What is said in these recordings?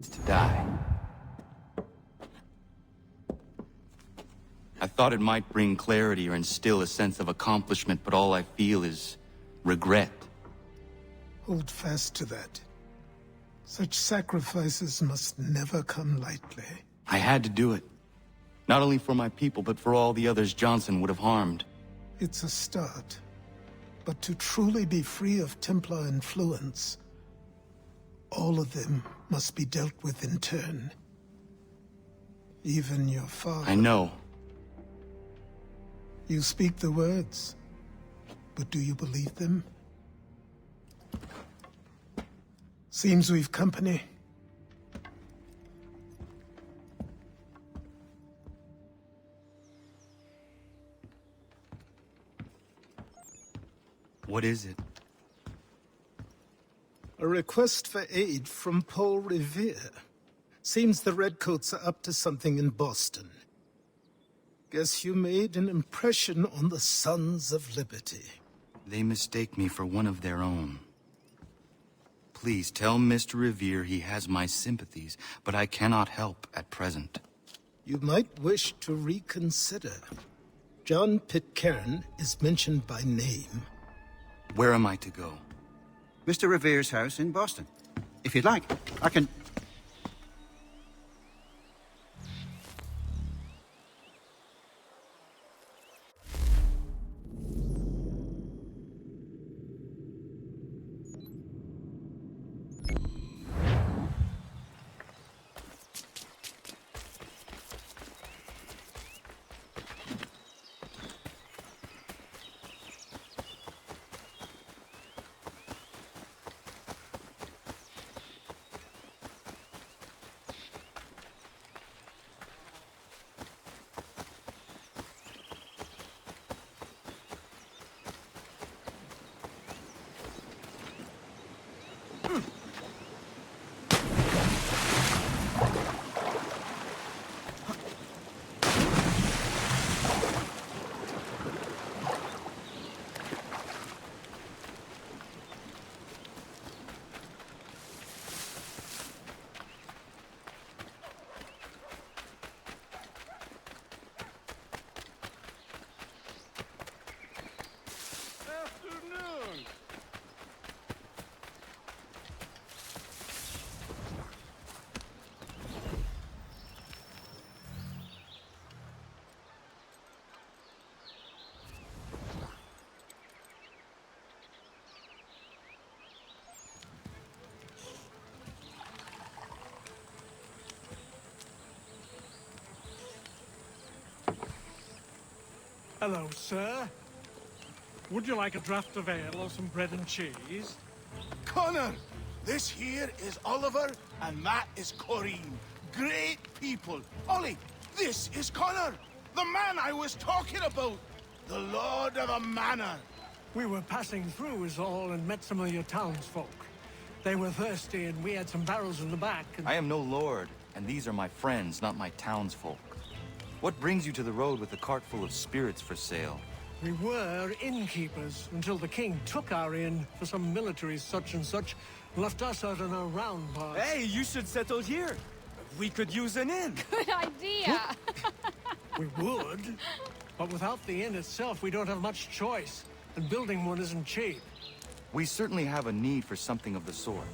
needs to die. I thought it might bring clarity or instill a sense of accomplishment, but all I feel is regret. Hold fast to that. Such sacrifices must never come lightly. I had to do it. Not only for my people, but for all the others Johnson would have harmed. It's a start. But to truly be free of Templar influence, all of them must be dealt with in turn. Even your father. I know. You speak the words, but do you believe them? Seems we've company. What is it? A request for aid from Paul Revere. Seems the Redcoats are up to something in Boston. Guess you made an impression on the Sons of Liberty. They mistake me for one of their own. Please tell Mr. Revere he has my sympathies, but I cannot help at present. You might wish to reconsider. John Pitcairn is mentioned by name. Where am I to go? Mr. Revere's house in Boston. If you'd like, I can... Hello, sir. Would you like a draught of ale or some bread and cheese? Connor, this here is Oliver, and that is Corinne. Great people. Ollie, this is Connor, the man I was talking about. The Lord of a Manor. We were passing through is all and met some of your townsfolk. They were thirsty and we had some barrels in the back and... I am no lord, and these are my friends, not my townsfolk. What brings you to the road with a cart full of spirits for sale? We were innkeepers until the king took our inn for some military such and such, left us out on our round path. Hey, you should settle here. We could use an inn. Good idea. We would, but without the inn itself, we don't have much choice, and building one isn't cheap. We certainly have a need for something of the sort.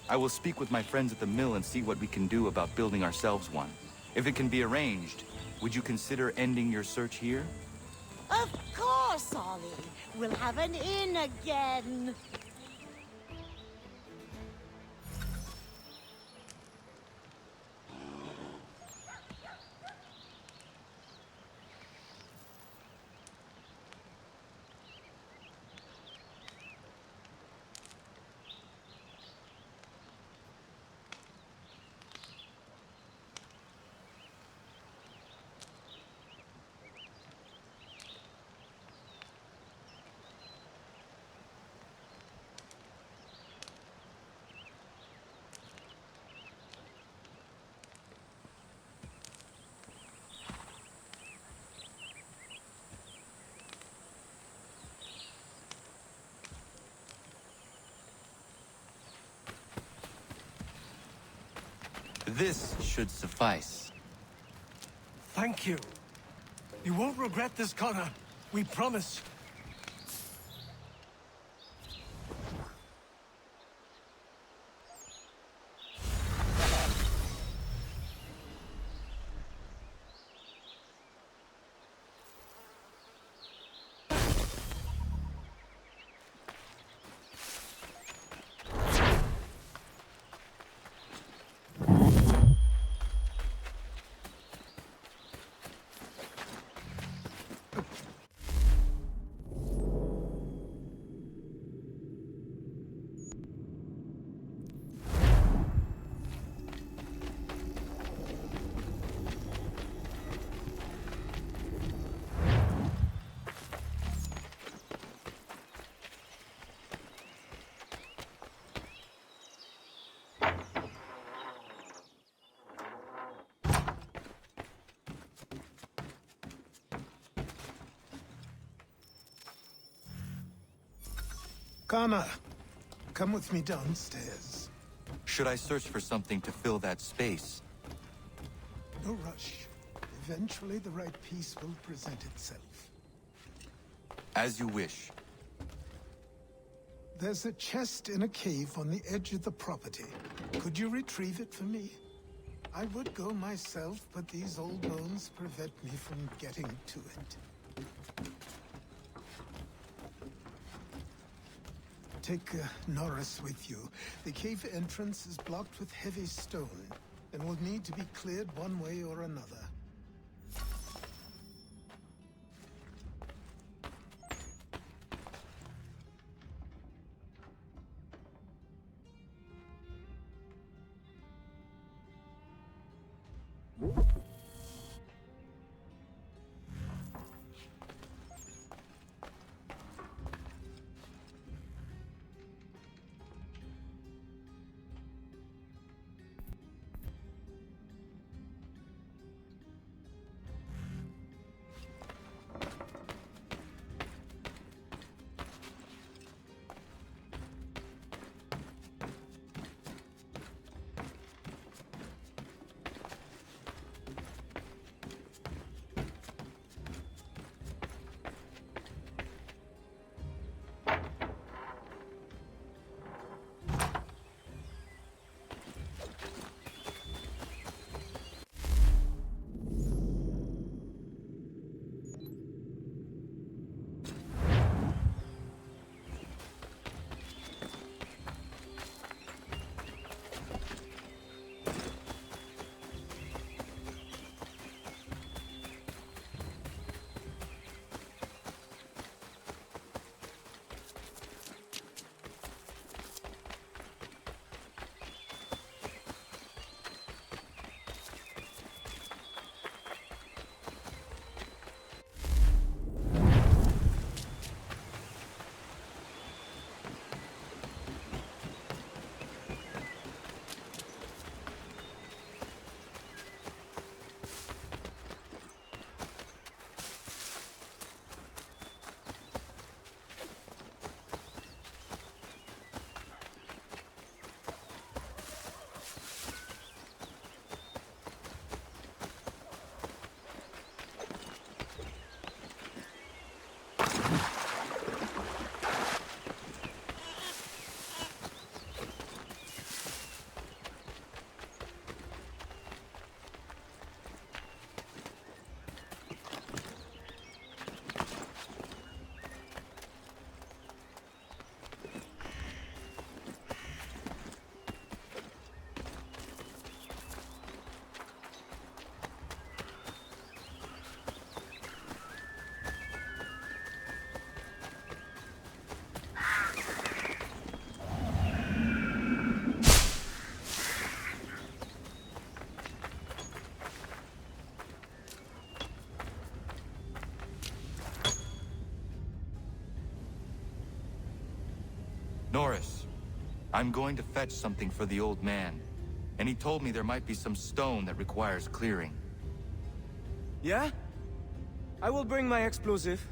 I will speak with my friends at the mill and see what we can do about building ourselves one. If it can be arranged, would you consider ending your search here? Of course, Ollie. We'll have an inn again. This should suffice. Thank you. You won't regret this, Connor. We promise. Kana, come with me downstairs. Should I search for something to fill that space? No rush. Eventually, the right piece will present itself. As you wish. There's a chest in a cave on the edge of the property. Could you retrieve it for me? I would go myself, but these old bones prevent me from getting to it. Take Norris with you. The cave entrance is blocked with heavy stone, and will need to be cleared one way or another. Norris, I'm going to fetch something for the old man. And he told me there might be some stone that requires clearing. Yeah? I will bring my explosive.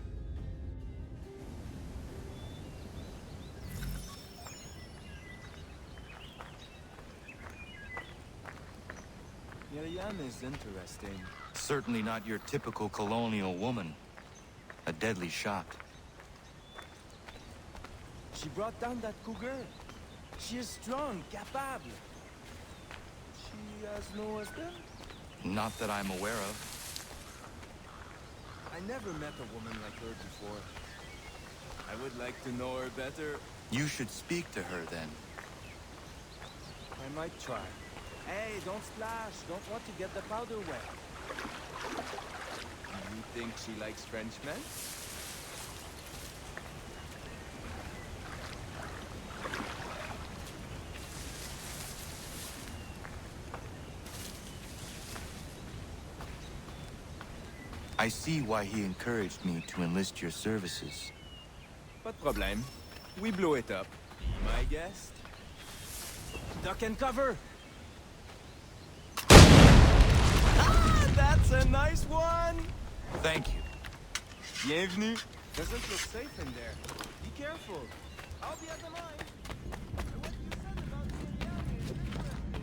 Miriam is interesting. Certainly not your typical colonial woman. A deadly shot. She brought down that cougar. She is strong, capable. She has no husband? Not that I'm aware of. I never met a woman like her before. I would like to know her better. You should speak to her then. I might try. Hey, don't splash. Don't want to get the powder wet. You think she likes Frenchmen? I see why he encouraged me to enlist your services. Pas de problème. We blow it up. Be my guest. Duck and cover! Ah, that's a nice one! Thank you. Bienvenue. Doesn't look safe in there. Be careful. I'll be at the line. What you said about Miriam is interesting.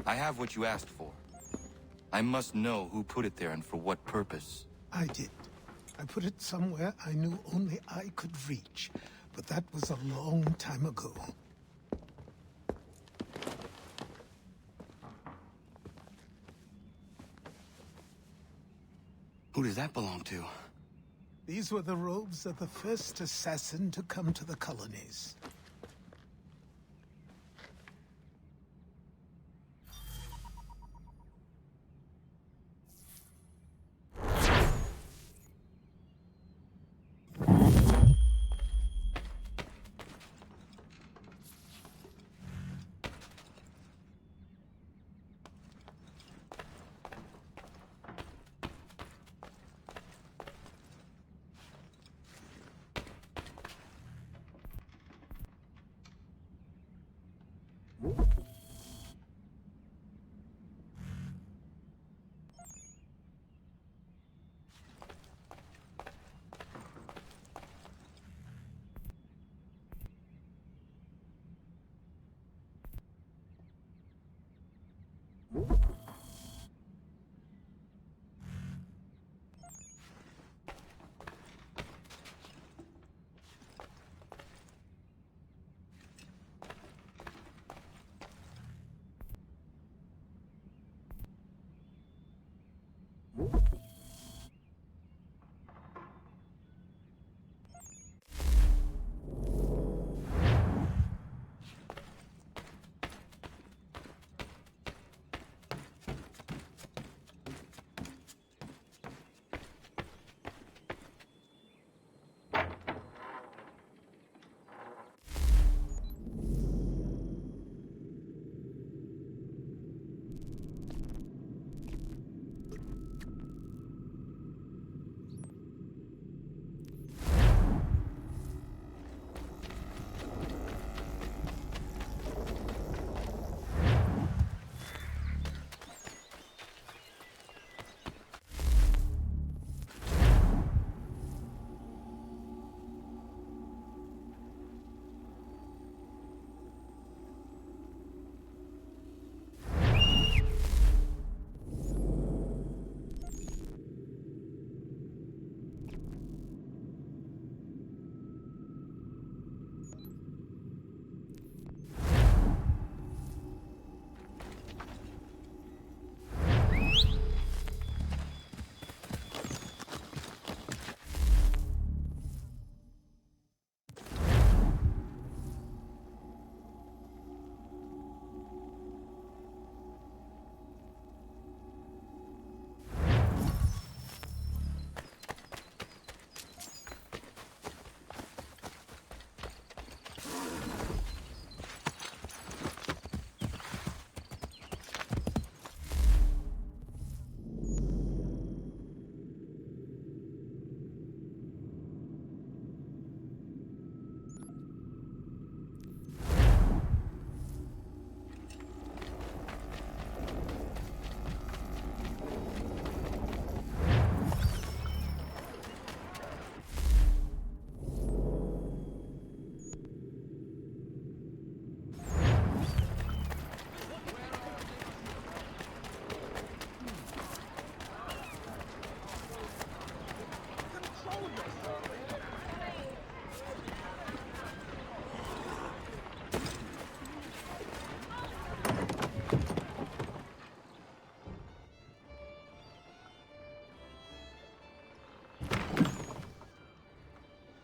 I have what you asked for. I must know who put it there and for what purpose. I did. I put it somewhere I knew only I could reach, but that was a long time ago. Who does that belong to? These were the robes of the first assassin to come to the colonies.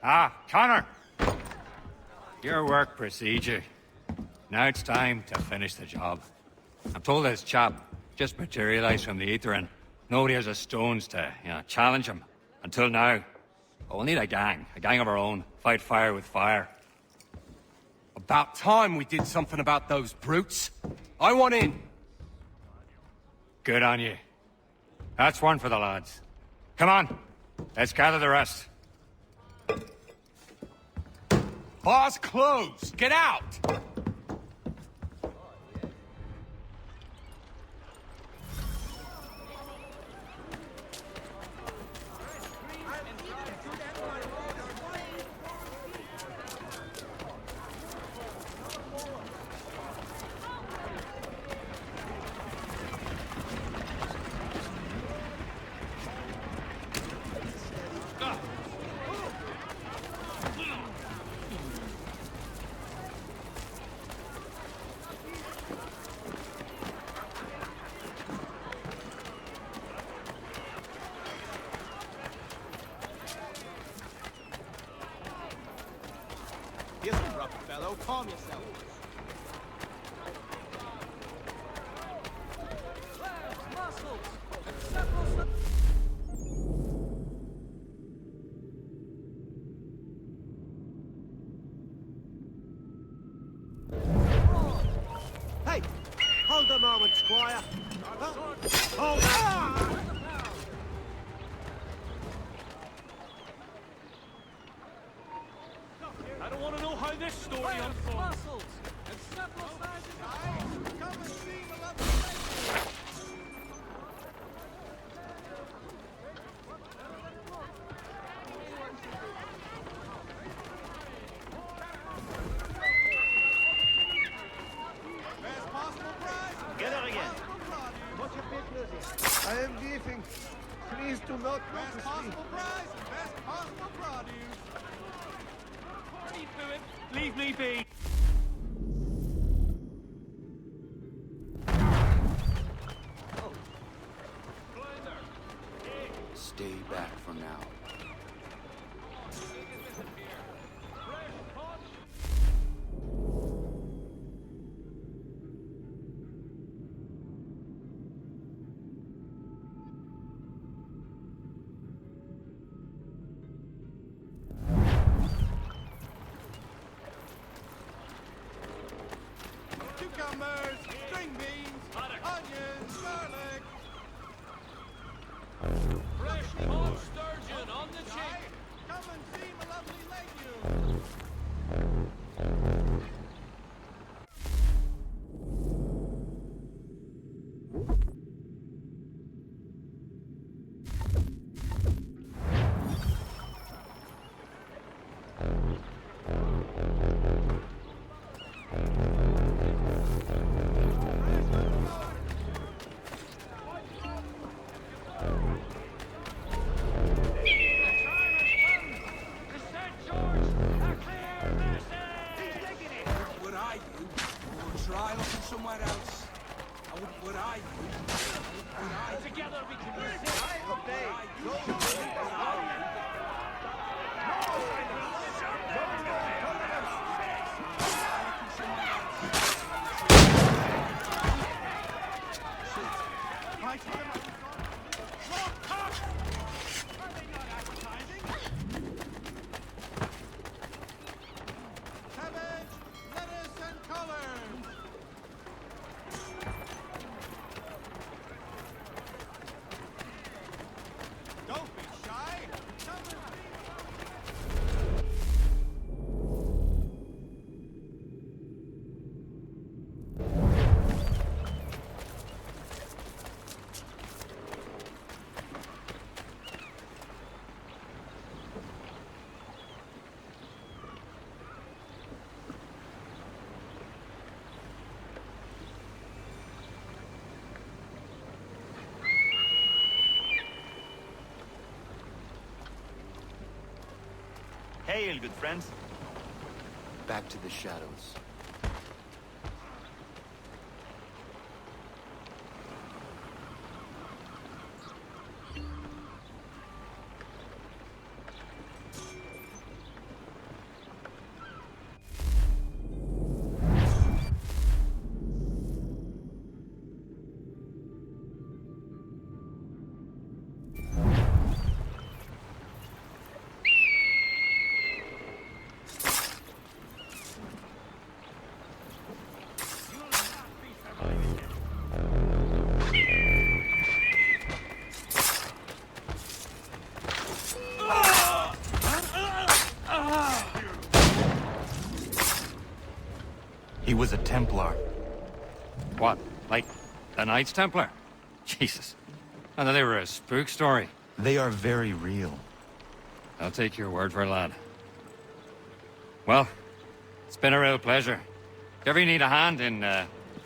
Ah, Connor! Your work precedes you. Now it's time to finish the job. I'm told this chap just materialized from the ether and nobody has a stones to, challenge him. Until now. But we'll need a gang of our own. Fight fire with fire. About time we did something about those brutes. I want in. Good on you. That's one for the lads. Come on, let's gather the rest. Bar's closed. Get out! Here's a rough fellow. Calm yourself. Hey! Hold a moment, Squire. Hold on! I don't want to know how this story unfolds. Come and see the lovely lady. Best possible price. Get her again. What's your business? I am leaving. Please do not best possible price and best possible produce. What are you doing? Leave me be. Stay back for now. Cucumbers, string beans, onions, garlic. Fresh caught sturgeon on the cheek. Come and see my lovely legumes. Would I do? Or try looking somewhere else? Would I do? Would I? Together we can resist. I obey. Cabbage, lettuce, and collards. Don't be shy. Come and see. Hail, good friends. Back to the shadows. He was a Templar. What? Like the Knights Templar? Jesus. I thought they were a spook story. They are very real. I'll take your word for it, lad. Well, it's been a real pleasure. If you ever need a hand in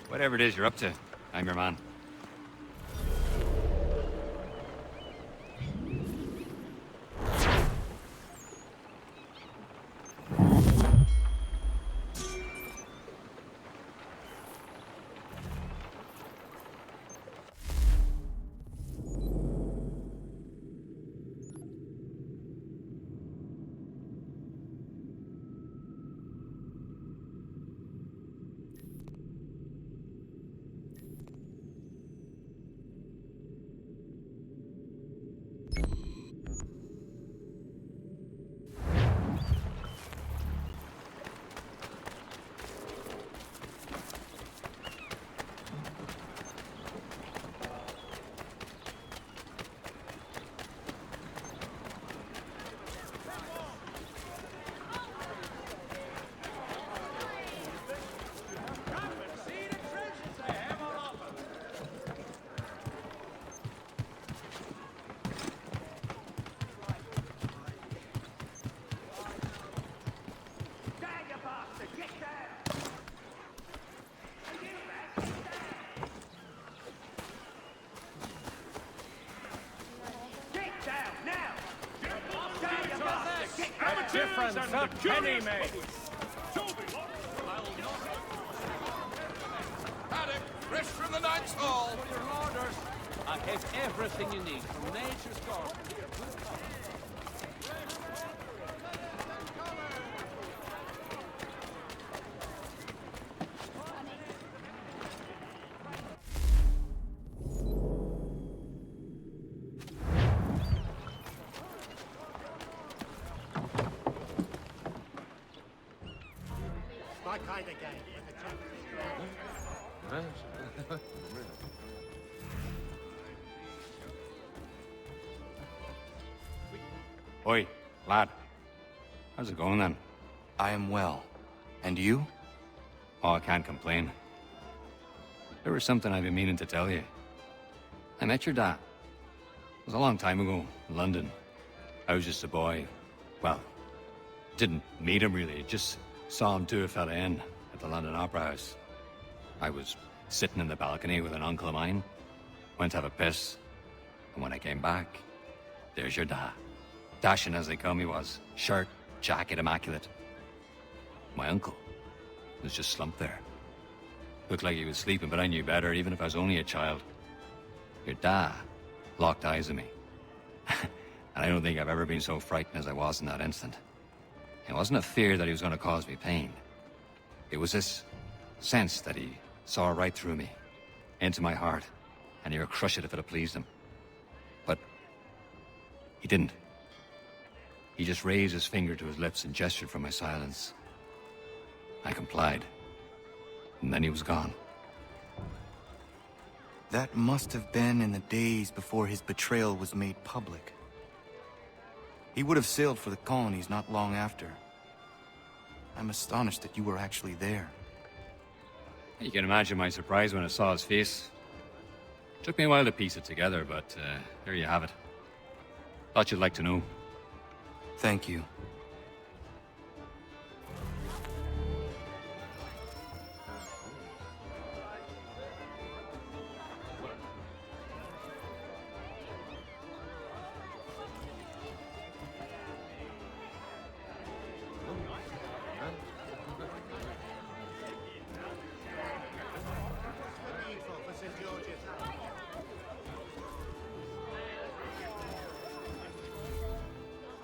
whatever it is you're up to, I'm your man. A difference a penny makes. Paddock, fresh from the Knight's Hall. For your orders, I have everything you need from nature's garden. My kind of game. When the temperature's Oi, lad. How's it going then? I am well. And you? Oh, I can't complain. There was something I've been meaning to tell you. I met your dad. It was a long time ago, in London. I was just a boy. Well, didn't meet him really, just saw him do a fella in at the London Opera House. I was sitting in the balcony with an uncle of mine, went to have a piss, and when I came back, there's your dad. Dashing as they come he was, shirt, jacket, immaculate. My uncle was just slumped there. Looked like he was sleeping, but I knew better, even if I was only a child. Your dad locked eyes at me. And I don't think I've ever been so frightened as I was in that instant. It wasn't a fear that he was going to cause me pain. It was this sense that he saw right through me, into my heart, and he would crush it if it had pleased him. But he didn't. He just raised his finger to his lips and gestured for my silence. I complied. And then he was gone. That must have been in the days before his betrayal was made public. He would have sailed for the colonies not long after. I'm astonished that you were actually there. You can imagine my surprise when I saw his face. Took me a while to piece it together, but there you have it. Thought you'd like to know. Thank you.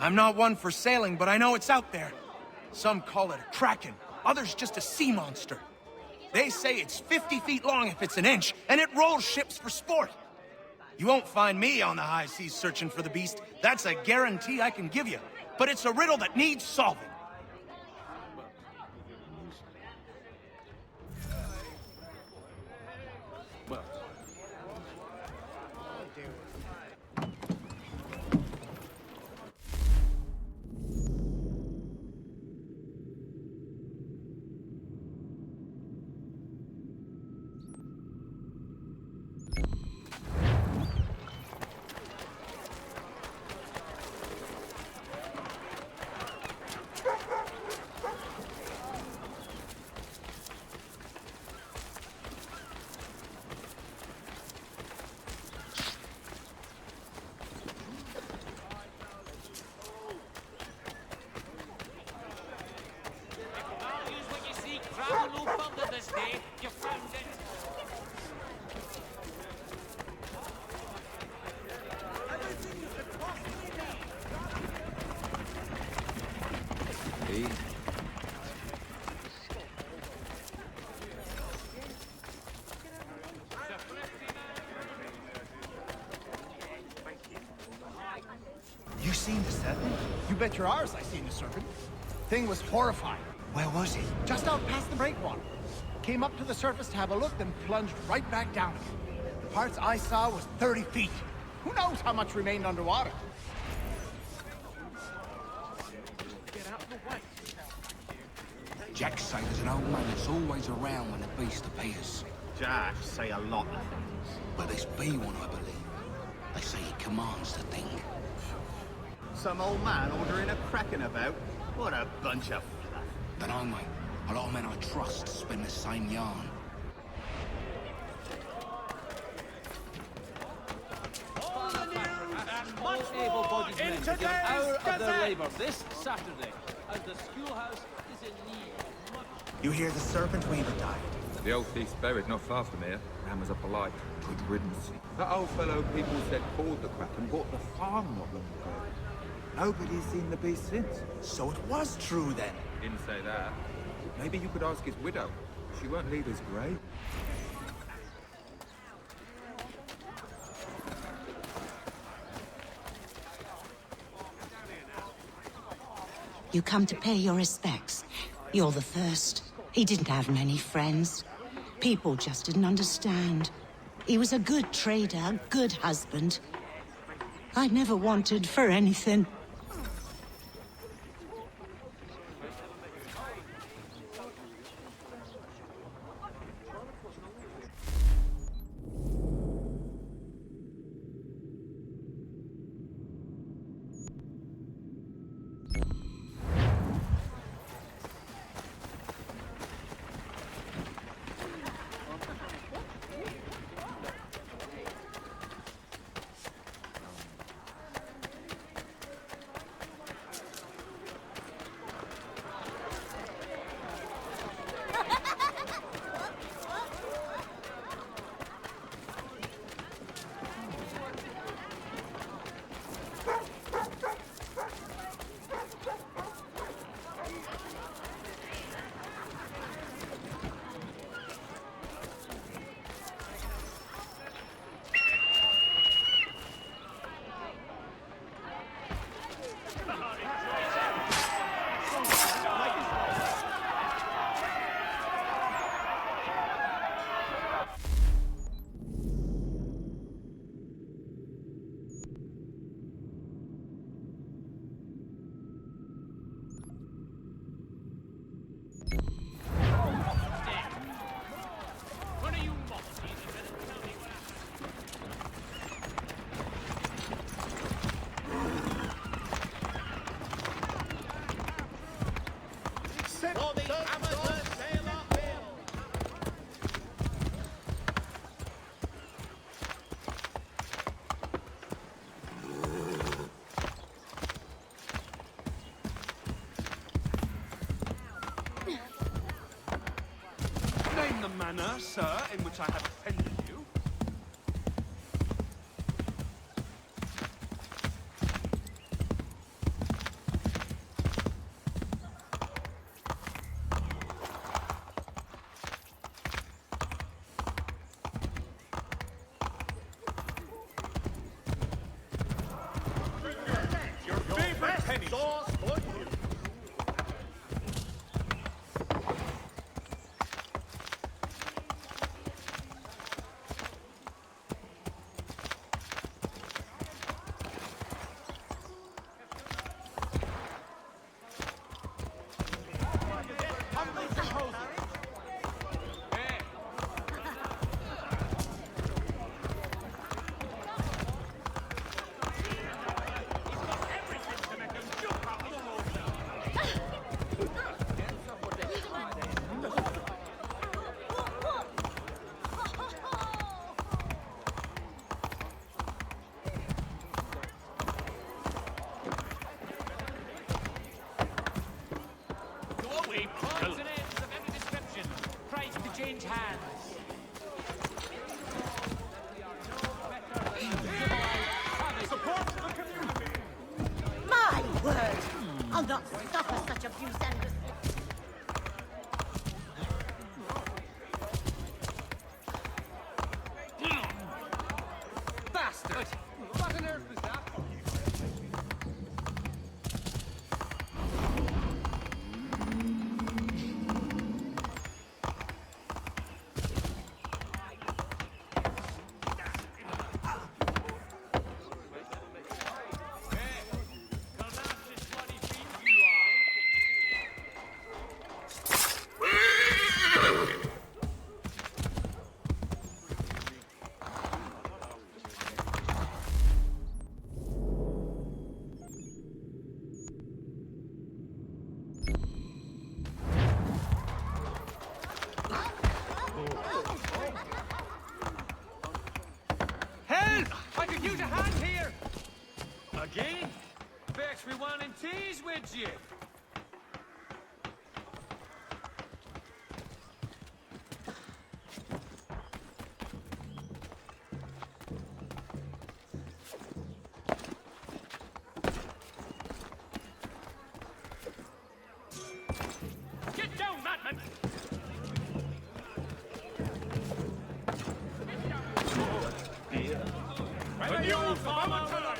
I'm not one for sailing, but I know it's out there. Some call it a kraken, others just a sea monster. They say it's 50 feet long if it's an inch, and it rolls ships for sport. You won't find me on the high seas searching for the beast. That's a guarantee I can give you. But it's a riddle that needs solving. You seen the serpent? You bet your arse I seen the serpent. Thing was horrifying. Where was he? Just out past the breakwater. Came up to the surface to have a look, then plunged right back down again. The parts I saw was 30 feet. Who knows how much remained underwater? Get out of the way. Jack say there's an old man that's always around when the beast appears. Jack say a lot of things. But this be one, I believe. They say he commands the thing. Some old man ordering a kraken about? What a bunch of fluff. Dunno, mate. A lot of men I trust spin the same yarn. Much able-bodied men to give an hour of their labor this Saturday, as the schoolhouse is in need of much... You hear the Serpent Weaver died? The old thief's buried not far from here. Man was a polite, good riddance. That old fellow people said called the Kraken bought the farm not long ago. Nobody's seen the beast since. So it was true then? Didn't say that. Maybe you could ask his widow. She won't leave his grave. You come to pay your respects. You're the first. He didn't have many friends. People just didn't understand. He was a good trader, a good husband. I never wanted for anything. Name the manner, sir, in which I have offended you. Your favorite penny sauce for you. Odds and ends of every description. Price to change hands. Support the community. My word! I'll not suffer such abuse and respect. Bastard! What on earth was that? Help! I could use a hand here! Again? catch me wanting teas with you. Get down, madman! When you farmer time!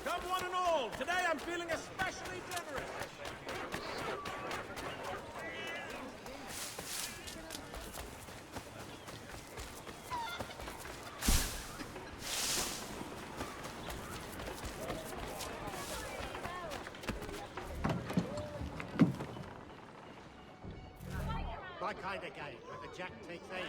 Come one and all, today I'm feeling especially generous. My kind of game, where the jack takes ace.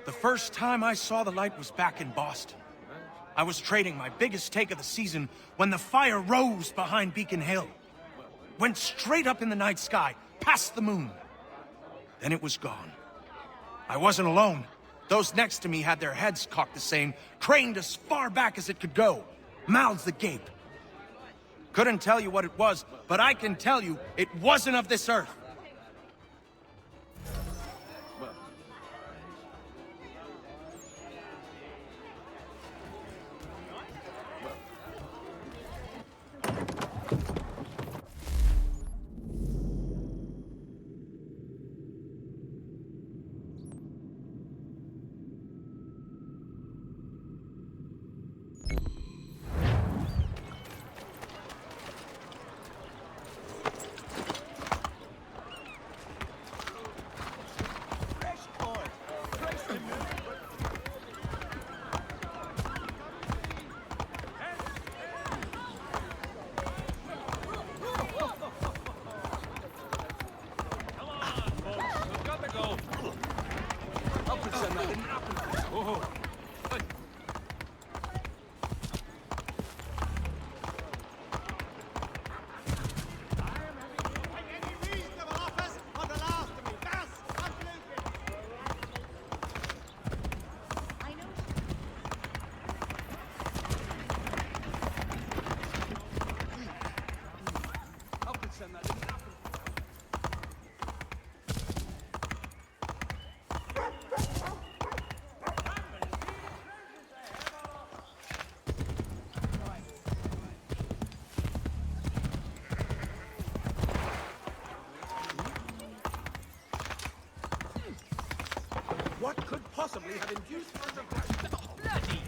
The first time I saw the light was back in Boston. I was trading my biggest take of the season when the fire rose behind Beacon Hill. Went straight up in the night sky, past the moon. Then it was gone. I wasn't alone. Those next to me had their heads cocked the same, craned as far back as it could go, mouths agape. Couldn't tell you what it was, but I can tell you it wasn't of this earth. Whoa. What could possibly have induced her to... Oh, bloody!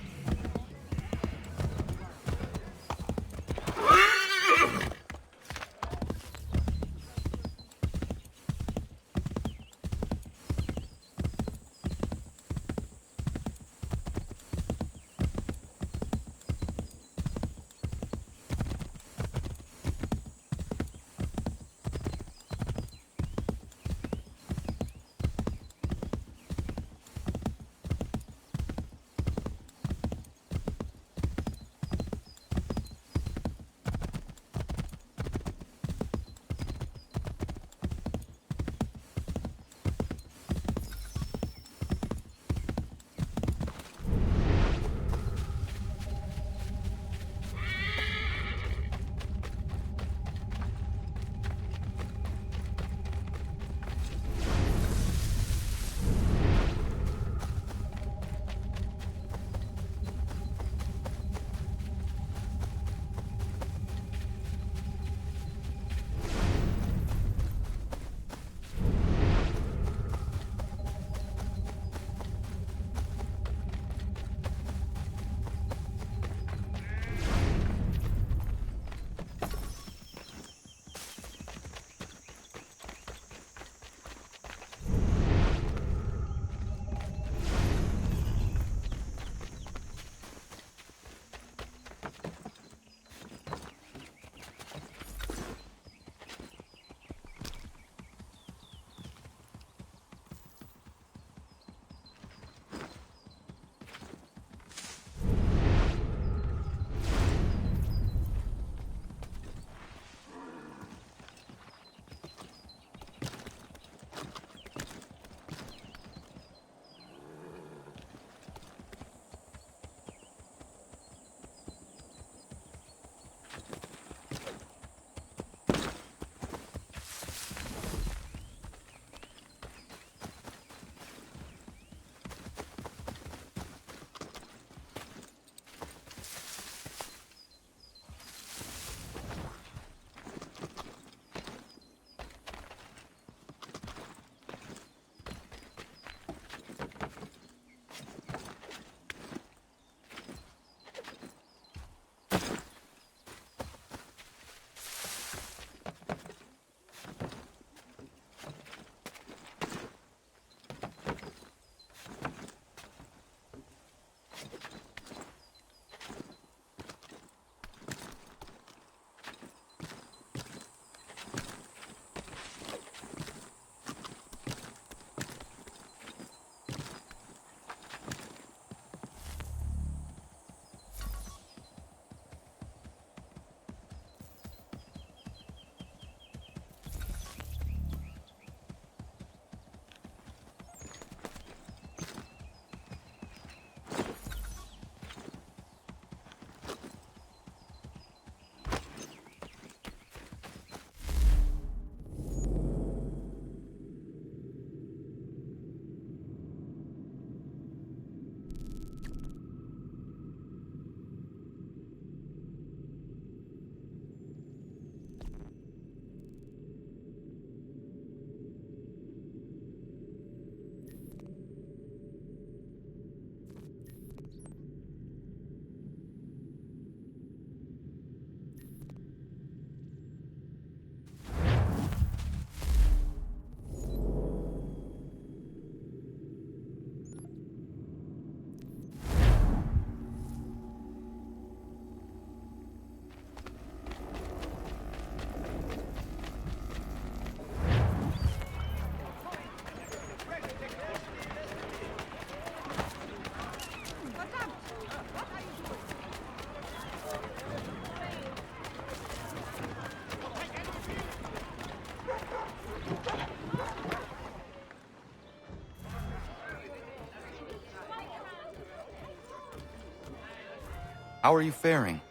How are you faring?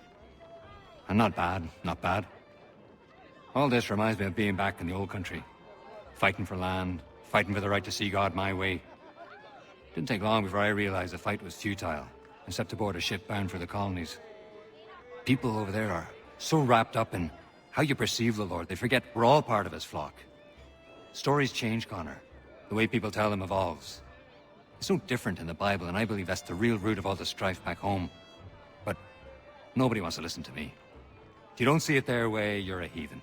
I'm not bad, not bad. All this reminds me of being back in the old country. Fighting for land, fighting for the right to see God my way. Didn't take long before I realized the fight was futile, except aboard a ship bound for the colonies. People over there are so wrapped up in how you perceive the Lord, they forget we're all part of his flock. Stories change, Connor. The way people tell them evolves. It's no different in the Bible, and I believe that's the real root of all the strife back home. But nobody wants to listen to me. If you don't see it their way, you're a heathen.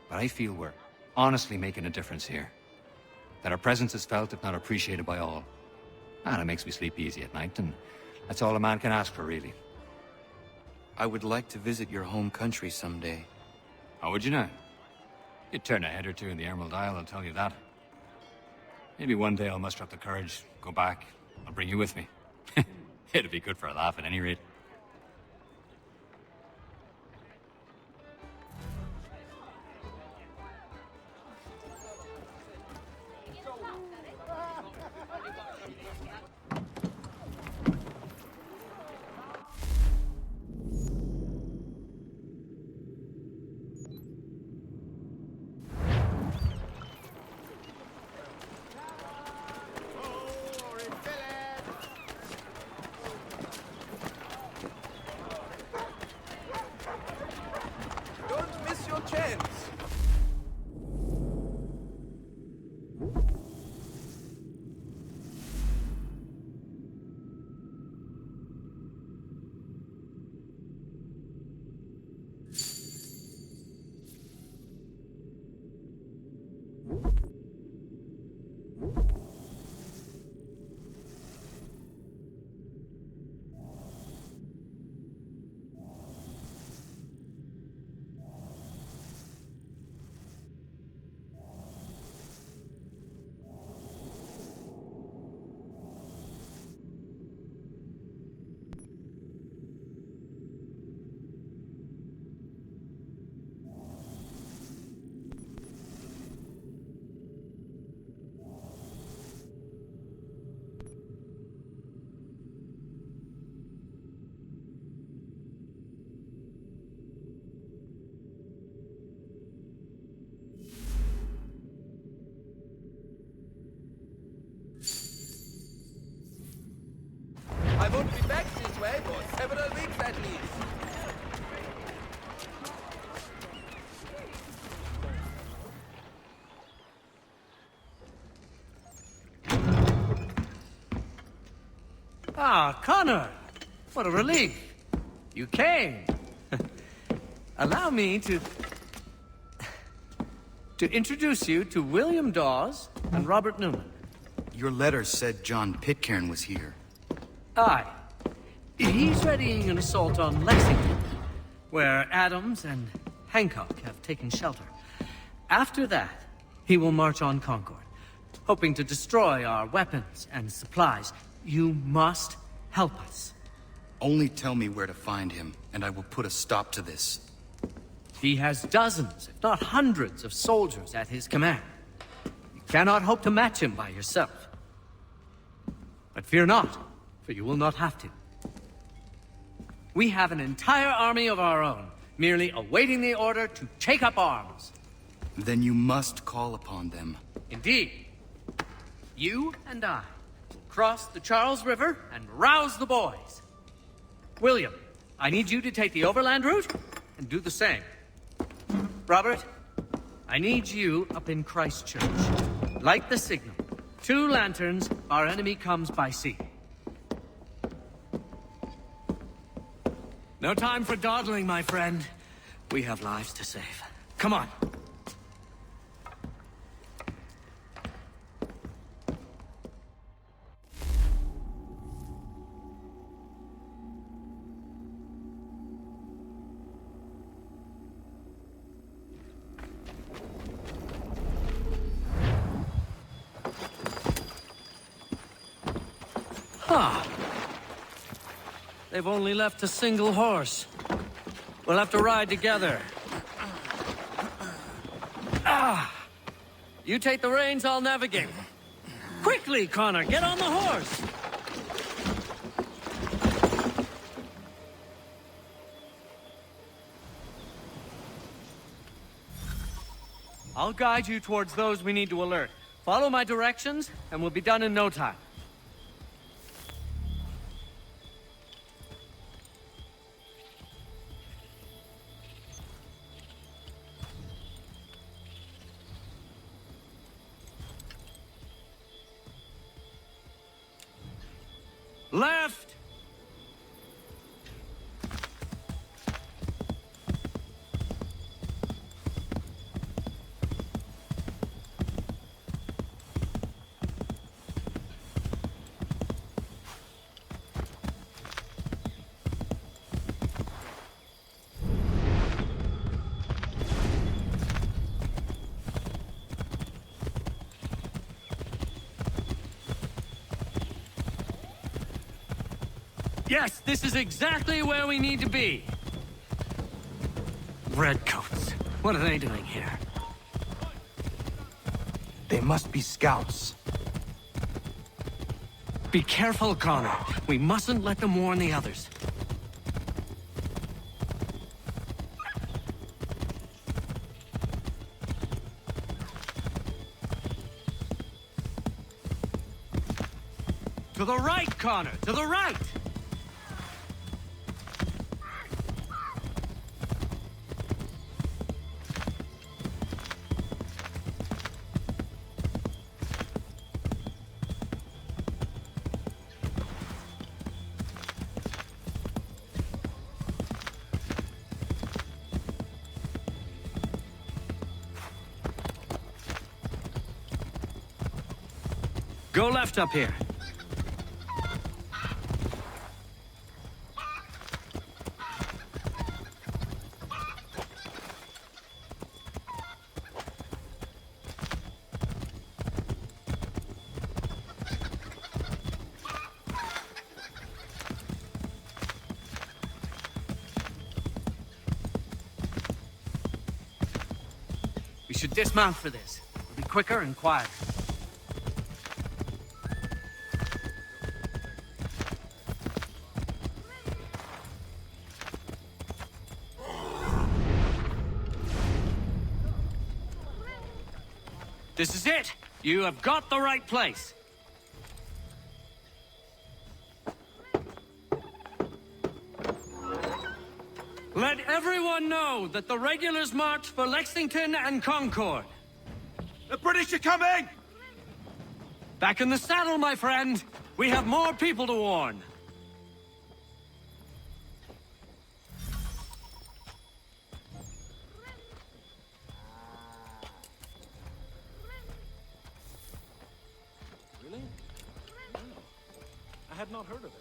But I feel we're honestly making a difference here. That our presence is felt, if not appreciated by all. And it makes me sleep easy at night, and that's all a man can ask for, really. I would like to visit your home country someday. How would you now? You'd turn a head or two in the Emerald Isle, I'll tell you that. Maybe one day I'll muster up the courage, go back. I'll bring you with me. It'd be good for a laugh at any rate. Don't miss your chance. I won't be back this way for several weeks at least. Ah, Connor! What a relief! You came! Allow me to introduce you to William Dawes and Robert Newman. Your letter said John Pitcairn was here. Aye. He's readying an assault on Lexington, where Adams and Hancock have taken shelter. After that, he will march on Concord, hoping to destroy our weapons and supplies. You must help us. Only tell me where to find him, and I will put a stop to this. He has dozens, if not hundreds, of soldiers at his command. You cannot hope to match him by yourself. But fear not, for you will not have to. We have an entire army of our own, merely awaiting the order to take up arms. Then you must call upon them. Indeed. You and I will cross the Charles River and rouse the boys. William, I need you to take the overland route and do the same. Robert, I need you up in Christchurch. Light the signal. 2 lanterns, our enemy comes by sea. No time for dawdling, my friend. We have lives to save. Come on. Ah. They've only left a single horse. We'll have to ride together. Ah! You take the reins, I'll navigate. Quickly, Connor, get on the horse! I'll guide you towards those we need to alert. Follow my directions, and we'll be done in no time. Left! Yes, this is exactly where we need to be. Redcoats. What are they doing here? They must be scouts. Be careful, Connor. We mustn't let them warn the others. To the right, Connor! To the right! Go left up here. We should dismount for this. It'll be quicker and quieter. This is it! You have got the right place! Let everyone know that the regulars marched for Lexington and Concord. The British are coming! Back in the saddle, my friend! We have more people to warn. Really? No. I had not heard of it.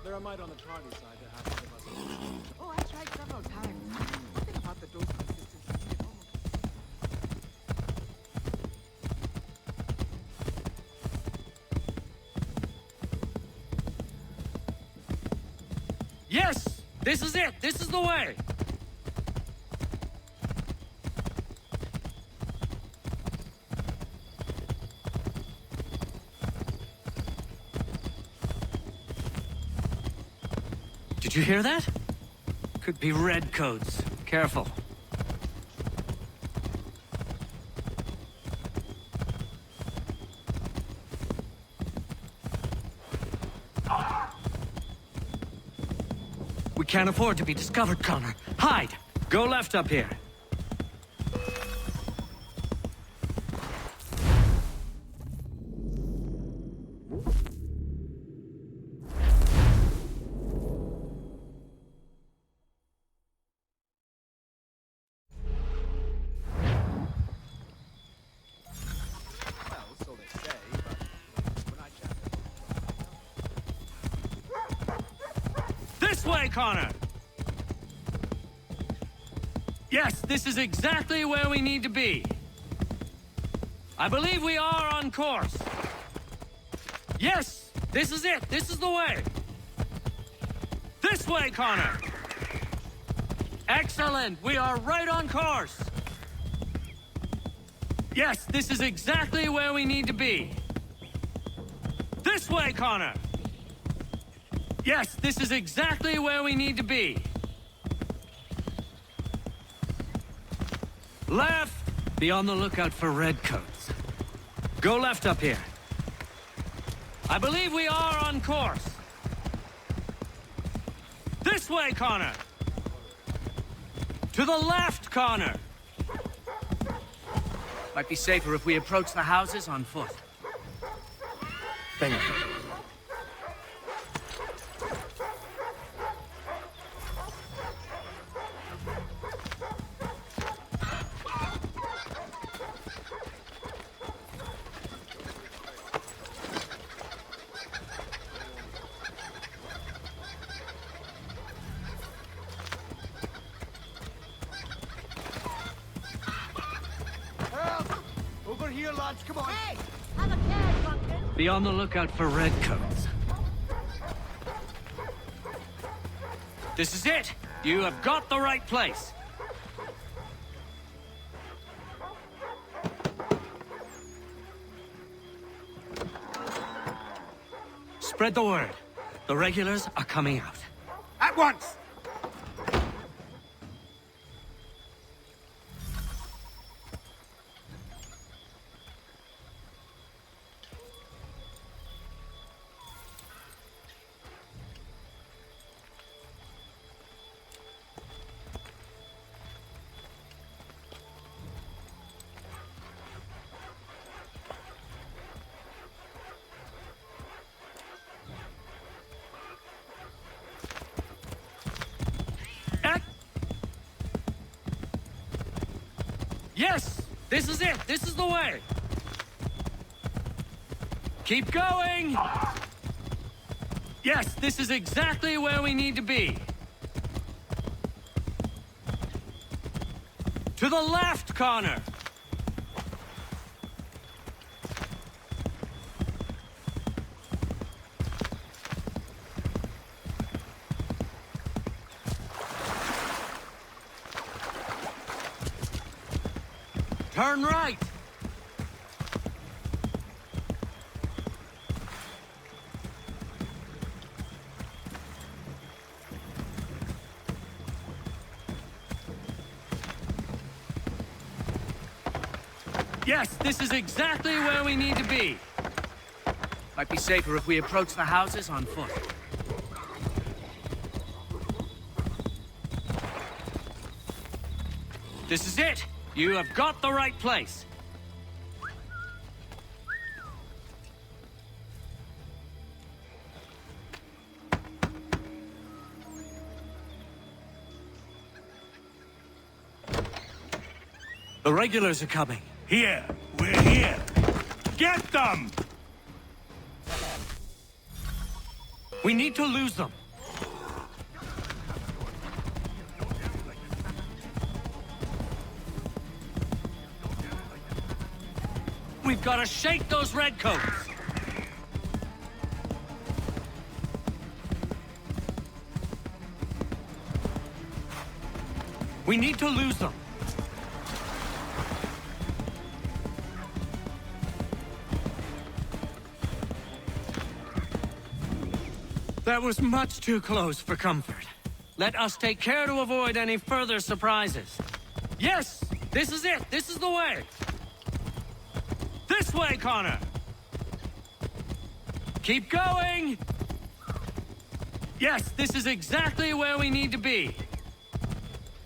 There are might on the party side to have to give us a... Oh, I tried several times. Nothing about the dose consistency at all. Yes! This is it! This is the way! Did you hear that? Could be redcoats. Careful. We can't afford to be discovered, Connor. Hide! Go left up here. This way, Connor! Yes, this is exactly where we need to be. I believe we are on course. Yes, this is it. This is the way. This way, Connor. Excellent. We are right on course. Yes, this is exactly where we need to be. This way, Connor. Yes, this is exactly where we need to be. Left. Be on the lookout for redcoats. Go left up here. I believe we are on course. This way, Connor! To the left, Connor! Might be safer if we approach the houses on foot. Thank you. Over here, lads, come on! Hey! Have a care, Duncan! Be on the lookout for redcoats. This is it! You have got the right place! Spread the word. The regulars are coming out. At once! Yes! This is it! This is the way! Keep going! Yes, this is exactly where we need to be. To the left, Connor! Turn right! Yes, this is exactly where we need to be. Might be safer if we approach the houses on foot. This is it! You have got the right place. The regulars are coming. Here! We're here! Get them! We need to lose them. We've got to shake those redcoats! We need to lose them. That was much too close for comfort. Let us take care to avoid any further surprises. Yes! This is it! This is the way! This way, Connor! Keep going! Yes, this is exactly where we need to be.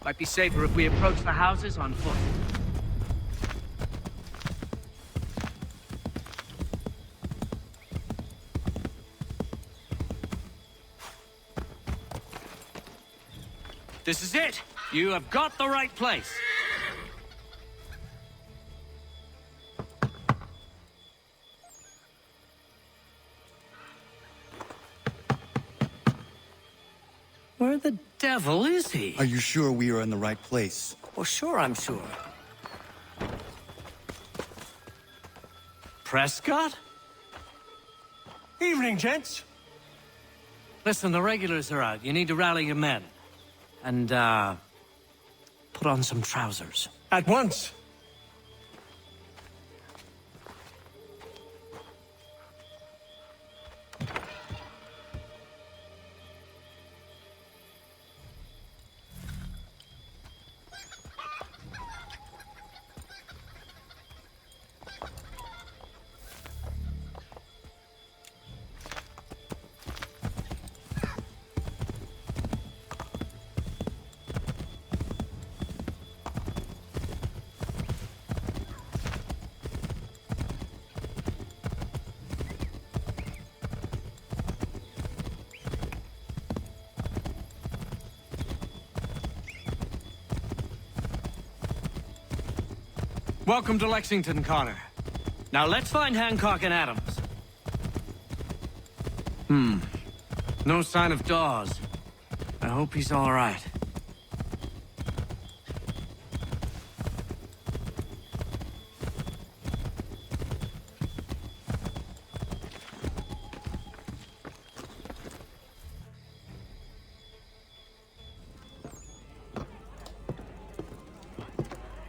Might be safer if we approach the houses on foot. This is it! You have got the right place. Where the devil is he? Are you sure we are in the right place? Well, sure, I'm sure. Prescott? Evening, gents. Listen, the regulars are out. You need to rally your men. And, put on some trousers. At once. Welcome to Lexington, Connor. Now let's find Hancock and Adams. No sign of Dawes. I hope he's all right.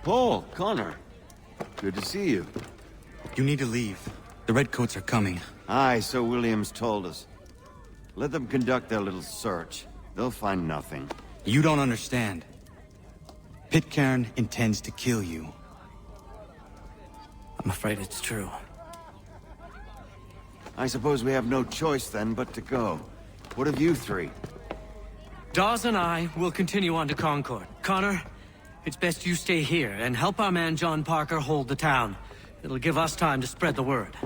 Paul, Connor. Good to see you. You need to leave. The Redcoats are coming. Aye, so Williams told us. Let them conduct their little search. They'll find nothing. You don't understand. Pitcairn intends to kill you. I'm afraid it's true. I suppose we have no choice then but to go. What of you three? Dawes and I will continue on to Concord. Connor, it's best you stay here and help our man John Parker hold the town. It'll give us time to spread the word.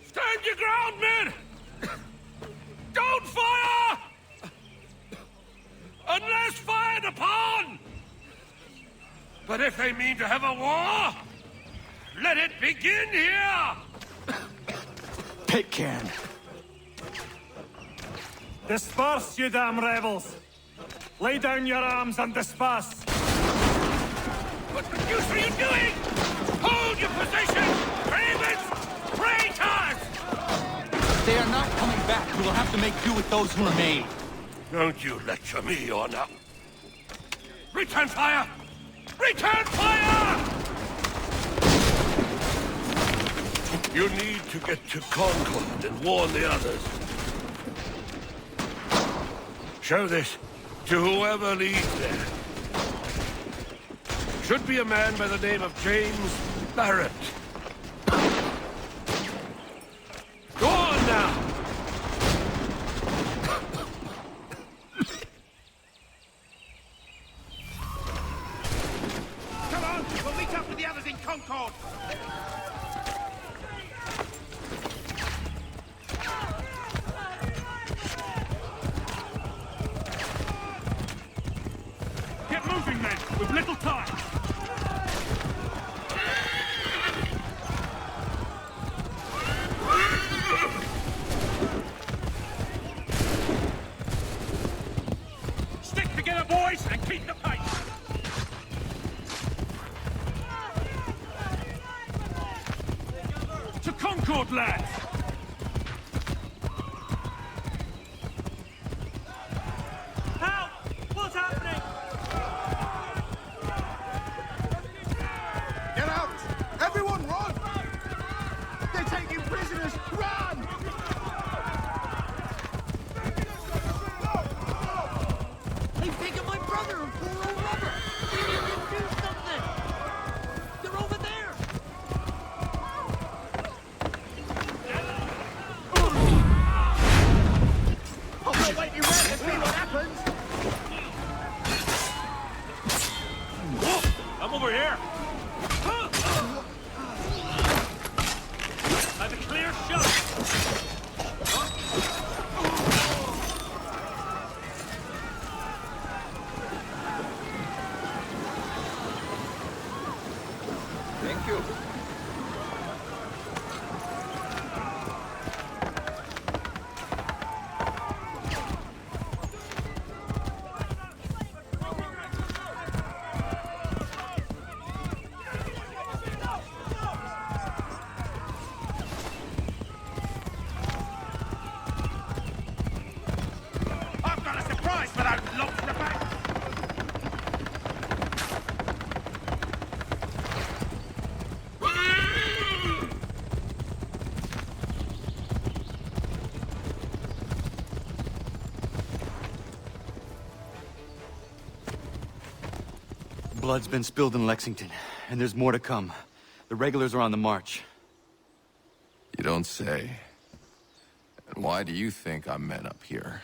Stand your ground, men! Don't fire! Unless fired upon! But if they mean to have a war, let it begin here! Pitcairn! Disperse, you damn rebels! Lay down your arms and disperse! What the deuce are you doing? Hold your position! Ravens! Traitors! They are not coming back. We will have to make do with those who remain. Don't you lecture me or not. Return fire! Return fire! You need to get to Concord and warn the others. Show this to whoever leads there. Should be a man by the name of James Barrett. Go on now! Come on, we'll meet up with the others in Concord. Get moving, men! We've little time! Stick together, boys, and keep the pace! To Concord, lads! Help! What's happening? Get out! Everyone run! They're taking prisoners! Run! They've taken my brother and poor old Robert! We need to do something! They're over there! Oh, no, wait, you ready to see what happens? I'm over here! you. I've got a surprise for that lump in the back. Blood's been spilled in Lexington, and there's more to come. The regulars are on the march. You don't say. And why do you think I'm men up here?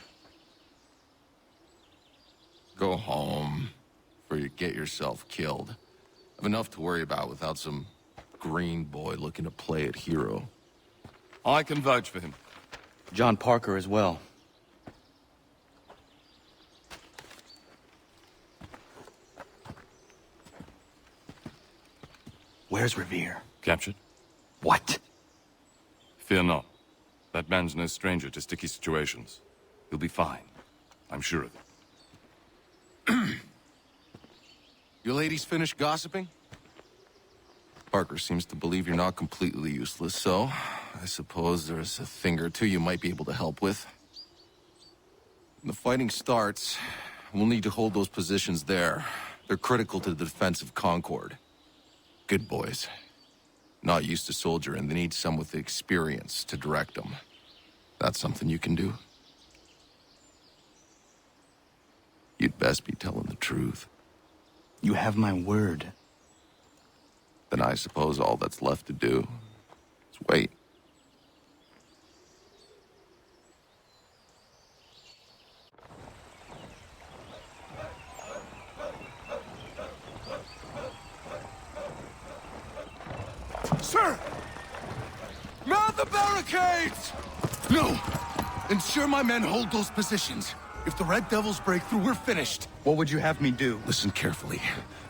Go home, before you get yourself killed. I've enough to worry about without some green boy looking to play at hero. I can vouch for him. John Parker as well. Where's Revere? Captured? What? Fear not. That man's no stranger to sticky situations. He'll be fine. I'm sure of it. You ladies finished gossiping? Parker seems to believe you're not completely useless, so I suppose there's a thing or two you might be able to help with. When the fighting starts, we'll need to hold those positions there. They're critical to the defense of Concord. Good boys. Not used to soldiering, they need some with the experience to direct them. That's something you can do? You'd best be telling the truth. You have my word. Then I suppose all that's left to do is wait. Sir! Mount the barricades! No! Ensure my men hold those positions. If the Red Devils break through, we're finished. What would you have me do? Listen carefully.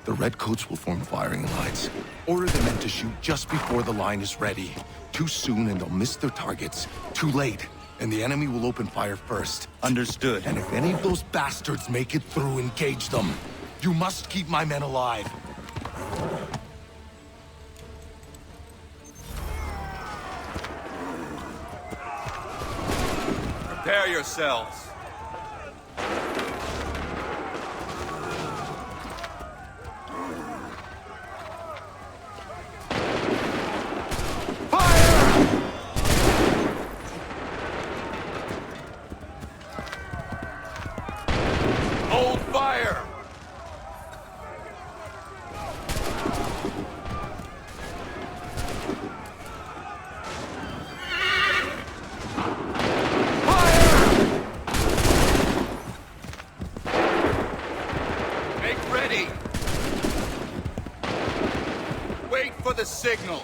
The Redcoats will form firing lines. Order the men to shoot just before the line is ready. Too soon and they'll miss their targets. Too late, and the enemy will open fire first. Understood. And if any of those bastards make it through, engage them. You must keep my men alive. Prepare yourselves. Hold fire! Make ready! Wait for the signal!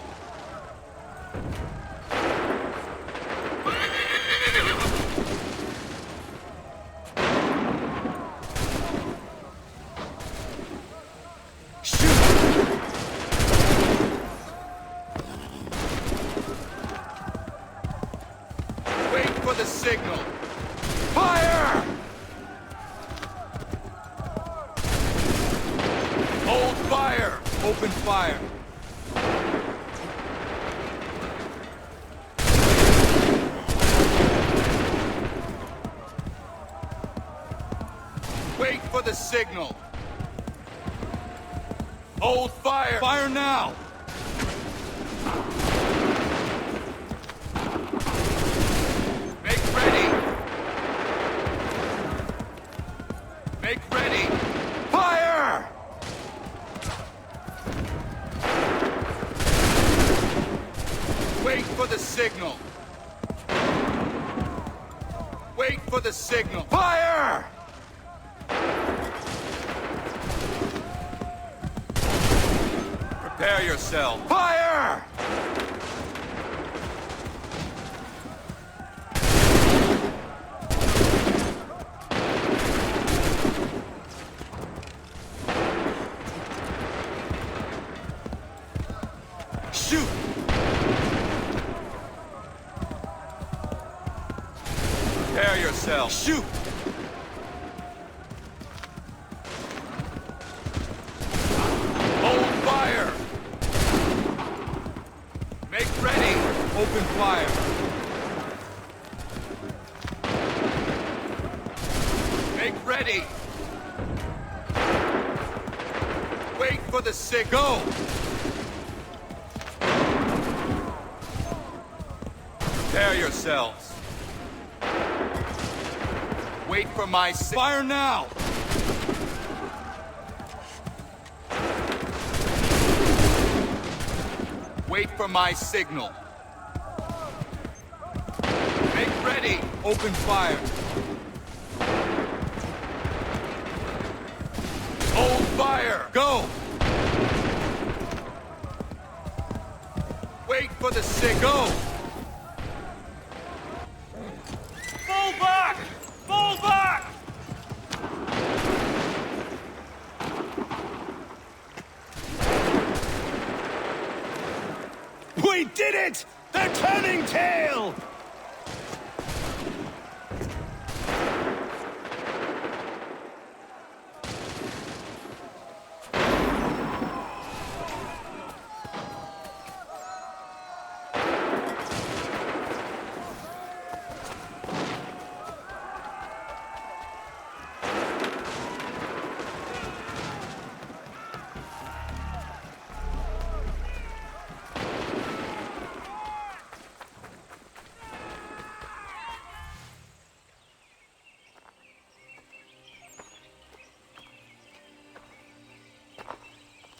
Wait for the signal! Fire! Hold fire! Open fire! Wait for the signal! Hold fire! Fire now! Make ready! Make ready! Fire! Wait for the signal! Wait for the signal! Fire! Prepare yourself! Fire! Shoot! Hold fire! Make ready! Open fire! Make ready! Wait for the signal! Go! Prepare yourselves. Wait for my fire now! Wait for my signal. Make ready! Open fire! Hold fire! Go! Wait for the signal! Fall back! Fall back! We did it! They're turning tail!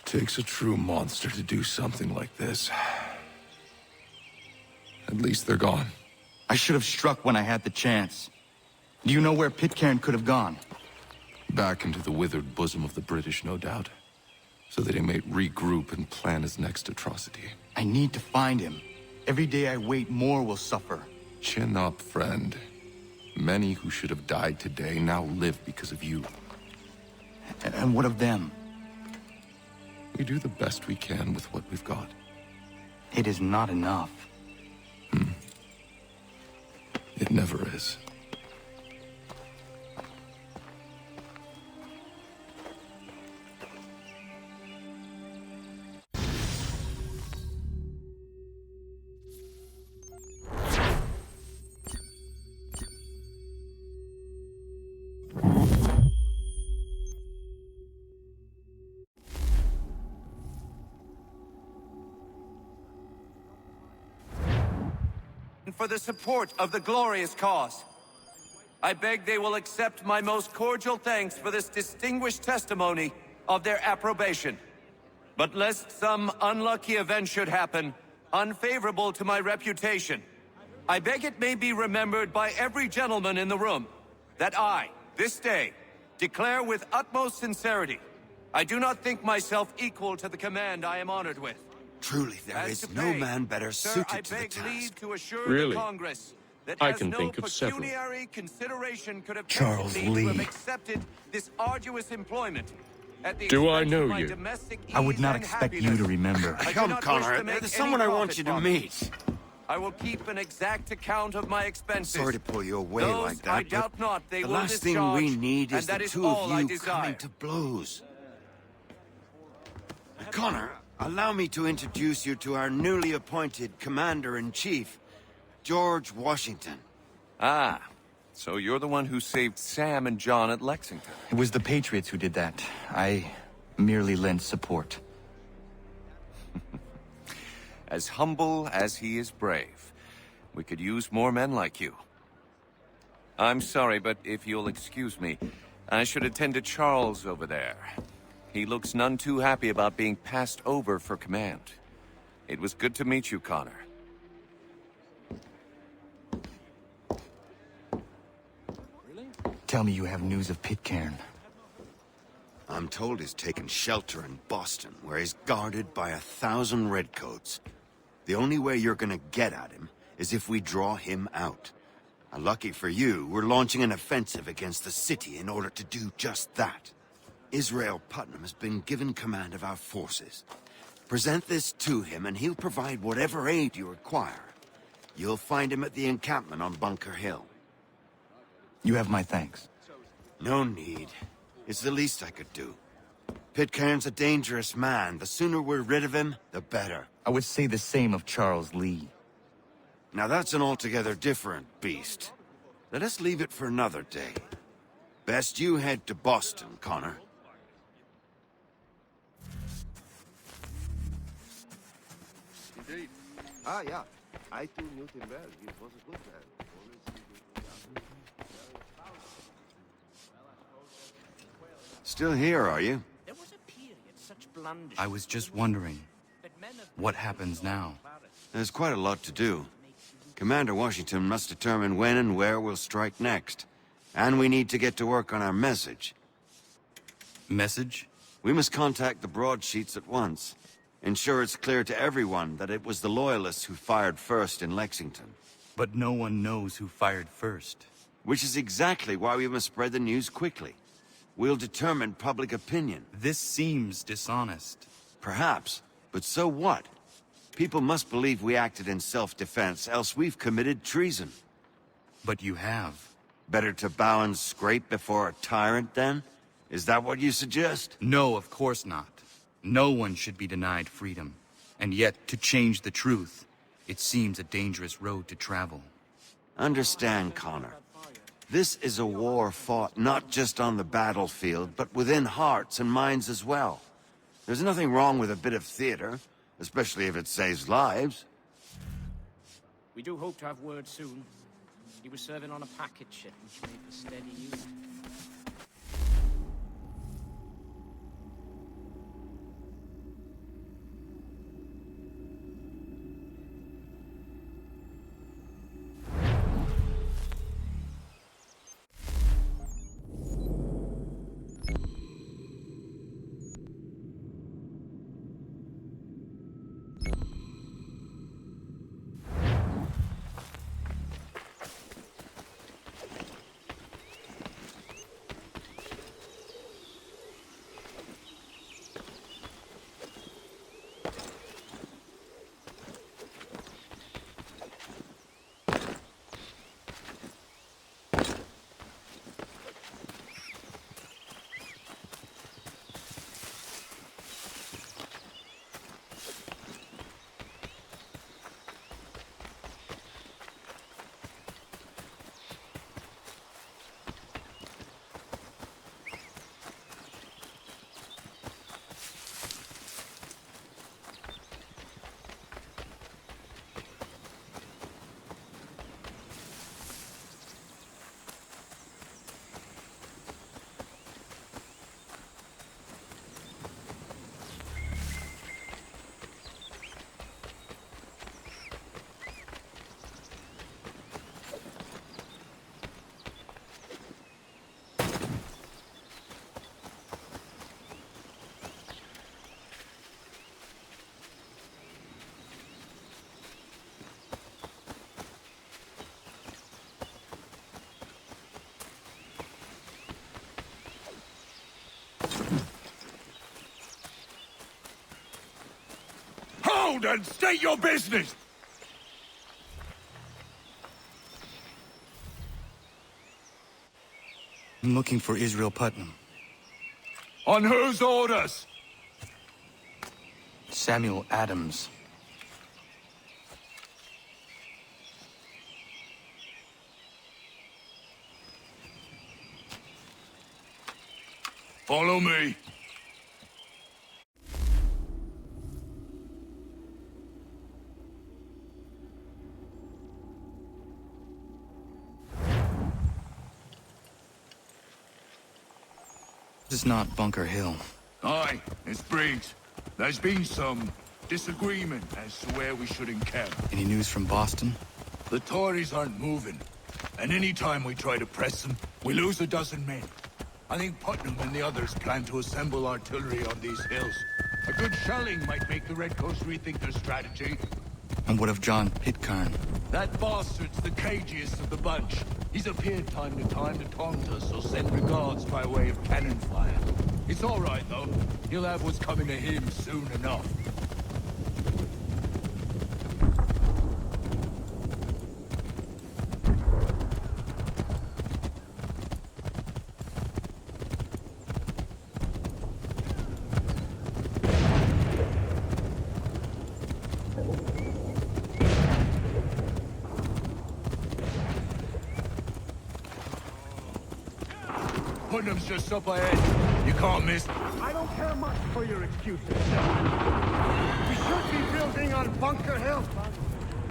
Takes a true monster to do something like this. At least they're gone. I should have struck when I had the chance. Do you know where Pitcairn could have gone? Back into the withered bosom of the British, no doubt. So that he may regroup and plan his next atrocity. I need to find him. Every day I wait, more will suffer. Chin up, friend. Many who should have died today now live because of you. And what of them? We do the best we can with what we've got. It is not enough. It never is. For the support of the glorious cause. I beg they will accept my most cordial thanks for this distinguished testimony of their approbation. But lest some unlucky event should happen, unfavorable to my reputation, I beg it may be remembered by every gentleman in the room that I, this day, declare with utmost sincerity, I do not think myself equal to the command I am honored with. Truly, there is no man better suited to the task. Really? I can think of several. Charles Lee. Accepted this arduous employment at the Do I expense know of my you? domestic I would ease not and expect you to happiness. remember. I do Come, not wish Connor. to make There's any someone I want profit you to from meet. it. I will keep an exact account of my expenses. Sorry to pull you away Those like that, I doubt but not they the will last thing discharge, we need and is that the is two all I of you desire. coming to blows. Connor, allow me to introduce you to our newly appointed Commander-in-Chief, George Washington. Ah, so you're the one who saved Sam and John at Lexington. It was the Patriots who did that. I merely lent support. As humble as he is brave. We could use more men like you. I'm sorry, but if you'll excuse me, I should attend to Charles over there. He looks none too happy about being passed over for command. It was good to meet you, Connor. Tell me you have news of Pitcairn. I'm told he's taken shelter in Boston, where he's guarded by 1,000 redcoats. The only way you're gonna get at him is if we draw him out. Lucky for you, we're launching an offensive against the city in order to do just that. Israel Putnam has been given command of our forces. Present this to him and he'll provide whatever aid you require. You'll find him at the encampment on Bunker Hill. You have my thanks. No need. It's the least I could do. Pitcairn's a dangerous man. The sooner we're rid of him, the better. I would say the same of Charles Lee. Now that's an altogether different beast. Let us leave it for another day. Best you head to Boston, Connor. Indeed. Ah, yeah. I too knew him well. He was a good man. Still here, are you? There was a period such blandishment. I was just wondering, what happens now? There's quite a lot to do. Commander Washington must determine when and where we'll strike next. And we need to get to work on our message. Message? We must contact the broadsheets at once. Ensure it's clear to everyone that it was the Loyalists who fired first in Lexington. But no one knows who fired first. Which is exactly why we must spread the news quickly. We'll determine public opinion. This seems dishonest. Perhaps, but so what? People must believe we acted in self-defense, else we've committed treason. But you have. Better to bow and scrape before a tyrant, then? Is that what you suggest? No, of course not. No one should be denied freedom. And yet, to change the truth, it seems a dangerous road to travel. Understand, Connor. This is a war fought not just on the battlefield, but within hearts and minds as well. There's nothing wrong with a bit of theater, especially if it saves lives. We do hope to have word soon. He was serving on a packet ship which made for steady use. Hold and state your business! I'm looking for Israel Putnam. On whose orders? Samuel Adams. Follow me. This is not Bunker Hill. Aye, it's Briggs. There's been some disagreement as to where we should encamp. Any news from Boston? The Tories aren't moving, and any time we try to press them, we lose a dozen men. I think Putnam and the others plan to assemble artillery on these hills. A good shelling might make the Redcoats rethink their strategy. And what of John Pitcairn? That bastard's the cagiest of the bunch. He's appeared time to time to taunt us or send regards by way of cannon fire. It's all right, though. He'll have what's coming to him soon enough. Putnam's just up ahead. You can't miss. I don't care much for your excuses. We should be building on Bunker Hill.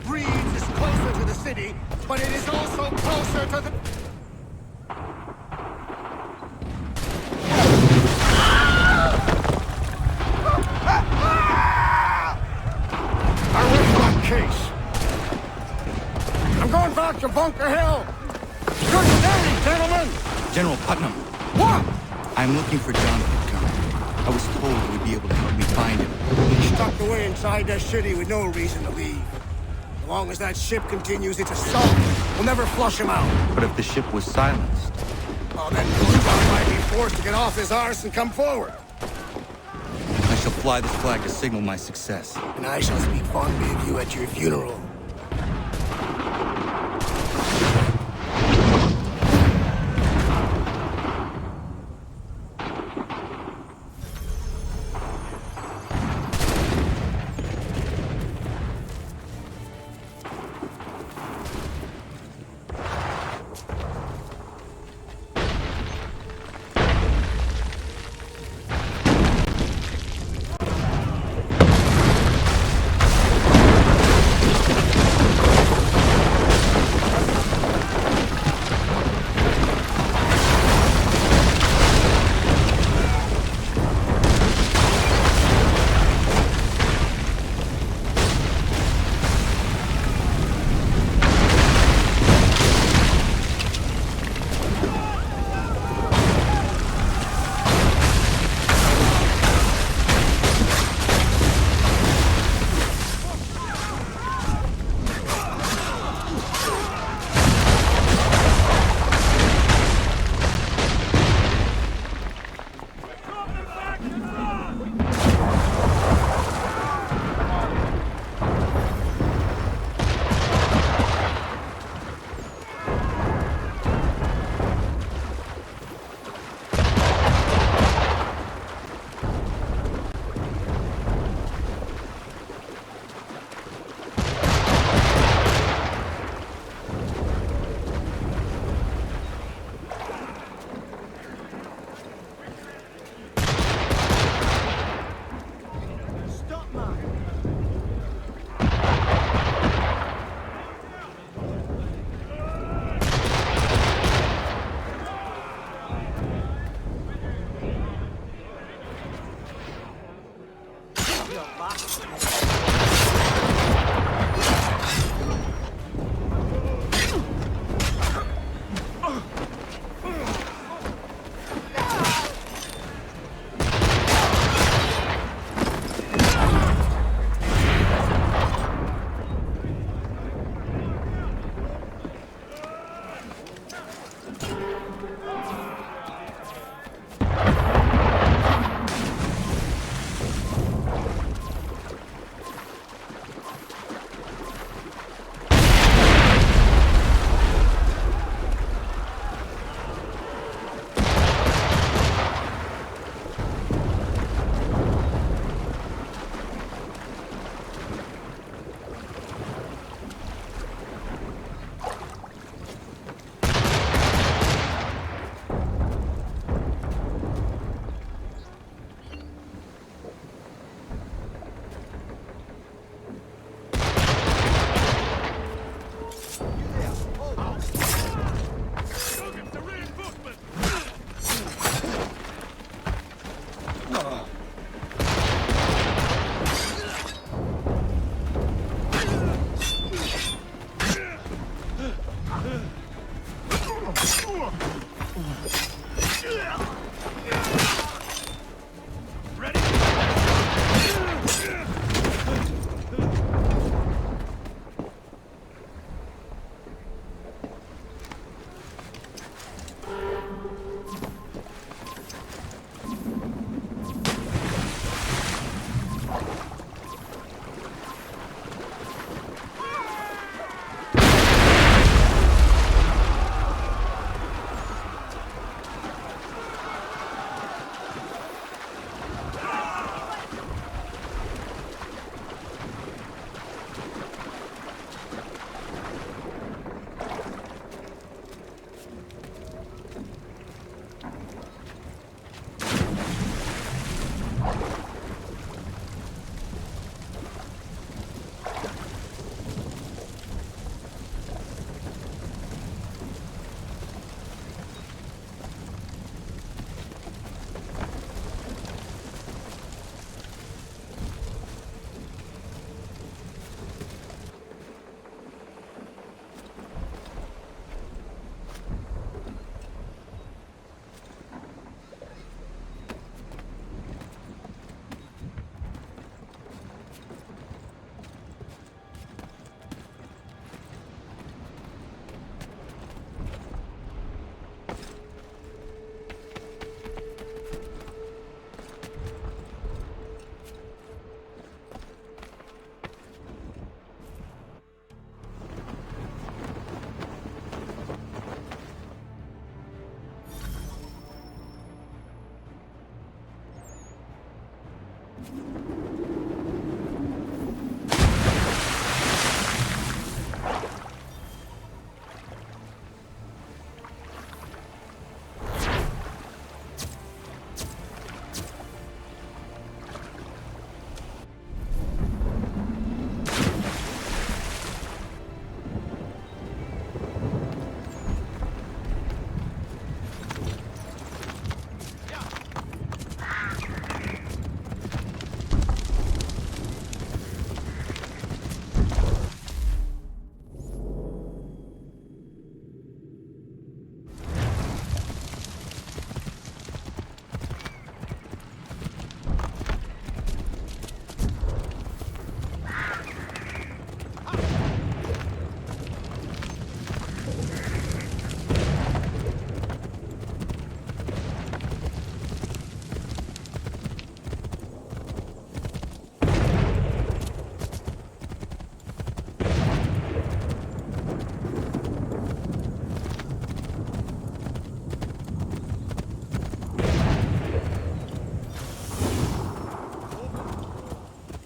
Breeds is closer to the city, but it is also closer to the... I wish my case. I'm going back to Bunker Hill. Good day, gentlemen. General Putnam. What? I'm looking for John Pitcairn. I was told he would be able to help me find him. He's tucked away inside that city with no reason to leave. As long as that ship continues its assault, we'll never flush him out. But if the ship was silenced... Oh, then John might be forced to get off his arse and come forward. I shall fly this flag to signal my success. And I shall speak fondly of you at your funeral.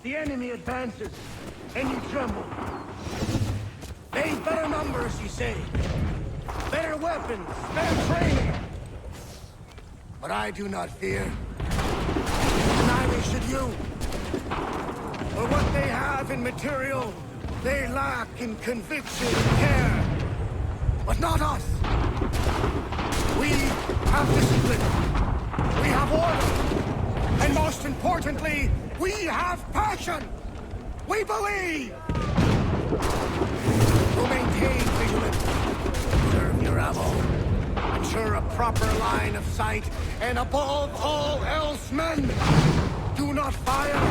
The enemy advances, and you tremble. They've better numbers, you say. Better weapons, better training. But I do not fear. Neither should you. For what they have in material, they lack in conviction and care. But not us. We have discipline. We have order. And most importantly, we have passion! We believe! We'll maintain vigilance, serve your ammo, ensure a proper line of sight, and above all else, men, do not fire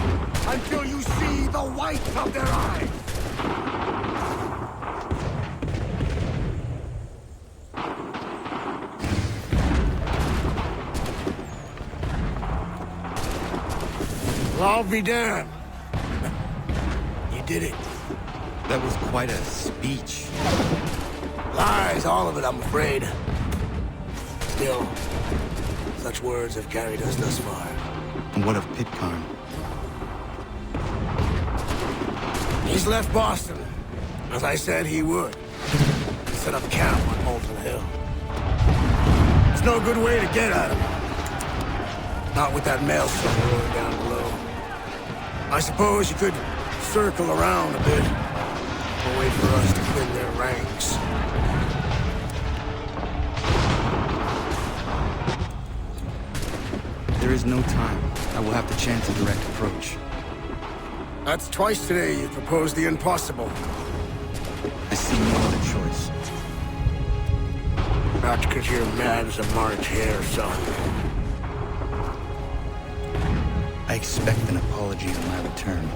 until you see the white of their eyes! Well, I'll be damned. You did it. That was quite a speech. Lies, all of it, I'm afraid. Still, such words have carried us thus far. And what of Pitcairn? He's left Boston, as I said he would. Set up camp on Molten Hill. There's no good way to get at him. Not with that maelstrom rolling down below. I suppose you could circle around a bit, or wait for us to thin their ranks. There is no time. I will have to chance a direct approach. That's twice today you proposed the impossible. I see no other choice. That's because you're mad as a March hare, son. I expect an apology on my return.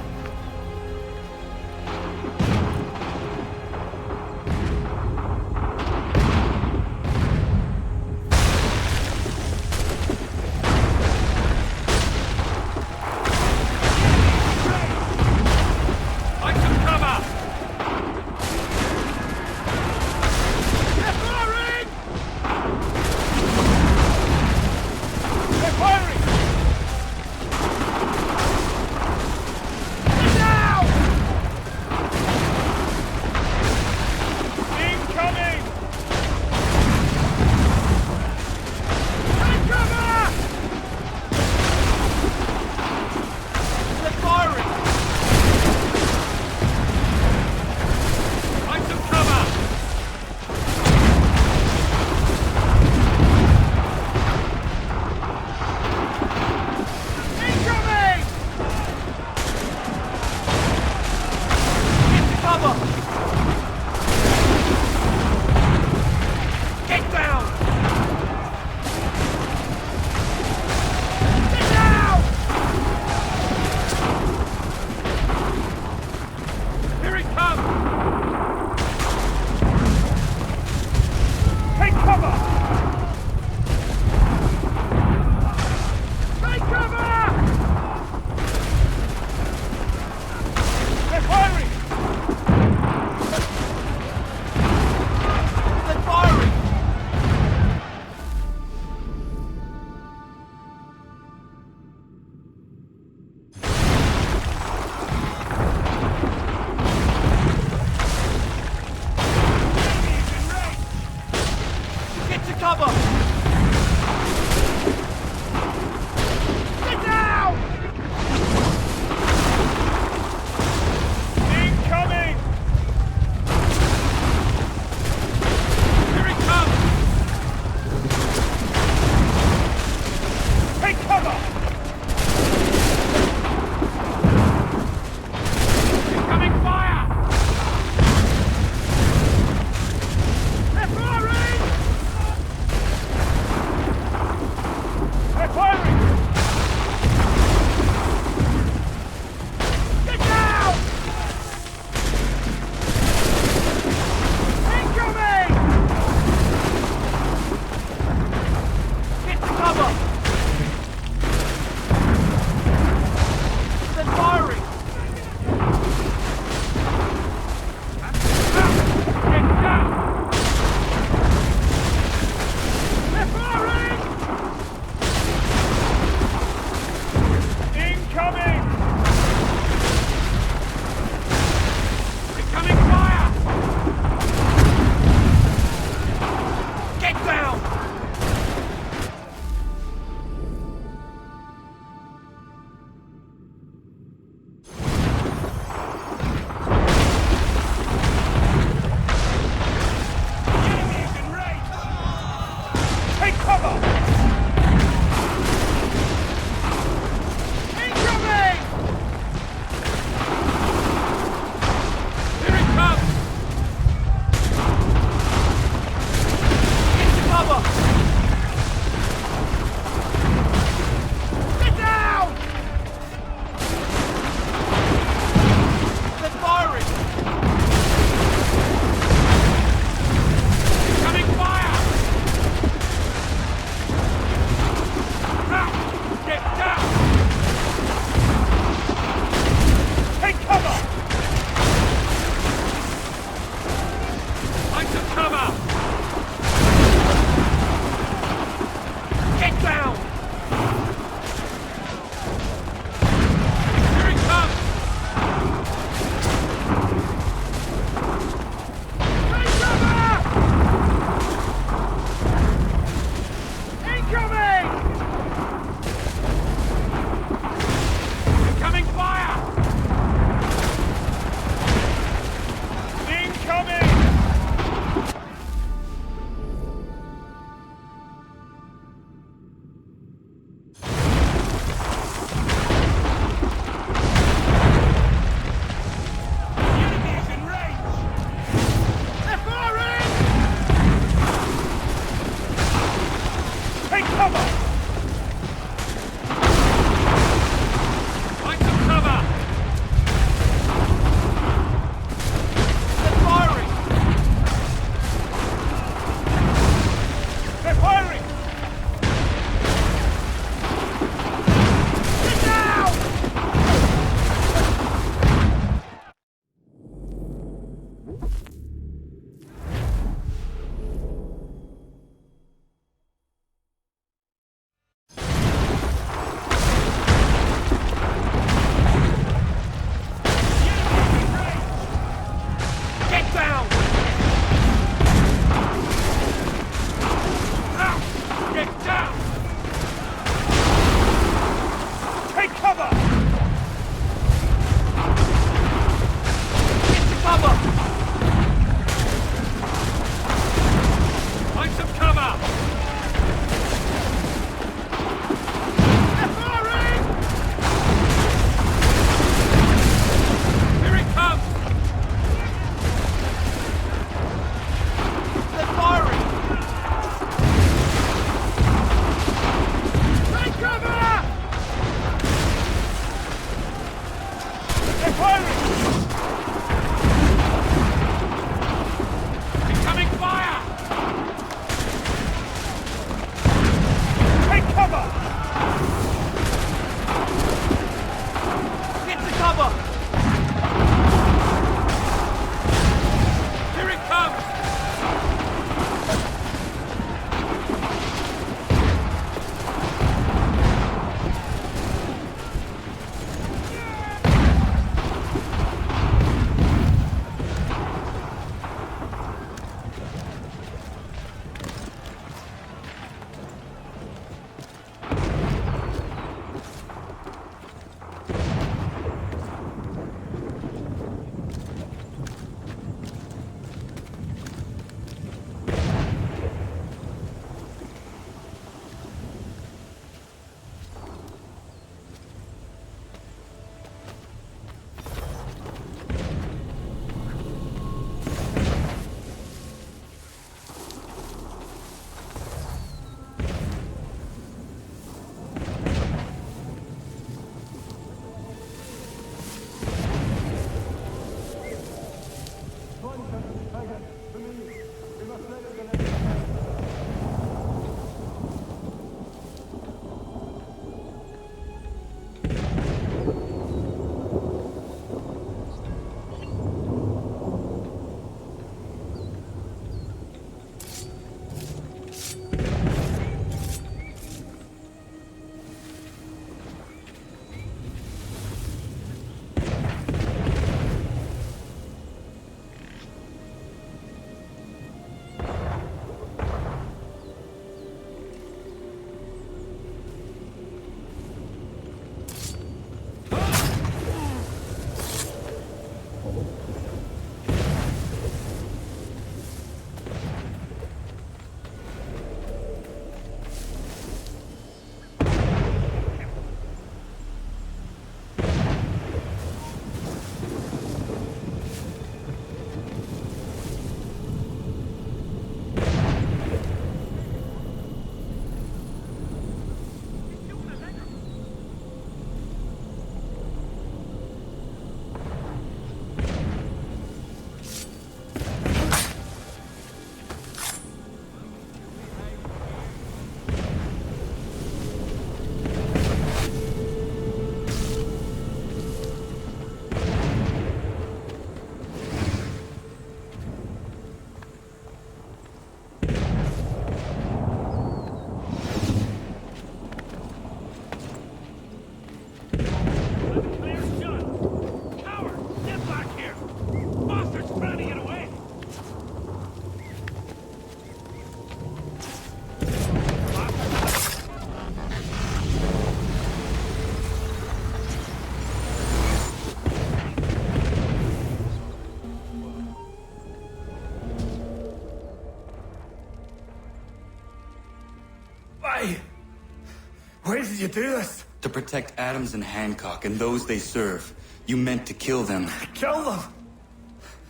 you do this? To protect Adams and Hancock and those they serve, you meant to kill them. Kill them?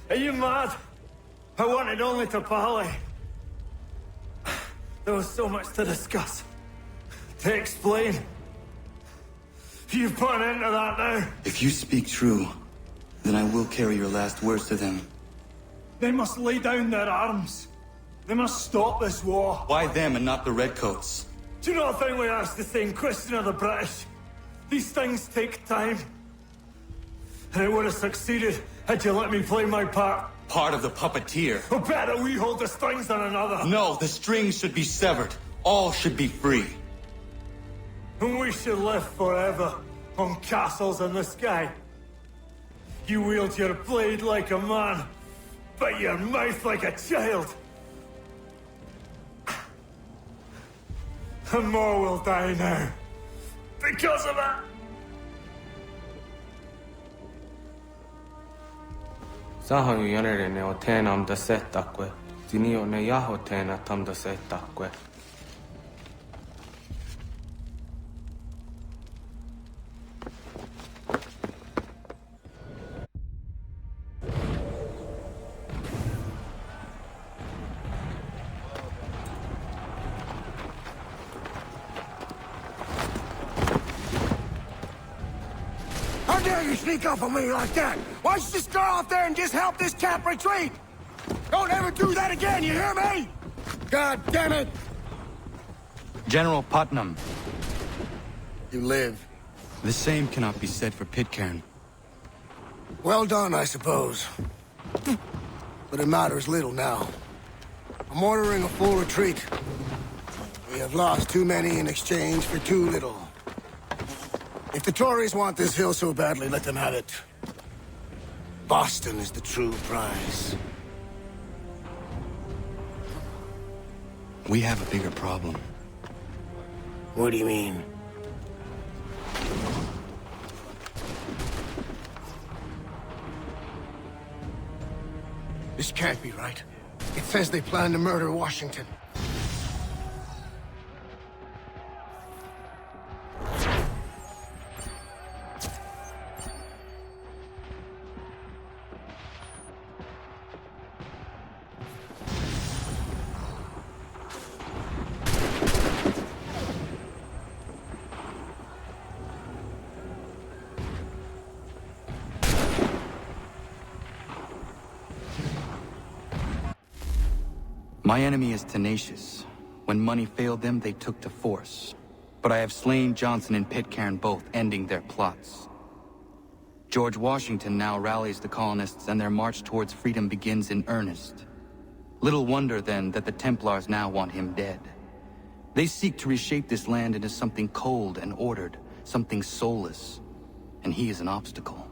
Are you mad? I wanted only to parley. There was so much to discuss, to explain. You've put an end to that now. If you speak true, then I will carry your last words to them. They must lay down their arms. They must stop this war. Why them and not the Redcoats? Do you not think we asked the same question of the British? These things take time. And it would have succeeded had you let me play my part. Part of the puppeteer. Oh, better we hold the strings than another. No, the strings should be severed. All should be free. And we should live forever on castles in the sky. You wield your blade like a man, but your mouth like a child. And more will die now. Because of that. Sahoin jänerinen o teenam da settakwe. Sinio ne jaho teena tam da settakwe. How dare you sneak up on me like that? Why don't you just go out there and just help this camp retreat? Don't ever do that again, you hear me? God damn it! General Putnam. You live. The same cannot be said for Pitcairn. Well done, I suppose. But it matters little now. I'm ordering a full retreat. We have lost too many in exchange for too little. If the Tories want this hill so badly, let them have it. Boston is the true prize. We have a bigger problem. What do you mean? This can't be right. It says they plan to murder Washington. My enemy is tenacious. When money failed them, they took to force. But I have slain Johnson and Pitcairn both, ending their plots. George Washington now rallies the colonists and their march towards freedom begins in earnest. Little wonder, then, that the Templars now want him dead. They seek to reshape this land into something cold and ordered, something soulless. And he is an obstacle.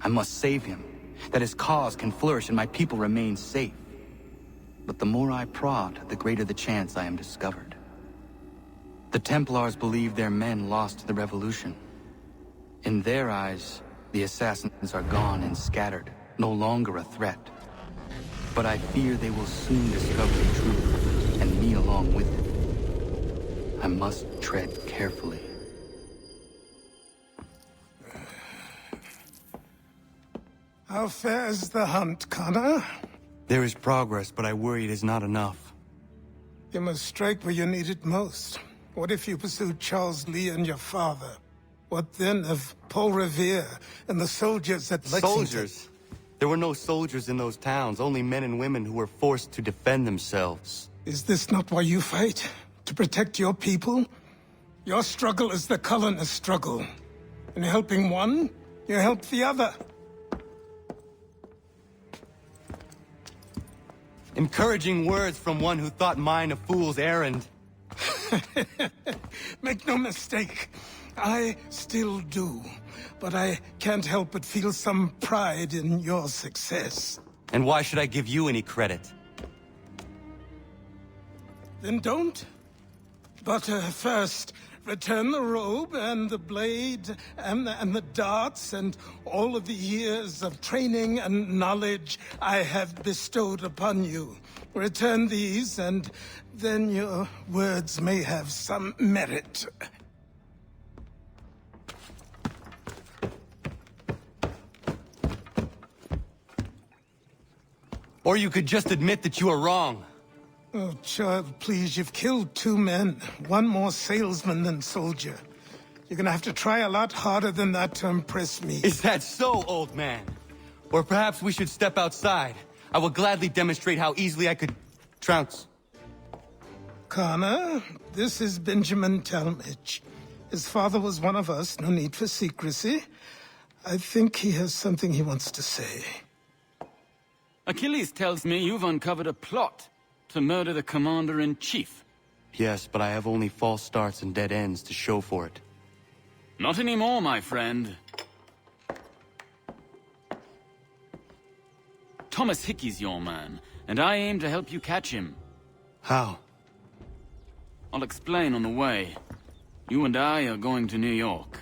I must save him, that his cause can flourish and my people remain safe. But the more I prod, the greater the chance I am discovered. The Templars believe their men lost the revolution. In their eyes, the assassins are gone and scattered, no longer a threat. But I fear they will soon discover the truth, and me along with it. I must tread carefully. How fares the hunt, Connor? There is progress, but I worry it is not enough. You must strike where you need it most. What if you pursued Charles Lee and your father? What then of Paul Revere and the soldiers at Lexington? Soldiers? There were no soldiers in those towns, only men and women who were forced to defend themselves. Is this not why you fight? To protect your people? Your struggle is the colonists' struggle. In helping one, you help the other. Encouraging words from one who thought mine a fool's errand. Make no mistake, I still do. But I can't help but feel some pride in your success. And why should I give you any credit? Then don't. But first, return the robe and the blade and the darts and all of the years of training and knowledge I have bestowed upon you. Return these, and then your words may have some merit. Or you could just admit that you are wrong. Oh, child, please, you've killed 2 men. One more salesman than soldier. You're gonna have to try a lot harder than that to impress me. Is that so, old man? Or perhaps we should step outside. I will gladly demonstrate how easily I could trounce. Connor, this is Benjamin Talmadge. His father was one of us, no need for secrecy. I think he has something he wants to say. Achilles tells me you've uncovered a plot to murder the Commander-in-Chief. Yes, but I have only false starts and dead ends to show for it. Not anymore, my friend. Thomas Hickey's your man, and I aim to help you catch him. How? I'll explain on the way. You and I are going to New York.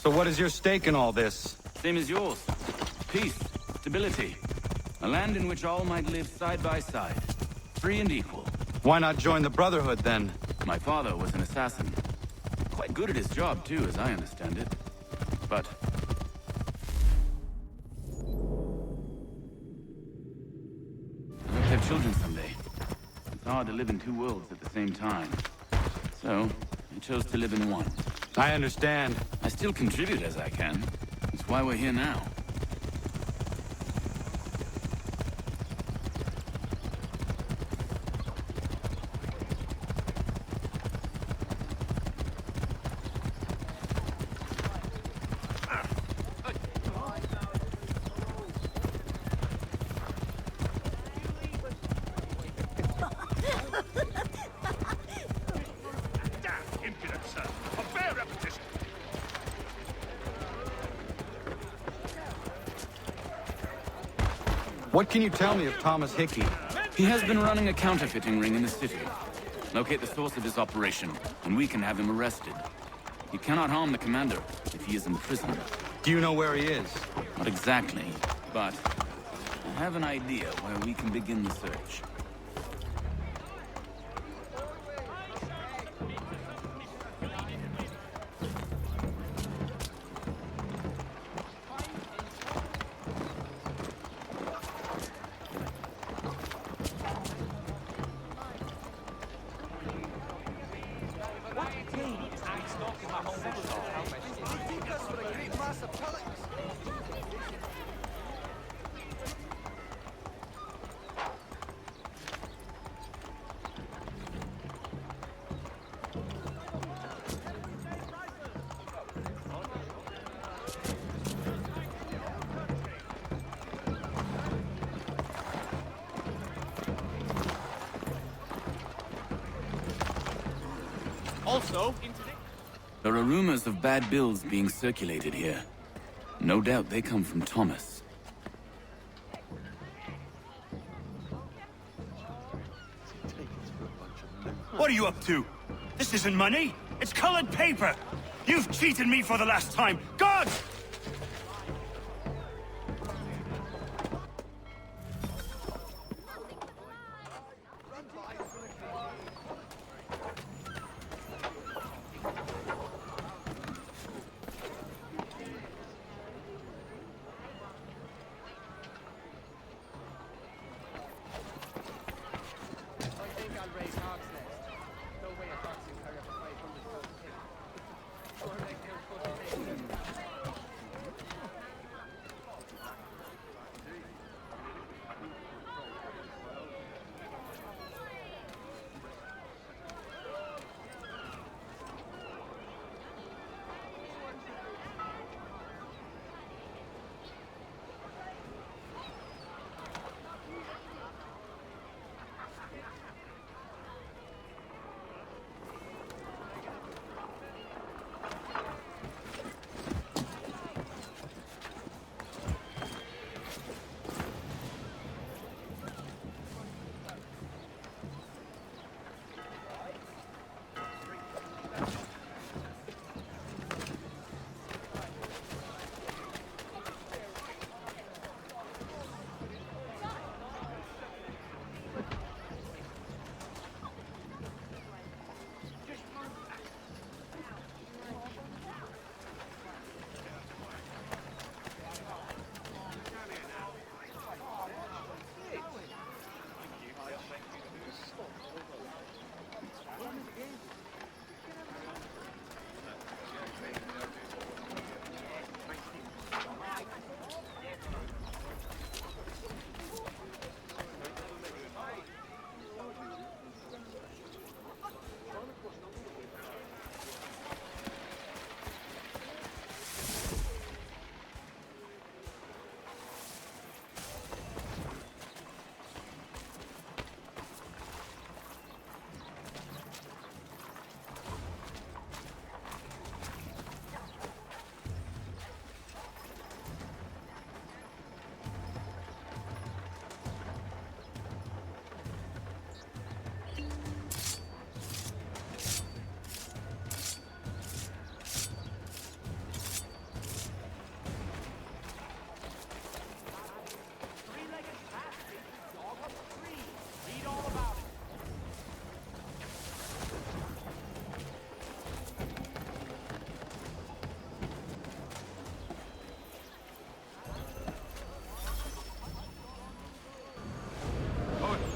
So what is your stake in all this? Same as yours. Peace, stability. A land in which all might live side by side. Free and equal. Why not join the Brotherhood, then? My father was an assassin. Quite good at his job, too, as I understand it. But... I hope to have children someday. It's hard to live in 2 worlds at the same time. So, I chose to live in one. I understand. I still contribute as I can. That's why we're here now. What can you tell me of Thomas Hickey? He has been running a counterfeiting ring in the city. Locate the source of his operation, and we can have him arrested. He cannot harm the commander if he is imprisoned. Do you know where he is? Not exactly, but I have an idea where we can begin the search. Also, There are rumors of bad bills being circulated here. No doubt they come from Thomas. What are you up to? This isn't money. It's colored paper. You've cheated me for the last time. God!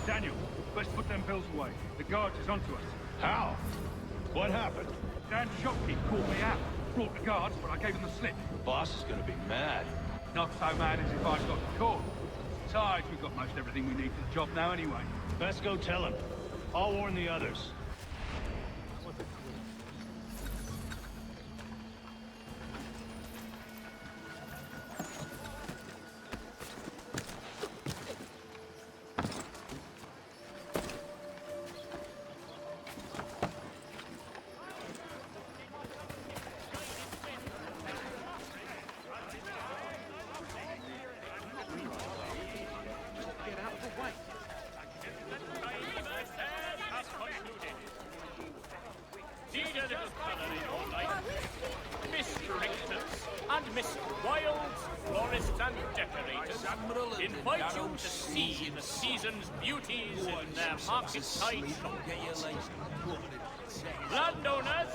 Daniel, let's put them bills away. The guard is onto us. How? What happened? Dan's shopkeep called me out. Brought the guards, but I gave him the slip. Boss is gonna be mad. Not so mad as if I got caught. Besides, we've got most everything we need for the job now anyway. Best go tell him. I'll warn the others. Mr. Wilds, florists and decorators, invite you to see the season's beauties in their market-side shops. Landowners,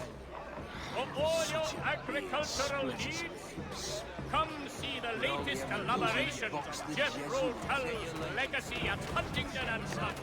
for all your agricultural needs, come see the latest elaborations of Jethro Tull's legacy at Huntingdon and Son.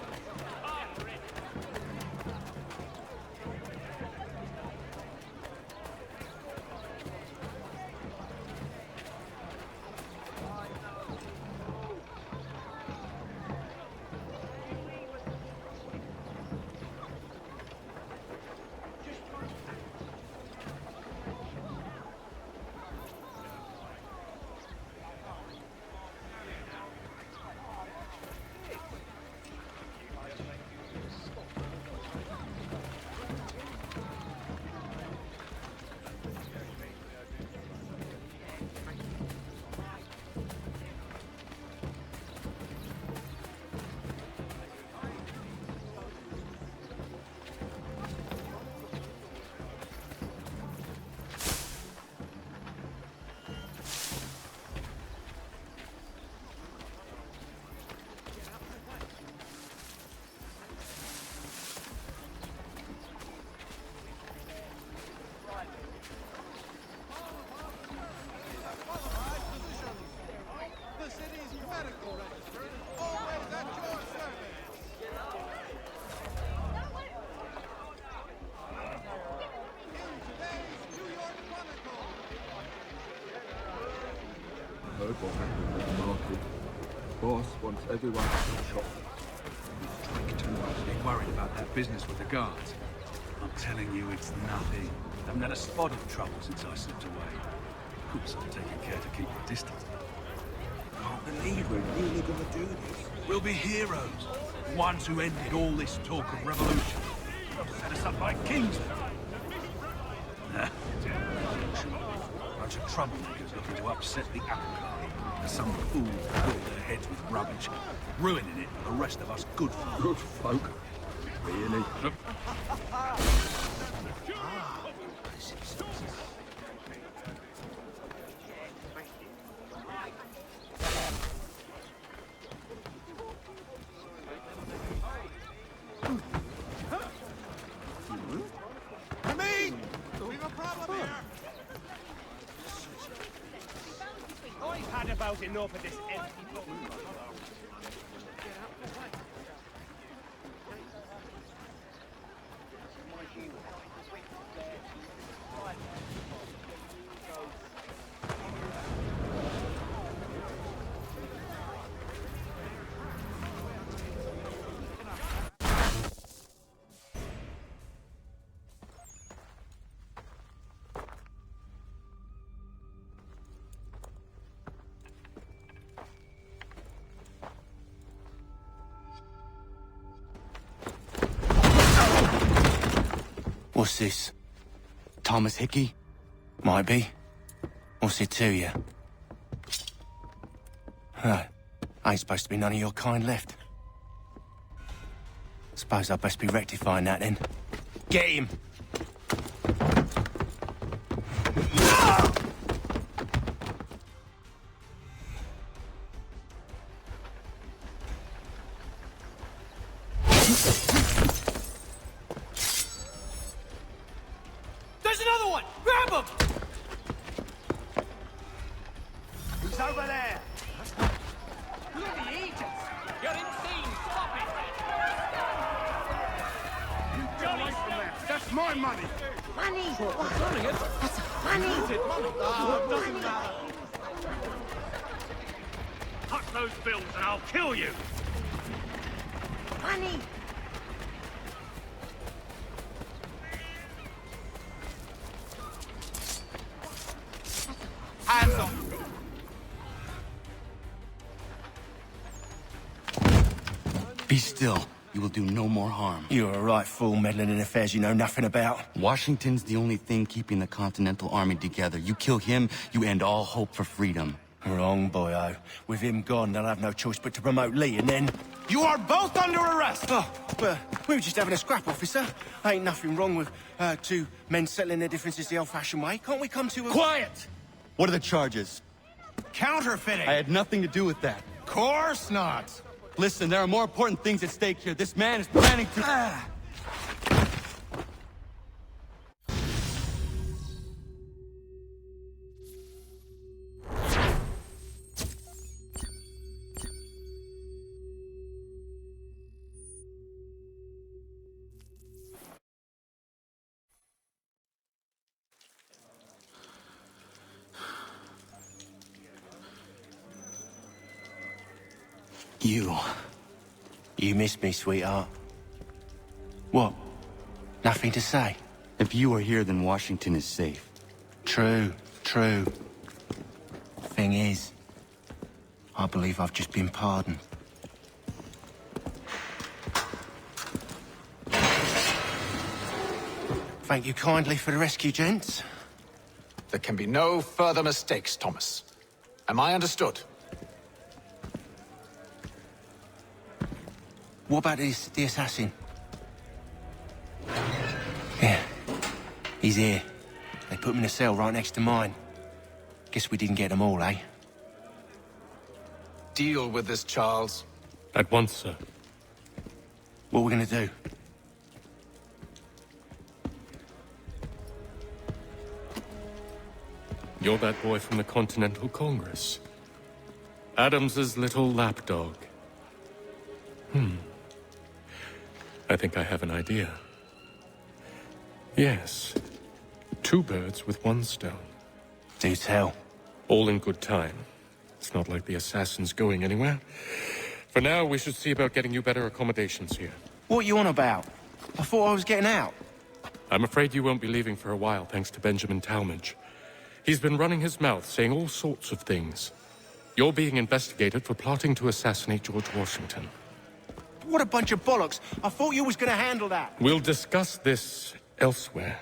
Heard what happened at the market. Boss wants everyone to shop. They're worried about that business with the guards. I'm telling you, it's nothing. I haven't had a spot of trouble since I slipped away. Of course, I'm taking care to keep the distance. Can't believe we're really gonna do this. We'll be heroes. Ones who ended all this talk of revolution. Set us up like kings. Nah. Bunch of troublemakers looking to upset the apple cart. Some fools fill their heads with rubbish, ruining it for the rest of us good folk. Good folk? Really? I've had about enough of this empty book. What's this? Thomas Hickey? Might be. What's it to you? Right. Ain't supposed to be none of your kind left. Suppose I'd best be rectifying that then. Get him! There's another one! Grab him! He's over there! Bloody agents! You're insane! Stop it! You get away from there! That's my money! Money! That's money! Doesn't matter. Cut those bills and I'll kill you! Money! Hands up! Be still. You will do no more harm. You're a right fool meddling in affairs you know nothing about. Washington's the only thing keeping the Continental Army together. You kill him, you end all hope for freedom. Wrong, boyo. With him gone, they'll have no choice but to promote Lee, and then... You are both under arrest! Oh, well, we were just having a scrap, officer. Ain't nothing wrong with two men settling their differences the old-fashioned way. Can't we come to a... Quiet! What are the charges? Counterfeiting! I had nothing to do with that. Course not! Listen, there are more important things at stake here. This man is planning to... You missed me, sweetheart. What? Nothing to say? If you are here, then Washington is safe. True. Thing is, I believe I've just been pardoned. Thank you kindly for the rescue, gents. There can be no further mistakes, Thomas. Am I understood? What about the assassin? Yeah, he's here. They put him in a cell right next to mine. Guess we didn't get them all, eh? Deal with this, Charles. At once, sir. What are we gonna do? You're that boy from the Continental Congress. Adams's little lapdog. I think I have an idea. Yes. 2 birds with 1 stone. Do tell. All in good time. It's not like the assassin's going anywhere. For now, we should see about getting you better accommodations here. What are you on about? I thought I was getting out. I'm afraid you won't be leaving for a while, thanks to Benjamin Talmadge. He's been running his mouth, saying all sorts of things. You're being investigated for plotting to assassinate George Washington. What a bunch of bollocks. I thought you was gonna handle that. We'll discuss this elsewhere.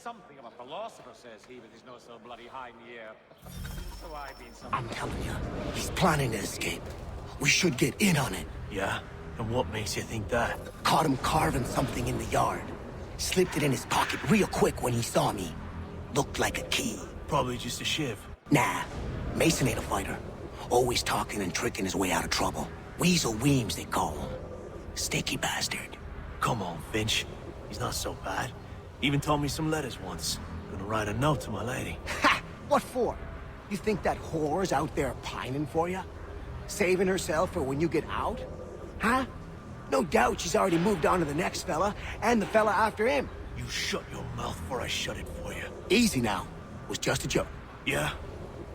Something of a philosopher, says he, with his nose so bloody high in the air. So I've been some... I'm telling you, he's planning to escape. We should get in on it. Yeah? And what makes you think that? Caught him carving something in the yard. Slipped it in his pocket real quick when he saw me. Looked like a key. Probably just a shiv. Nah, Mason ain't a fighter. Always talking and tricking his way out of trouble. Weasel Weems, they call him. Sticky bastard. Come on, Finch. He's not so bad. Even told me some letters once. Gonna write a note to my lady. Ha! What for? You think that whore's out there pining for you? Saving herself for when you get out? Huh? No doubt she's already moved on to the next fella, and the fella after him. You shut your mouth before I shut it for you. Easy now. It was just a joke. Yeah?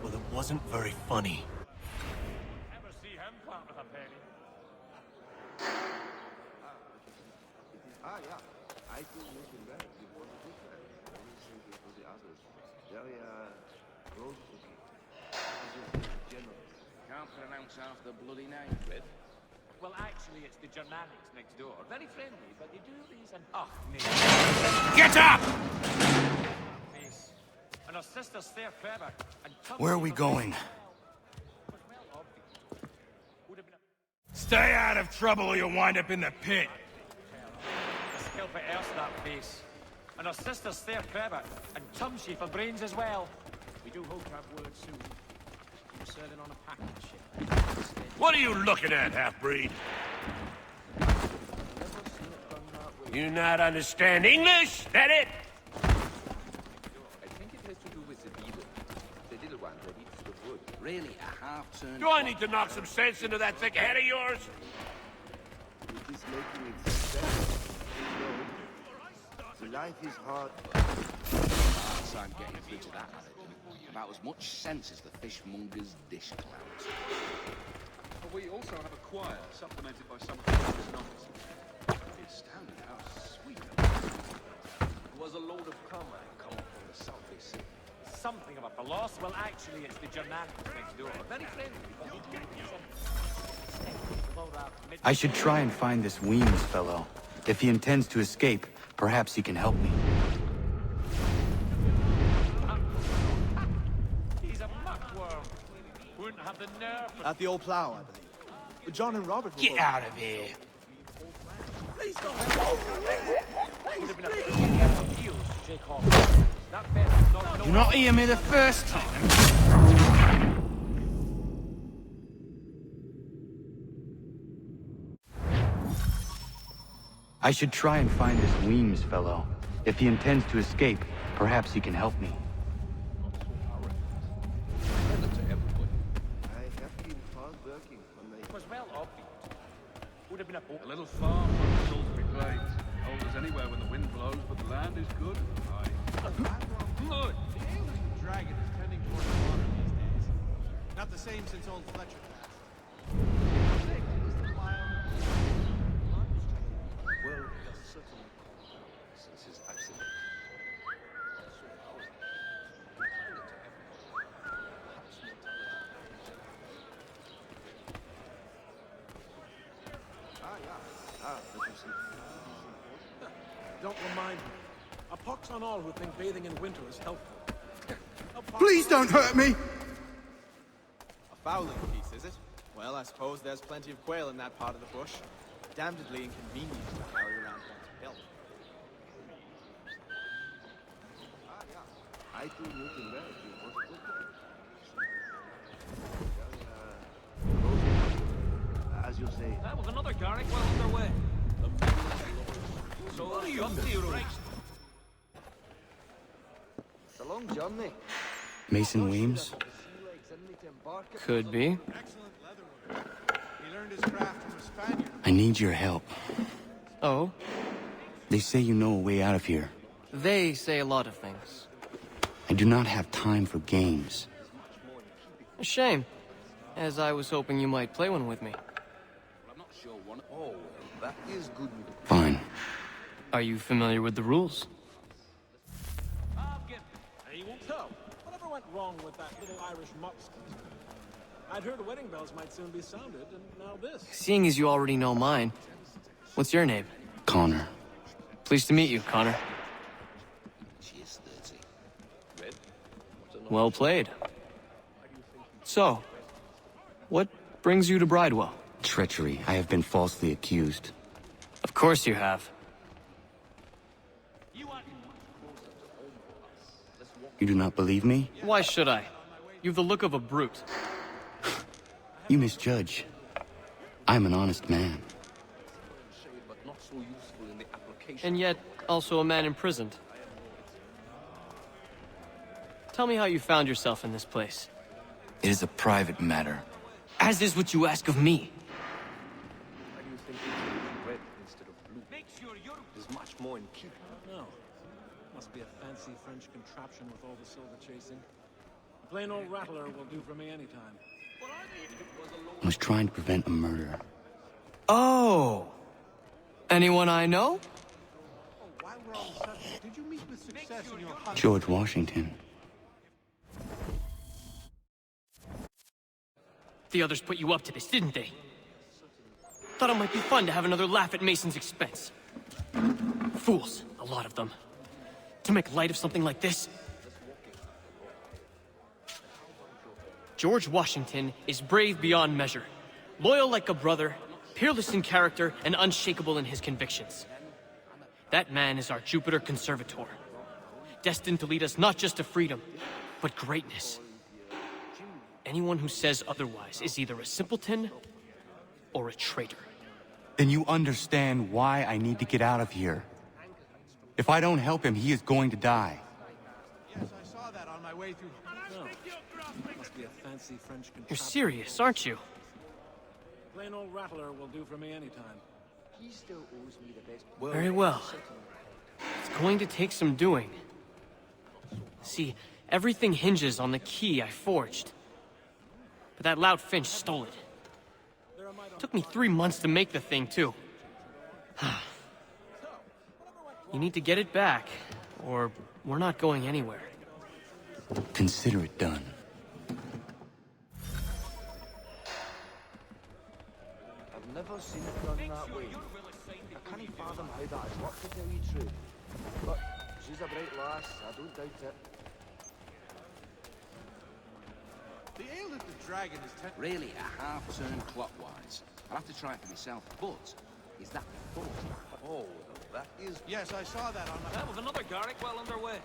Well, it wasn't very funny. Ever see him plant with a penny? Yeah. I think we can better before the different. I was thinking for the others. Very close to me. General. Can't pronounce half the bloody name, Red. Well, actually, it's the Germanics next door. Very friendly, but they do these and... Ugh, me. Get up! And her sister's there clever. And Where are we going? Stay out of trouble or you'll wind up in the pit. Skill for else that face. And her sister's there clever. And tumsy for brains as well. We do hope to have word soon. I'm serving on a package ship. What are you looking at, half-breed? You not understand English? That it? I think it has to do with the beetle. The little one that eats the wood. Really a half-turned... Do I need to knock some sense into that thick head of yours? It is making it successful. The life is hard. I'm getting through to that attitude. About as much sense as the fishmonger's dish clouds. But we also have a choir, supplemented by some famous numbers. It's astounding how sweet it was. A lord of Carmine come from the southeast sea. Something of a philosopher. Well, actually, it's the Germanics next door. Very friendly, but they do these and... I should try and find this Weems fellow. If he intends to escape, perhaps he can help me. wouldn't have the nerve. At the old plough, I believe. But John and Robert were Get both- out of here. Would have been a heels to shake off. That bet not You're not hear me the first time. I should try and find this Weems fellow. If he intends to escape, perhaps he can help me. It was well obvious. Would have been a A little farm on Salisbury Plains. Old as anywhere when the wind blows, but the land is good. Aye. Good. The English dragon is tending toward the water these days. Not the same since old Fletcher passed. Well, that's certainly since his accident. Don't remind me. A pox on all who think bathing in winter is helpful. Please don't hurt me! A fowling piece, is it? Well, I suppose there's plenty of quail in that part of the bush. Damnedly inconvenient to carry around one's belt. As you say. That was another Garrick well underway. So what are you up to, It's a long journey. Mason Weems? Could be. He learned his craft from a Spaniard. I need your help. Oh? They say you know a way out of here. They say a lot of things. I do not have time for games. A shame, as I was hoping you might play one with me. I'm not sure one. Oh, well, that is good. Fine. Are you familiar with the rules? You won't tell. Whatever went wrong with that little Irish mutt? I'd heard wedding bells might soon be sounded, and now this. Seeing as you already know mine, what's your name? Connor. Pleased to meet you, Connor. Well played. So, what brings you to Bridewell? Treachery. I have been falsely accused. Of course you have. You do not believe me? Why should I? You've the look of a brute. You misjudge. I'm an honest man. But not so useful in the application. And yet, also a man imprisoned. Tell me how you found yourself in this place. It is a private matter. As is what you ask of me. Why do you think it is red instead of blue? Make sure there's much more in keeping. No. Must be a fancy French contraption with all the silver chasing. A plain old rattler will do for me anytime. I was trying to prevent a murder. Oh! Anyone I know? While we're on the subject, did you meet with success in your hunt? George Washington. The others put you up to this, didn't they? Thought it might be fun to have another laugh at Mason's expense. Fools, a lot of them. To make light of something like this. George Washington is brave beyond measure, loyal like a brother, peerless in character, and unshakable in his convictions. That man is our Jupiter Conservator, destined to lead us not just to freedom, but greatness. Anyone who says otherwise is either a simpleton or a traitor. Then you understand why I need to get out of here. If I don't help him, he is going to die. Yes, I saw that on my way through. No. Must be a fancy French contraption. You're serious, aren't you? Plain old rattler will do for me anytime. He still owes me the best. Very well. It's going to take some doing. See, everything hinges on the key I forged. But that loud Finch stole it. Took me 3 months to make the thing, too. You need to get it back, or we're not going anywhere. Consider it done. I've never seen it done that way. I can't fathom how that has worked, to tell you the truth. But she's a bright lass, I don't doubt it. The ale that the dragon is Really, a half turn clockwise. I'll have to try it for myself, but is that the thought? Oh, that is... Yes, I saw that on the... That was another Garrick well underway.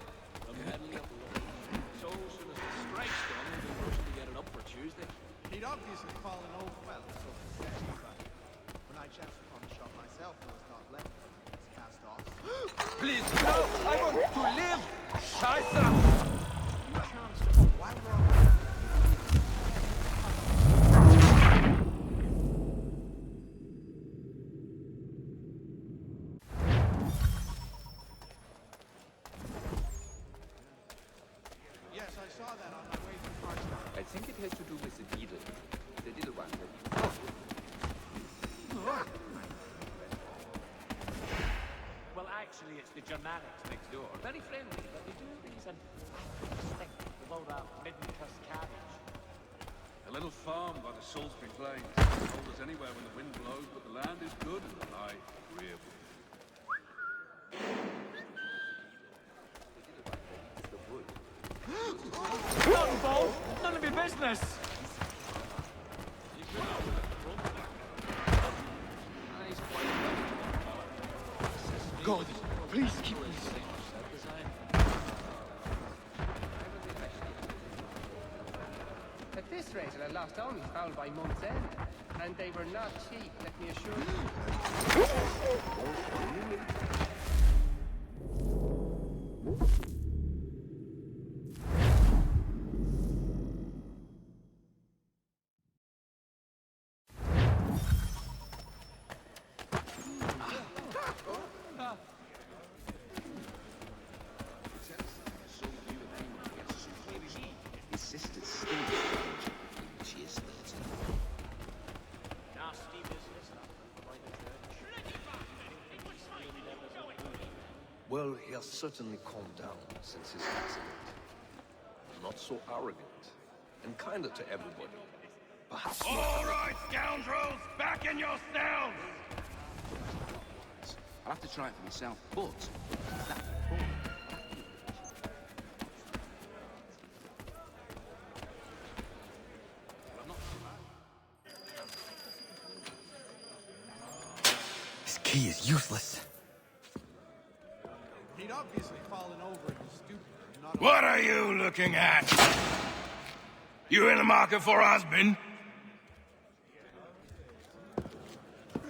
So soon as the strike's done, we'll be rushing to get it up for Tuesday. He'd obviously fallen old well, so to say, but when I chanced upon the shop myself, there was not left. It's cast off. Please, no! I want to live! Scheiße! Why were Yes, I saw that on my way to Karlstad. I think it has to do with the needle. The little one that Well, actually, it's the Germanics next door. Very friendly, but they do these an stick with all that mid-cuss cabbage. A little farm by the Salisbury Plains. Hold us anywhere when the wind blows, but the land is good and the life agreeable. Bolt! None of your business! God, please keep me safe. At this rate, I lost only found by month's end. And they were not cheap, let me assure you. his sister's still she is 30. Nasty business. Well, he has certainly calmed down since his accident. Not so arrogant, and kinder to everybody. Perhaps All right, scoundrels! Back in your cells! I'll have to try it for myself, but is that This key is useless. He'd obviously fallen over and was stupid. Not What are you looking at? You in the market for a husband?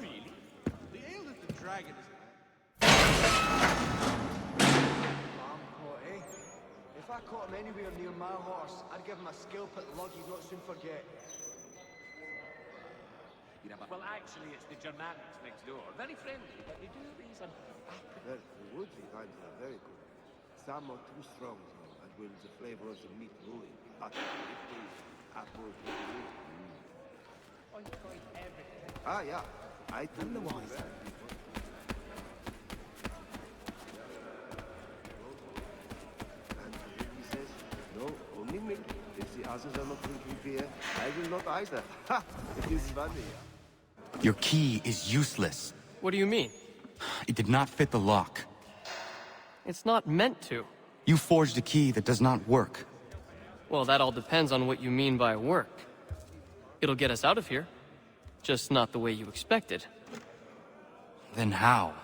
really. The ale that the dragon is... eh? If I caught him anywhere near my horse, I'd give him a scalp at lug he'd not soon forget. Well, actually, it's the Germanics next door. Very friendly, but they do these an Well, the woodley vines are very good. Some are too strong, though, and will the flavor of the meat ruin. But if they apples I tried everything. Ah, yeah. I think the wise. And he says, no, only milk. If the others are not drinking beer, I will not either. Ha! It is funny. Your key is useless. What do you mean? It did not fit the lock. It's not meant to. You forged a key that does not work. Well, that all depends on what you mean by work. It'll get us out of here. Just not the way you expected. Then how?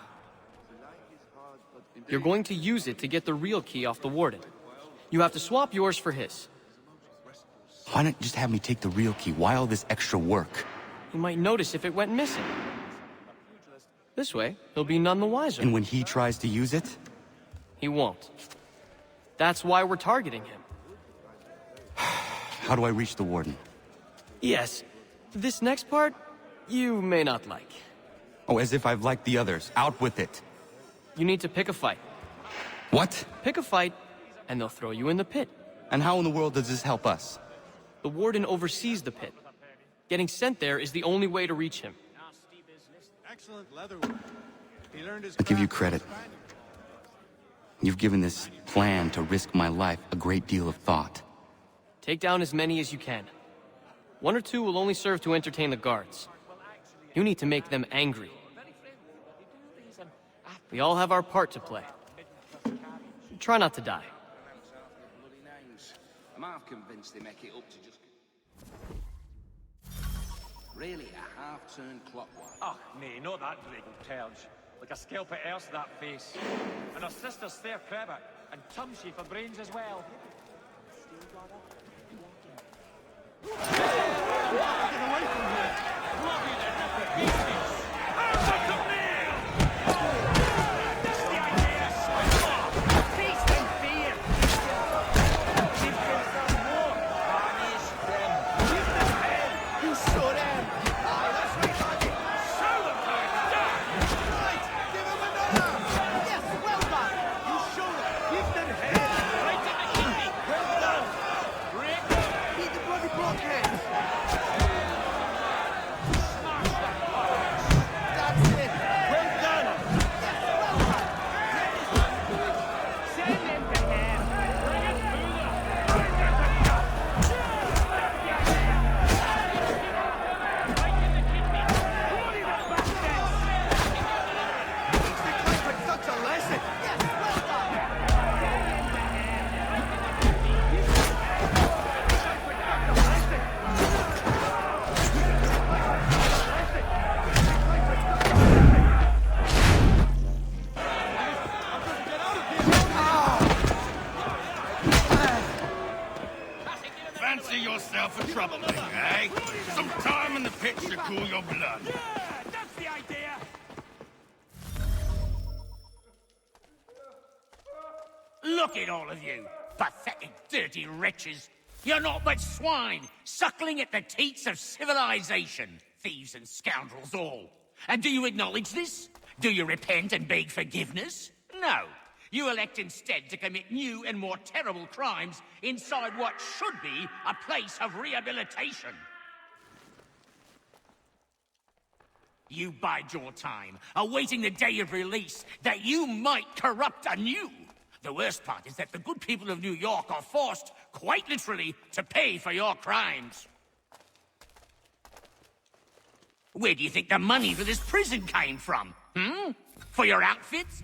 You're going to use it to get the real key off the warden. You have to swap yours for his. Why not just have me take the real key? Why all this extra work? You might notice if it went missing. This way, he'll be none the wiser. And when he tries to use it? He won't. That's why we're targeting him. How do I reach the warden? Yes. This next part, you may not like. Oh, as if I've liked the others. Out with it. You need to pick a fight. What? Pick a fight, and they'll throw you in the pit. And how in the world does this help us? The warden oversees the pit. Getting sent there is the only way to reach him. Excellent leatherwork. He learned his I'll give you craft from credit. the Spaniards. You've given this plan to risk my life a great deal of thought. Take down as many as you can. One or two will only serve to entertain the guards. You need to make them angry. We all have our part to play. Try not to die. I'm half convinced they make it up to just... Really, a half-turn clockwise. Ah, nay, not that Drago Terge. Like a scalp at Erse, that face. And her sister's fair credit, and Tumshy for brains as well. Get away from here! Bloody the ripper beasties! Out of nail! That's the idea! Beast and fear! Give them some more! Punish them! Give them hell! You show them! Aye, that's right, Logic! Show them how it's done! Right! Give them another! Yes, well done! You show them! Give them hell! Right in the kidney! Well done! Break them! Beat the bloody blockheads! Fancy yourself a troublemaker, eh? Some time in the pits to cool your blood. Yeah, that's the idea! Look at all of you, pathetic, dirty wretches. You're not but swine, suckling at the teats of civilization. Thieves and scoundrels all. And do you acknowledge this? Do you repent and beg forgiveness? No. You elect instead to commit new and more terrible crimes inside what should be a place of rehabilitation. You bide your time, awaiting the day of release, that you might corrupt anew. The worst part is that the good people of New York are forced, quite literally, to pay for your crimes. Where do you think the money for this prison came from? For your outfits?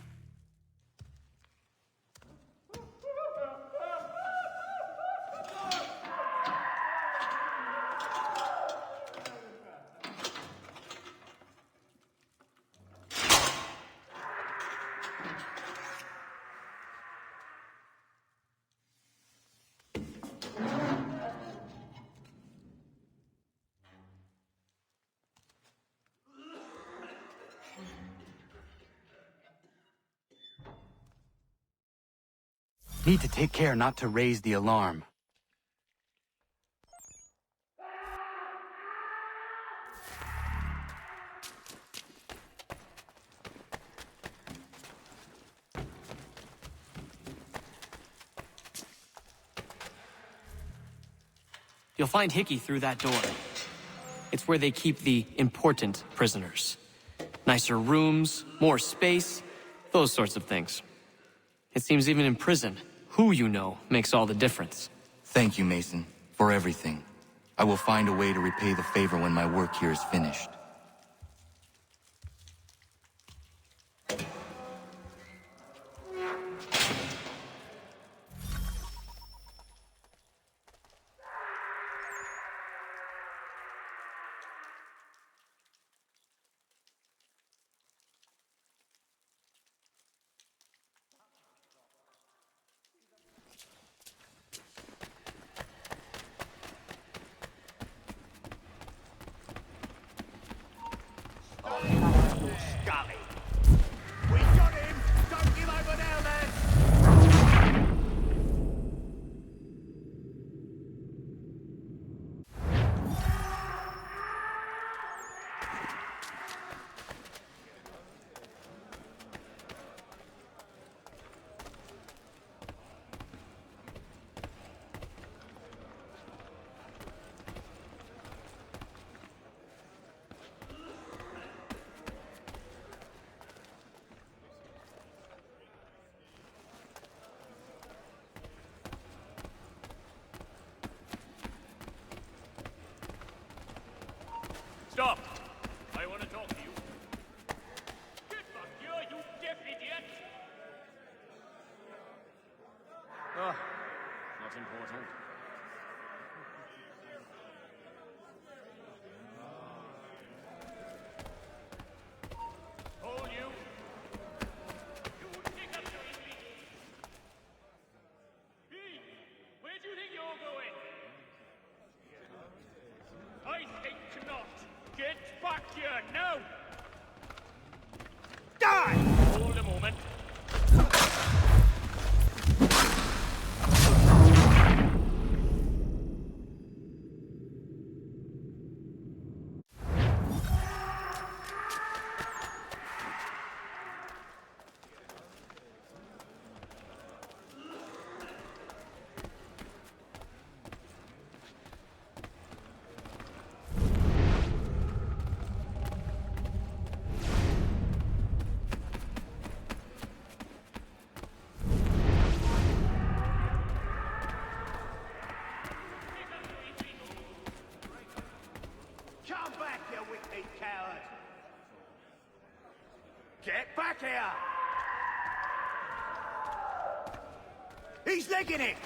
Need to take care not to raise the alarm. You'll find Hickey through that door. It's where they keep the important prisoners. Nicer rooms, more space, those sorts of things. It seems even in prison, who you know makes all the difference. Thank you, Mason, for everything. I will find a way to repay the favor when my work here is finished. Scully. We got him! Don't give over now, lads! Stop! I want to talk to you. Get back here, you deaf idiot! Oh, not important. back here! He's legging it!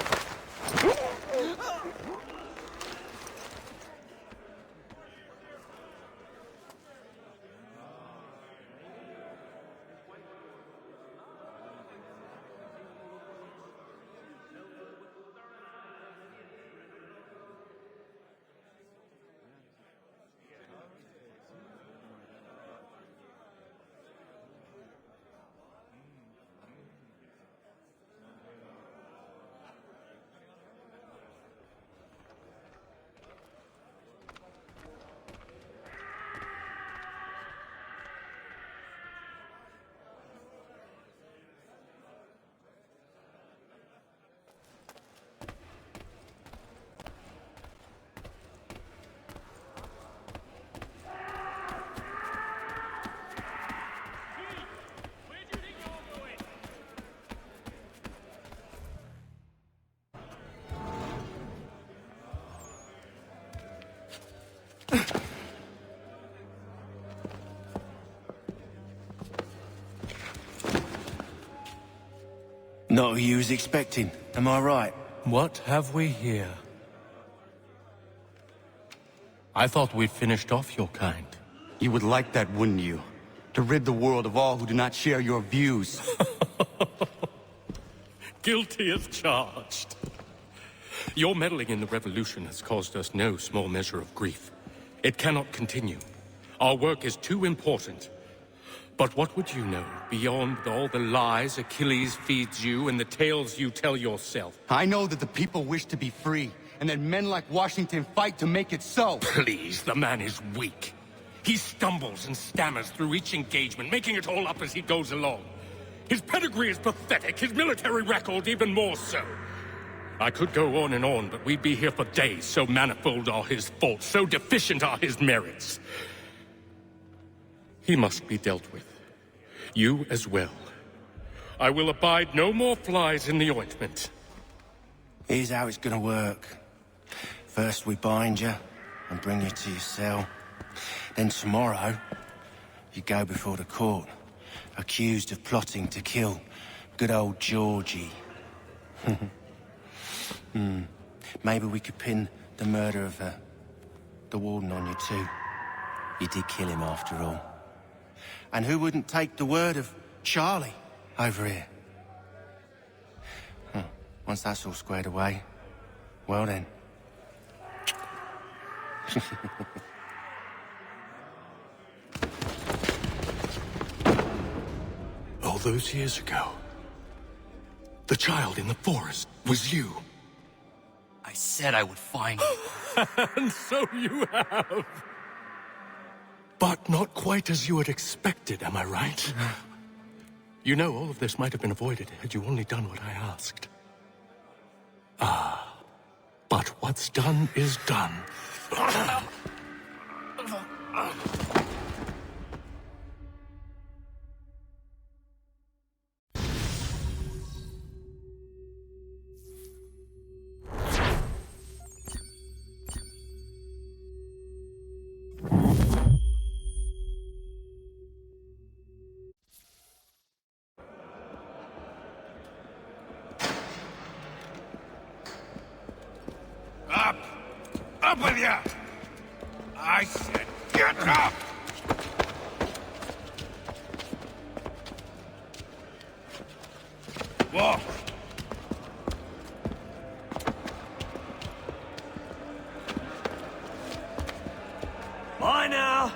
Not who you was expecting, am I right? What have we here? I thought we'd finished off your kind. You would like that, wouldn't you? To rid the world of all who do not share your views. Guilty as charged. Your meddling in the revolution has caused us no small measure of grief. It cannot continue. Our work is too important. But what would you know beyond all the lies Achilles feeds you and the tales you tell yourself? I know that the people wish to be free, and that men like Washington fight to make it so. Please, the man is weak. He stumbles and stammers through each engagement, making it all up as he goes along. His pedigree is pathetic, his military record even more so. I could go on, but we'd be here for days, so manifold are his faults, so deficient are his merits. He must be dealt with. You as well. I will abide no more flies in the ointment. Here's how it's gonna work. First we bind you and bring you to your cell. Then tomorrow, you go before the court, accused of plotting to kill good old Georgie. Maybe we could pin the murder of the warden on you too. You did kill him after all. And who wouldn't take the word of Charlie over here? Once that's all squared away, well then. All those years ago, the child in the forest was you. I said I would find you. And so you have. But not quite as you had expected, am I right? You know, all of this might have been avoided had you only done what I asked. But what's done is done. Up with you! I said, get up! Walk! Bye now!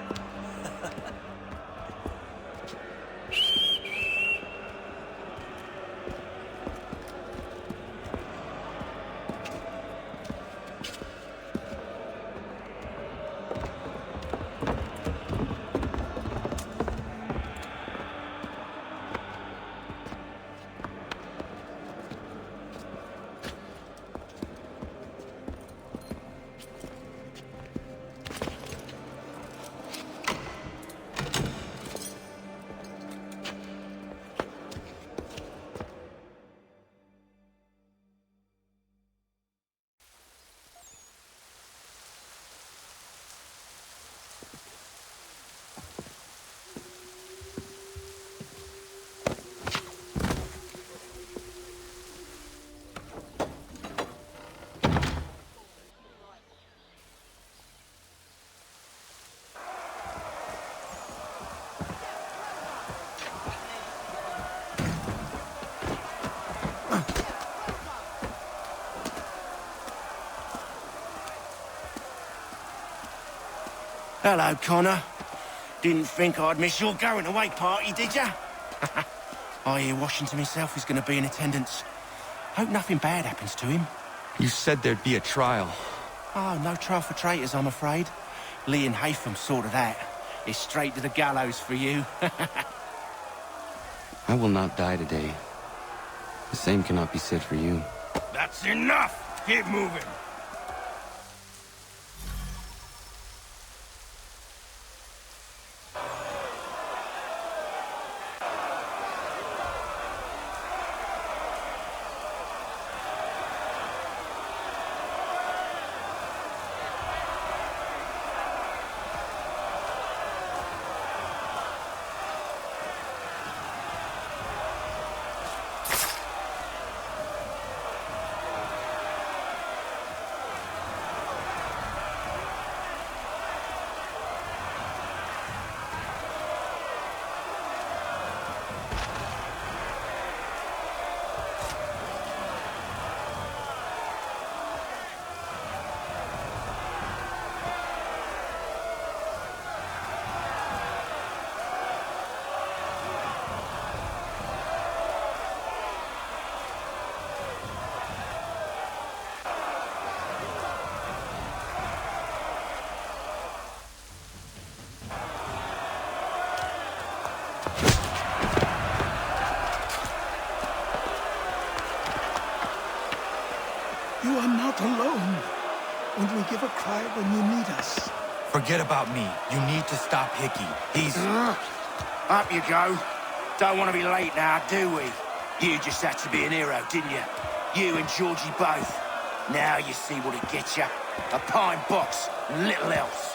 Hello, Connor. Didn't think I'd miss your going-away party, did ya? I hear Washington himself is going to be in attendance. Hope nothing bad happens to him. You said there'd be a trial. Oh, no trial for traitors, I'm afraid. Lee and Haytham sorted that. It's straight to the gallows for you. I will not die today. The same cannot be said for you. That's enough! Keep moving! You are not alone. Only give a cry when you need us. Forget about me. You need to stop Hickey. He's... Up you go. Don't want to be late now, do we? You just had to be an hero, didn't you? You and Georgie both. Now you see what it gets you. A pine box, and little else.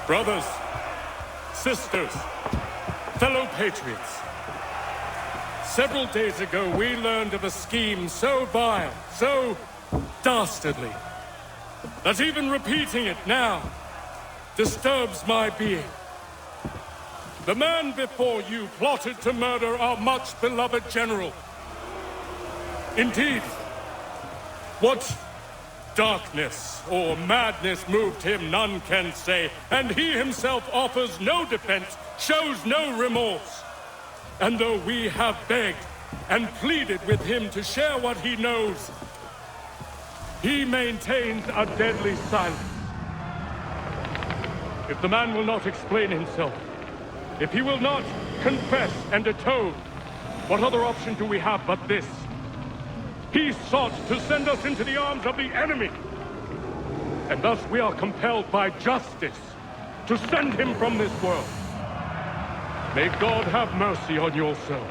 Brothers, sisters, fellow patriots. Several days ago, we learned of a scheme so vile, so dastardly, that even repeating it now disturbs my being. The man before you plotted to murder our much-beloved general. Indeed, what darkness or madness moved him, none can say, and he himself offers no defense, shows no remorse. And though we have begged and pleaded with him to share what he knows, he maintains a deadly silence. If the man will not explain himself, if he will not confess and atone, what other option do we have but this? He sought to send us into the arms of the enemy. And thus we are compelled by justice to send him from this world. May God have mercy on your soul.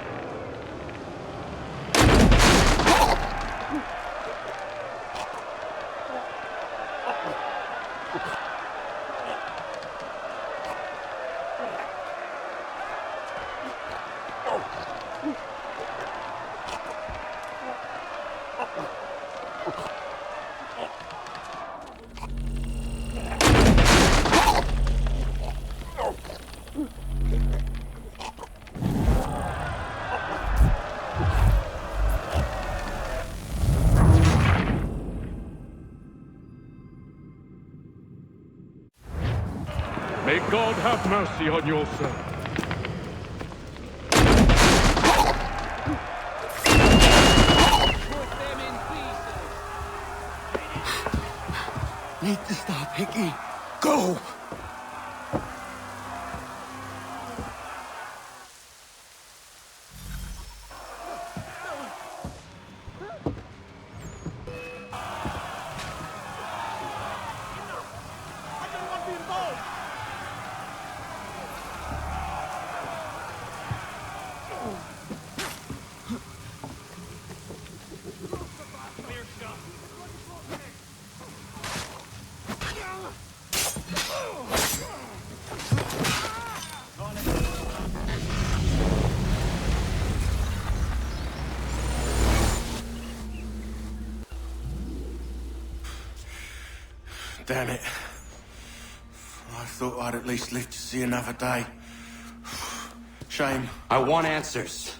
May God have mercy on your soul. Need to stop Hickey. Go! Damn it. I thought I'd at least live to see another day. Shame. I want answers.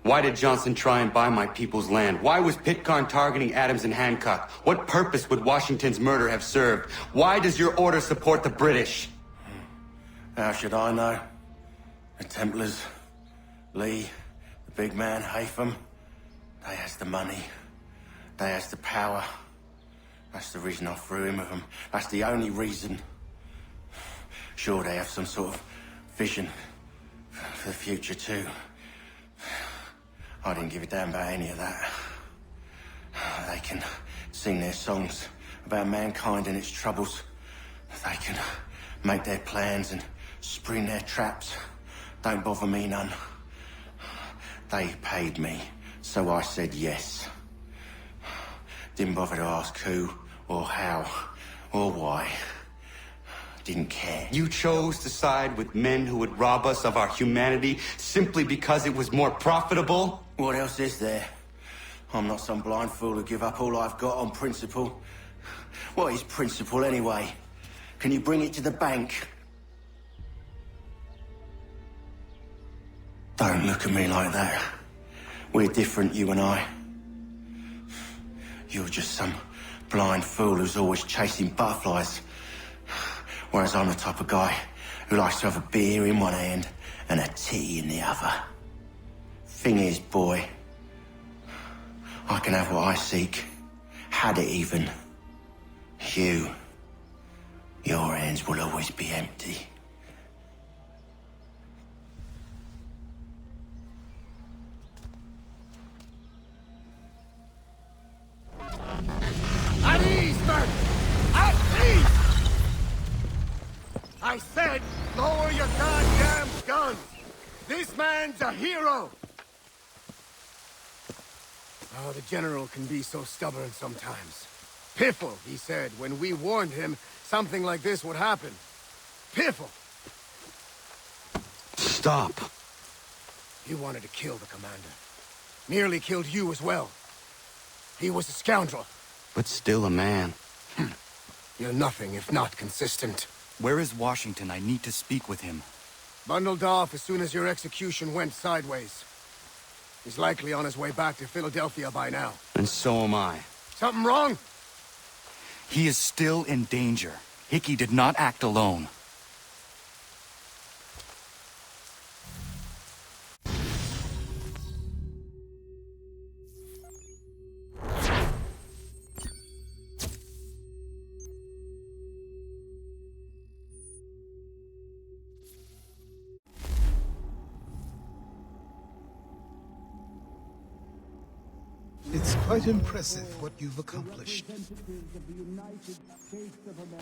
Why did Johnson try and buy my people's land? Why was Pitcairn targeting Adams and Hancock? What purpose would Washington's murder have served? Why does your order support the British? How should I know? The Templars, Lee, the big man, Haytham, they has the money. They has the power. That's the reason I threw him with them. That's the only reason. Sure, they have some sort of vision for the future, too. I didn't give a damn about any of that. They can sing their songs about mankind and its troubles. They can make their plans and spring their traps. Don't bother me none. They paid me, so I said yes. Didn't bother to ask who, or how, or why. Didn't care. You chose to side with men who would rob us of our humanity simply because it was more profitable? What else is there? I'm not some blind fool who give up all I've got on principle. What is principle anyway? Can you bring it to the bank? Don't look at me like that. We're different, you and I. You're just some blind fool who's always chasing butterflies. Whereas I'm the type of guy who likes to have a beer in one hand and a tea in the other. Thing is, boy, I can have what I seek. Had it even. Your hands will always be empty. At ease, men! At ease! I said, lower your goddamn guns! This man's a hero! Oh, the General can be so stubborn sometimes. Piffle, he said, when we warned him something like this would happen. Piffle! Stop. You wanted to kill the commander. Nearly killed you as well. He was a scoundrel. But still a man. You're nothing if not consistent. Where is Washington? I need to speak with him. Bundled off as soon as your execution went sideways. He's likely on his way back to Philadelphia by now. And so am I. Something wrong? He is still in danger. Hickey did not act alone. It's quite impressive what you've accomplished.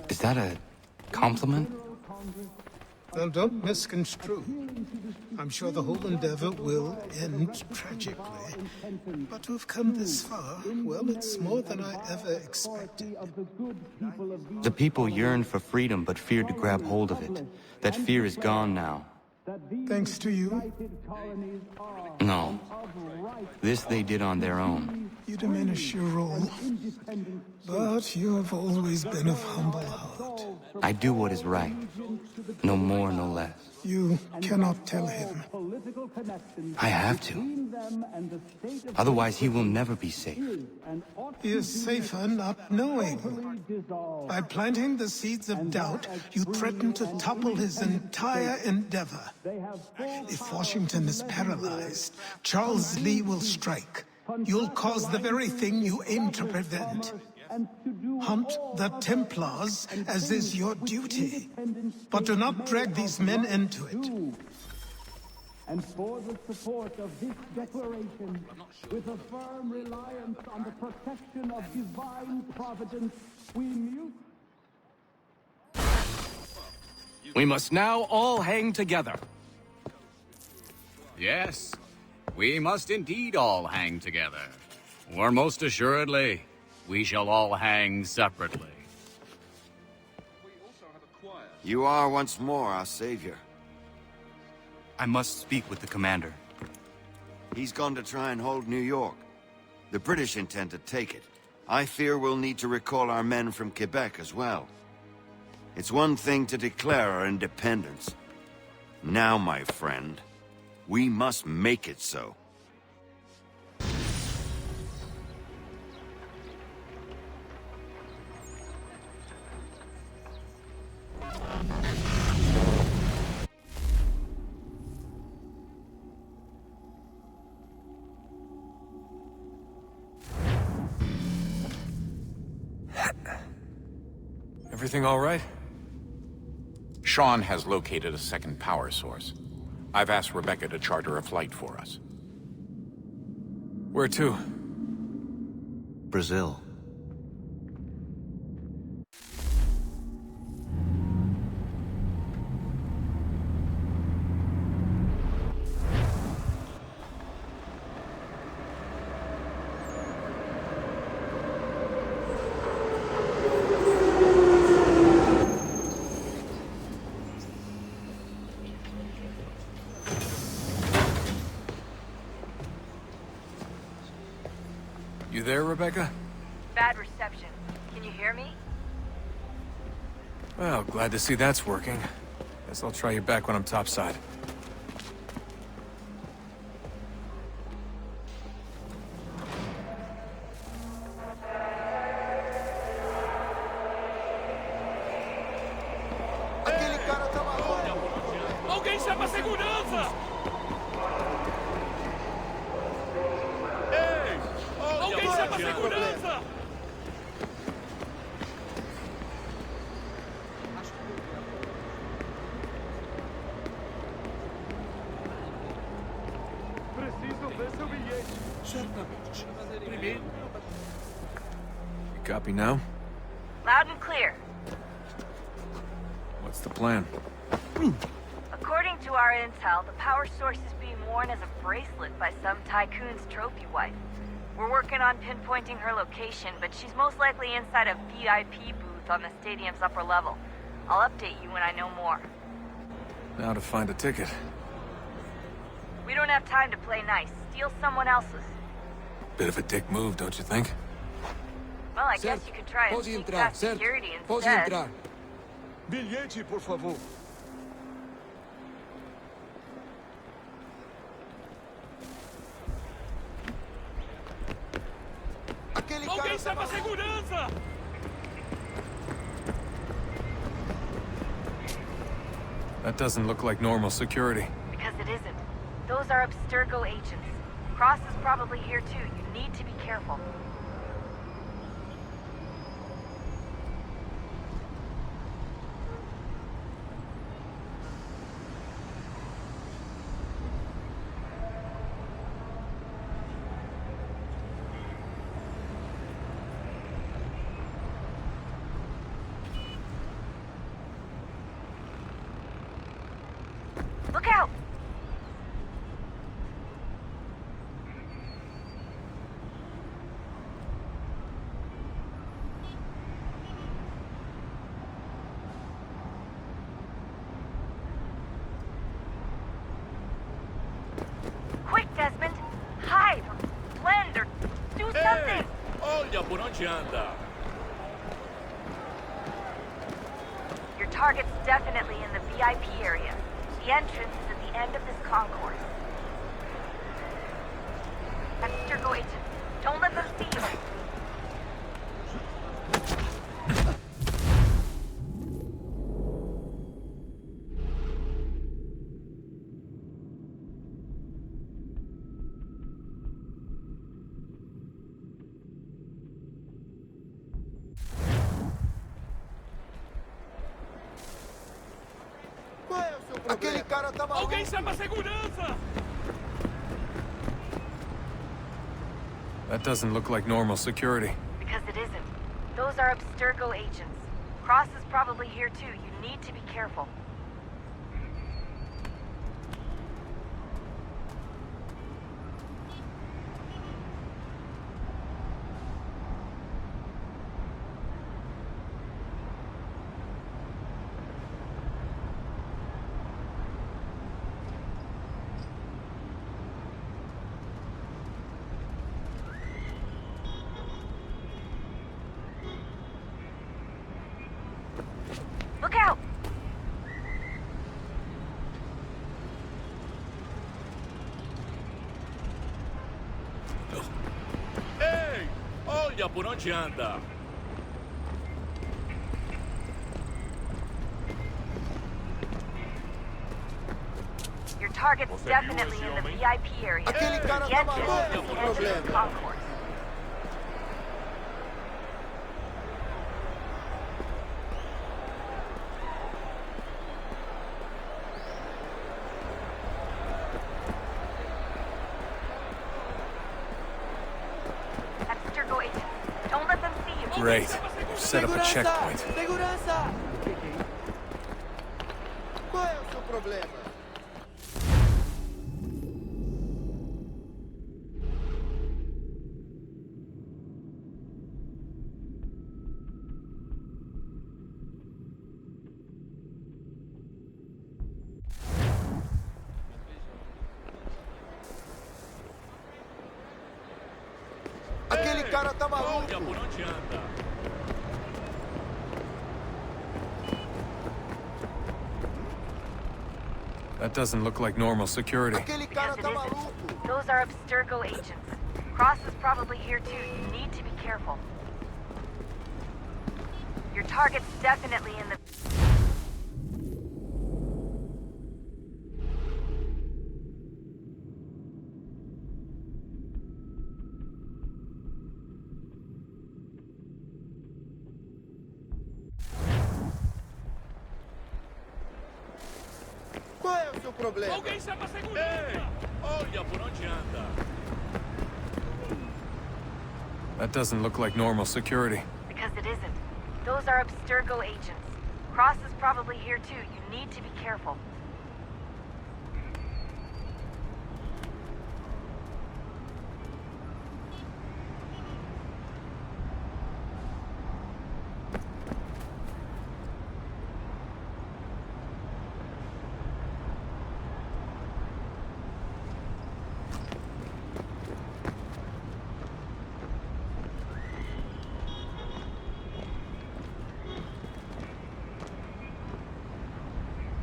Is that a compliment? Now, don't misconstrue. I'm sure the whole endeavor will end tragically. But to have come this far, well, it's more than I ever expected. The people yearned for freedom but feared to grab hold of it. That fear is gone now. Thanks to you? No. This they did on their own. You diminish your role. But you have always been of humble heart. I do what is right. No more, no less. You cannot tell him. I have to. Otherwise, he will never be safe. He is safer not knowing. By planting the seeds of doubt, you threaten to topple his entire endeavor. If Washington is paralyzed, Charles Lee will strike. You'll cause the very thing you aim to prevent. Hunt the Templars, as is your duty. But do not drag these men into it. And for the support of this declaration, with a firm reliance on the protection of divine providence, we mute. We must now all hang together. Yes, we must indeed all hang together. Or most assuredly, we shall all hang separately. You are once more our savior. I must speak with the commander. He's gone to try and hold New York. The British intend to take it. I fear we'll need to recall our men from Quebec as well. It's one thing to declare our independence. Now, my friend, We must make it so. Everything all right? Sean has located a second power source. I've asked Rebecca to charter a flight for us. Where to? Brazil. You there, Rebecca? Bad reception. Can you hear me? Well, glad to see that's working. Guess I'll try you back when I'm topside. Alguém chama a segurança! Alguém chama a segurança! Preciso ver seu bilhete. Certamente. Primeiro. You copy now? Loud and clear. What's the plan? According to our intel, the power source is being worn as a bracelet by some tycoon's trophy wife. We're working on pinpointing her location, but she's most likely inside a VIP booth on the stadium's upper level. I'll update you when I know more. Now to find a ticket. We don't have time to play nice. Steal someone else's. Bit of a dick move, don't you think? Well, I guess you could try and sneak past security instead. Bilhete, por favor. Alguém chama a segurança! That doesn't look like normal security. Because it isn't. Those are Abstergo agents. Cross is probably here too. You need to be careful. Look out! Quick, Desmond! Hide or blend or do something! Olha por onde anda! Your target's definitely in the VIP area. The entrance is at the end of this concourse. Abstergo agent, don't let them see you. Aquele cara tá maluco! Alguém chama a segurança! That doesn't look like normal security. Because it isn't. Those are Abstergo agents. Cross is probably here too. You need to be careful. Look out! Olha por onde anda. Your target's definitely in the VIP area. Aquele cara The tá entrance maluco, is the qual o entrance problema? concourse. Abstergo agent. Don't let them see you. Great. Set up a checkpoint. Segurança! Qual é o seu problema? Aquele cara tá maluco! Olha por onde anda. That doesn't look like normal security. Aquele cara tá maluco! Those are Abstergo agents. Cross is probably here too. You need to be careful. Your target's definitely in the... Qual é o seu problema? Alguém chama a segurança! Olha por onde anda. That doesn't look like normal security. Because it isn't. Those are Abstergo agents. Cross is probably here too. You need to be careful.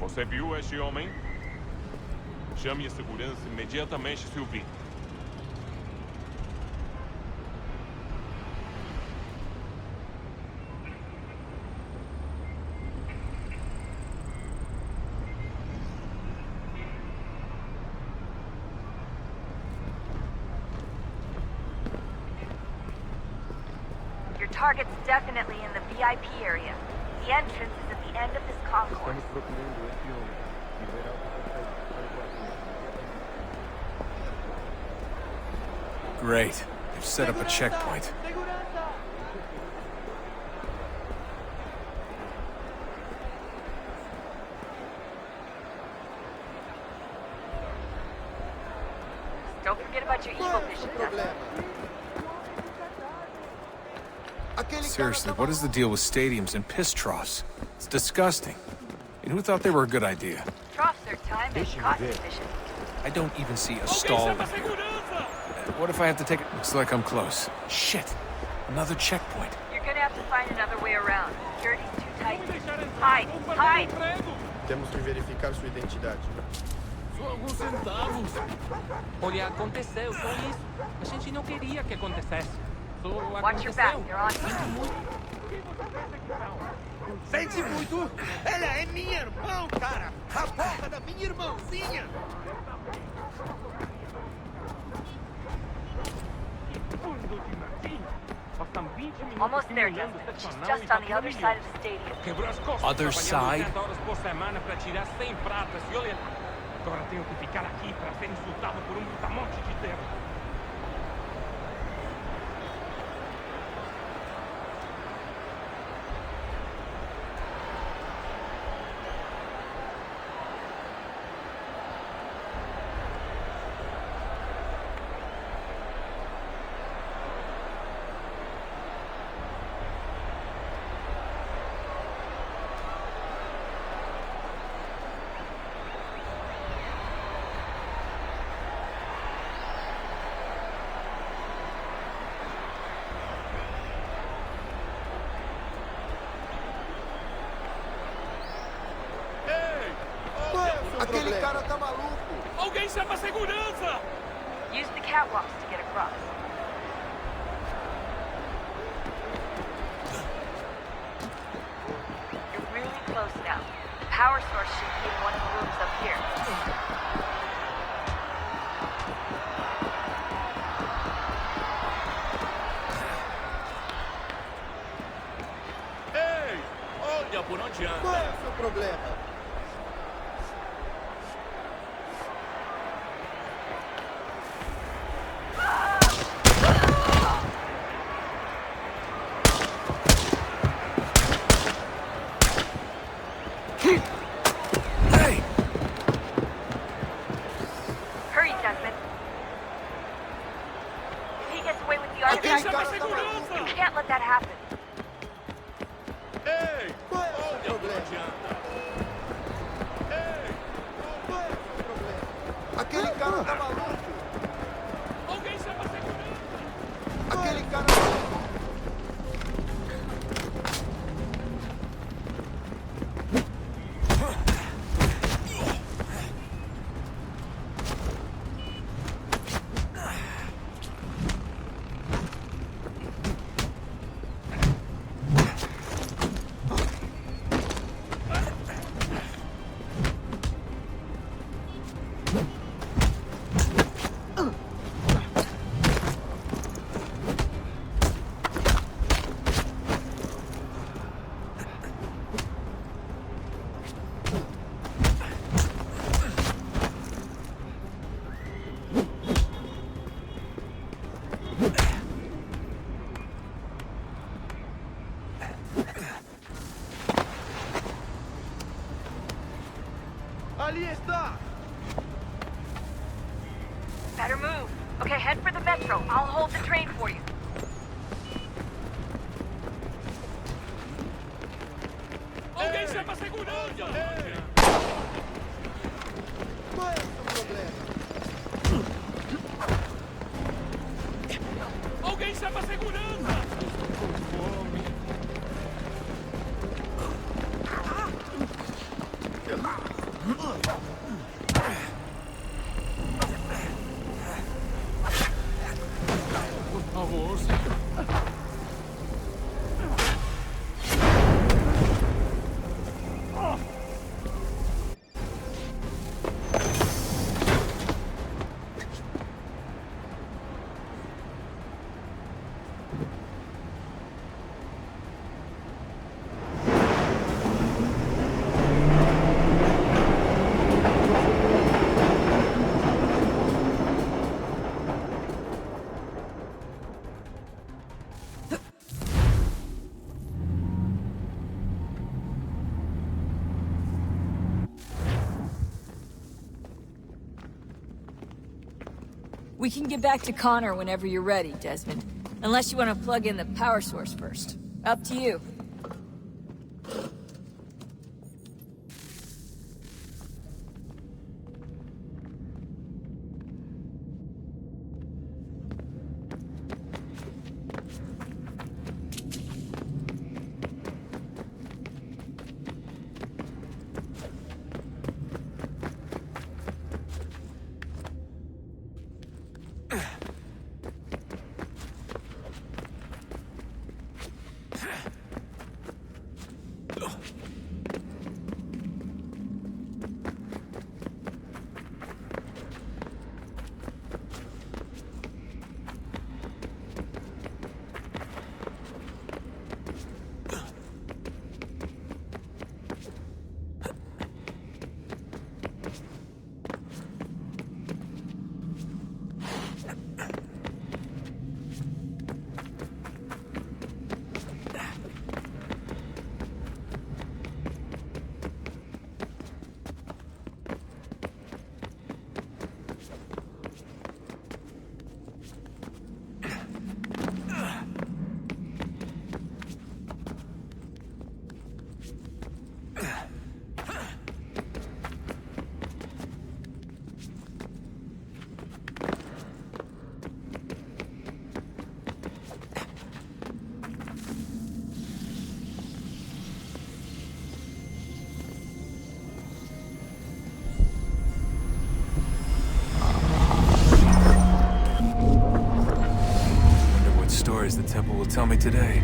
Você viu este homem? Chame a segurança imediatamente se o vir. Your target's definitely in the VIP area. The entrance is at the end of this concourse. Estamos procurando este homem. Liberar o Great. They've set up a checkpoint. Don't forget about your evil vision, Dustin. Seriously, what is the deal with stadiums and piss troughs? It's disgusting. And who thought they were a good idea? Troughs are time and cost efficient. I don't even see a stall. What if I have to take it? Looks like I'm close. Shit. Another checkpoint. You're gonna have to find another way around. Security's too tight. Hide! Hide! Temos que verificar sua identidade. Só alguns centavos. Olha, aconteceu, só isso. A gente não queria que acontecesse. Só Watch your back, aconteceu. you're on. Sinto muito. Sente muito? Ela é minha irmã, cara! A porra da minha irmãzinha! Almost there, Dustin. She's just on the other side of the stadium. Quebrou as costas. Other trabalhando side? 80 horas por semana para tirar 100 pratas. E olha, agora tenho que ficar aqui para ser insultado por um brutamonte de terra. Aquele cara tá maluco! Alguém chama a segurança! Use the catwalks to get across. close now. The power source should be in one of the rooms up here. Ei! Olha por onde anda! Qual é o seu problema? Hurry, Desmond. If he gets away with the artifact, we can't let that happen. Ei! Qual é o seu problema? Ei! Qual é o seu problema? Aquele cara tá maluco! Alguém chama a segurança! Aquele cara tá maluco! Ali está! Better move. Okay, head for the metro. I'll hold the train for you. Alguém chama a segurança! Qual é o seu problema? Alguém chama a segurança! Por favor, senhor. We can get back to Connor whenever you're ready, Desmond. Unless you want to plug in the power source first. Up to you. The temple will tell me today.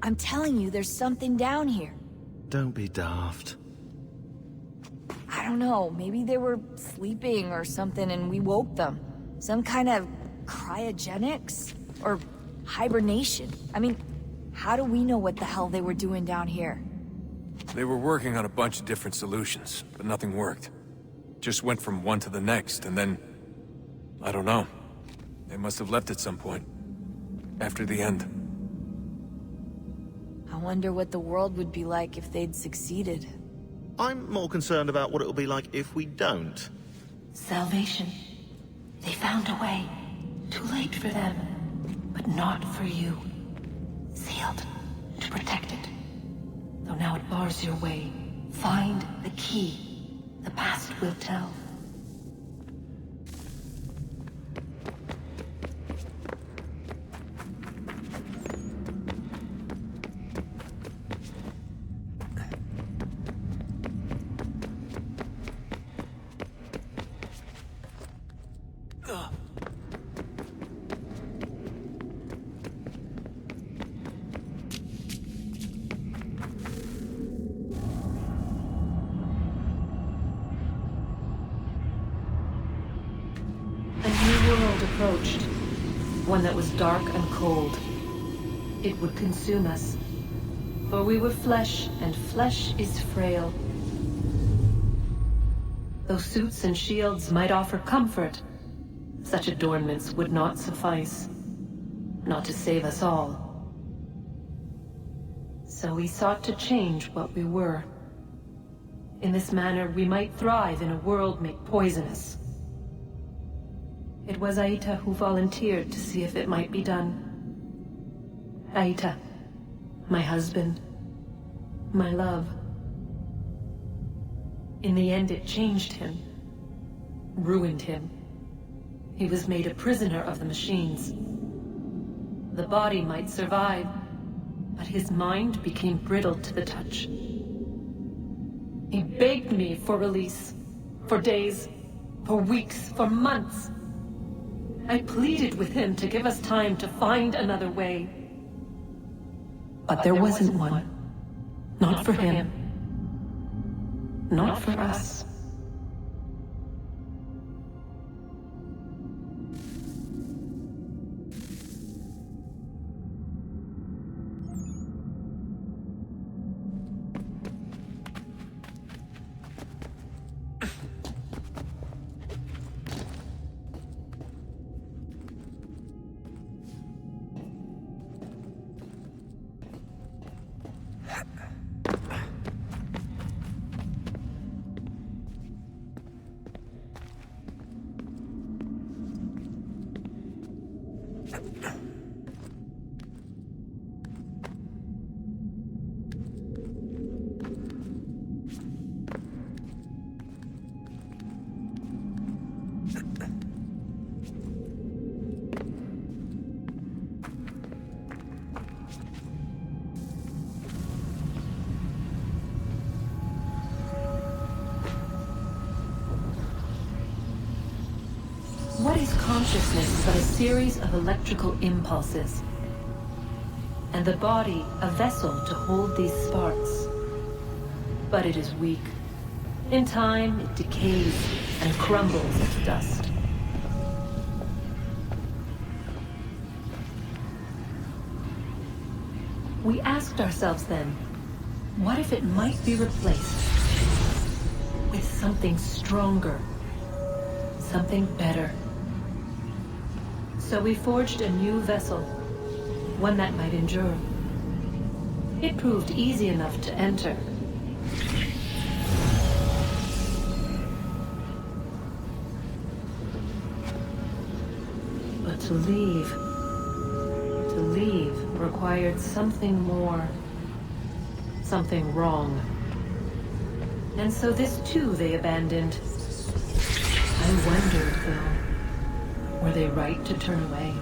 I'm telling you, there's something down here. Don't be daft. I don't know, maybe they were sleeping or something and we woke them. Some kind of cryogenics? Or hibernation? I mean, how do we know what the hell they were doing down here? They were working on a bunch of different solutions, but nothing worked. Just went from one to the next, and then... I don't know. They must have left at some point. After the end. I wonder what the world would be like if they'd succeeded. I'm more concerned about what it'll be like if we don't. Salvation. They found a way. Too late for them. But not for you. Sealed. To protect it. Though now it bars your way. Find the key. The past will tell. Approached. One that was dark and cold. It would consume us. For we were flesh, and flesh is frail. Though suits and shields might offer comfort, such adornments would not suffice. Not to save us all. So we sought to change what we were. In this manner, we might thrive in a world made poisonous. It was Aita who volunteered to see if it might be done. Aita, my husband, my love. In the end, it changed him, ruined him. He was made a prisoner of the machines. The body might survive, but his mind became brittle to the touch. He begged me for release, for days, for weeks, for months. I pleaded with him to give us time to find another way. But there wasn't one. Not for him. Not for us. What is consciousness but a series of electrical impulses? And the body a vessel to hold these sparks. But it is weak. In time, it decays and crumbles into dust. We asked ourselves then, what if it might be replaced with something stronger, something better? So we forged a new vessel, one that might endure. It proved easy enough to enter. But to leave required something more, something wrong. And so this too they abandoned. I wondered, though, were they right to turn away?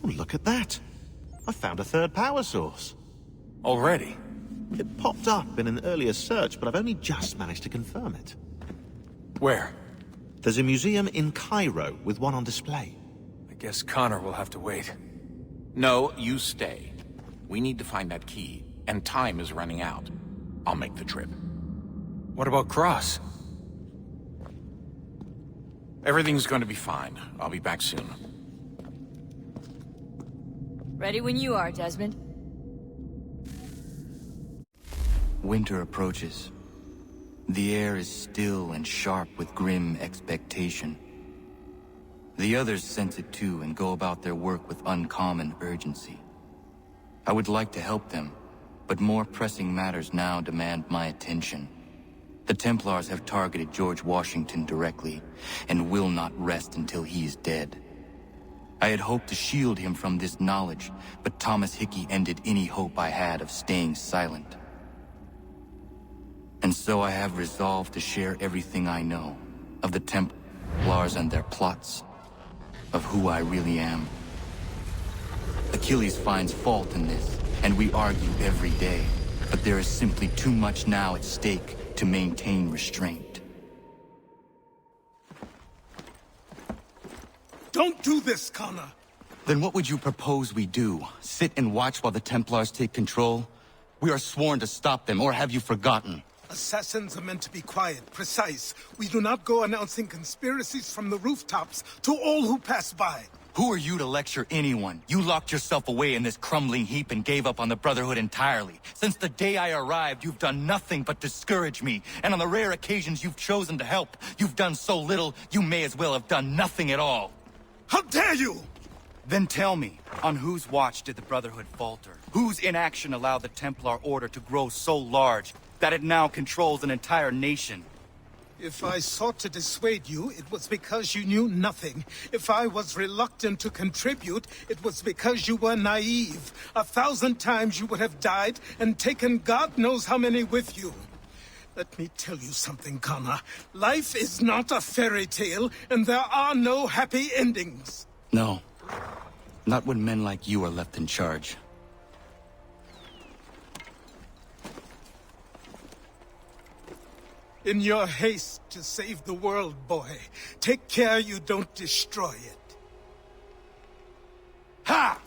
look at that. I found a third power source. Already? It popped up in an earlier search, but I've only just managed to confirm it. Where? There's a museum in Cairo with one on display. I guess Connor will have to wait. No, you stay. We need to find that key, and time is running out. I'll make the trip. What about Cross? Everything's going to be fine. I'll be back soon. Ready when you are, Desmond. Winter approaches. The air is still and sharp with grim expectation. The others sense it too and go about their work with uncommon urgency. I would like to help them, but more pressing matters now demand my attention. The Templars have targeted George Washington directly, and will not rest until he is dead. I had hoped to shield him from this knowledge, but Thomas Hickey ended any hope I had of staying silent. And so I have resolved to share everything I know of the Templars and their plots, of who I really am. Achilles finds fault in this, and we argue every day, but there is simply too much now at stake to maintain restraint. Don't do this, Connor! Then what would you propose we do? Sit and watch while the Templars take control? We are sworn to stop them, or have you forgotten? Assassins are meant to be quiet, precise. We do not go announcing conspiracies from the rooftops to all who pass by. Who are you to lecture anyone? You locked yourself away in this crumbling heap and gave up on the Brotherhood entirely. Since the day I arrived, you've done nothing but discourage me. And on the rare occasions you've chosen to help, you've done so little, you may as well have done nothing at all. How dare you! Then tell me, on whose watch did the Brotherhood falter? Whose inaction allowed the Templar Order to grow so large that it now controls an entire nation? If I sought to dissuade you, it was because you knew nothing. If I was reluctant to contribute, it was because you were naive. 1,000 times you would have died and taken God knows how many with you. Let me tell you something, Connor. Life is not a fairy tale, and there are no happy endings. No. Not when men like you are left in charge. In your haste to save the world, boy, take care you don't destroy it. Ha!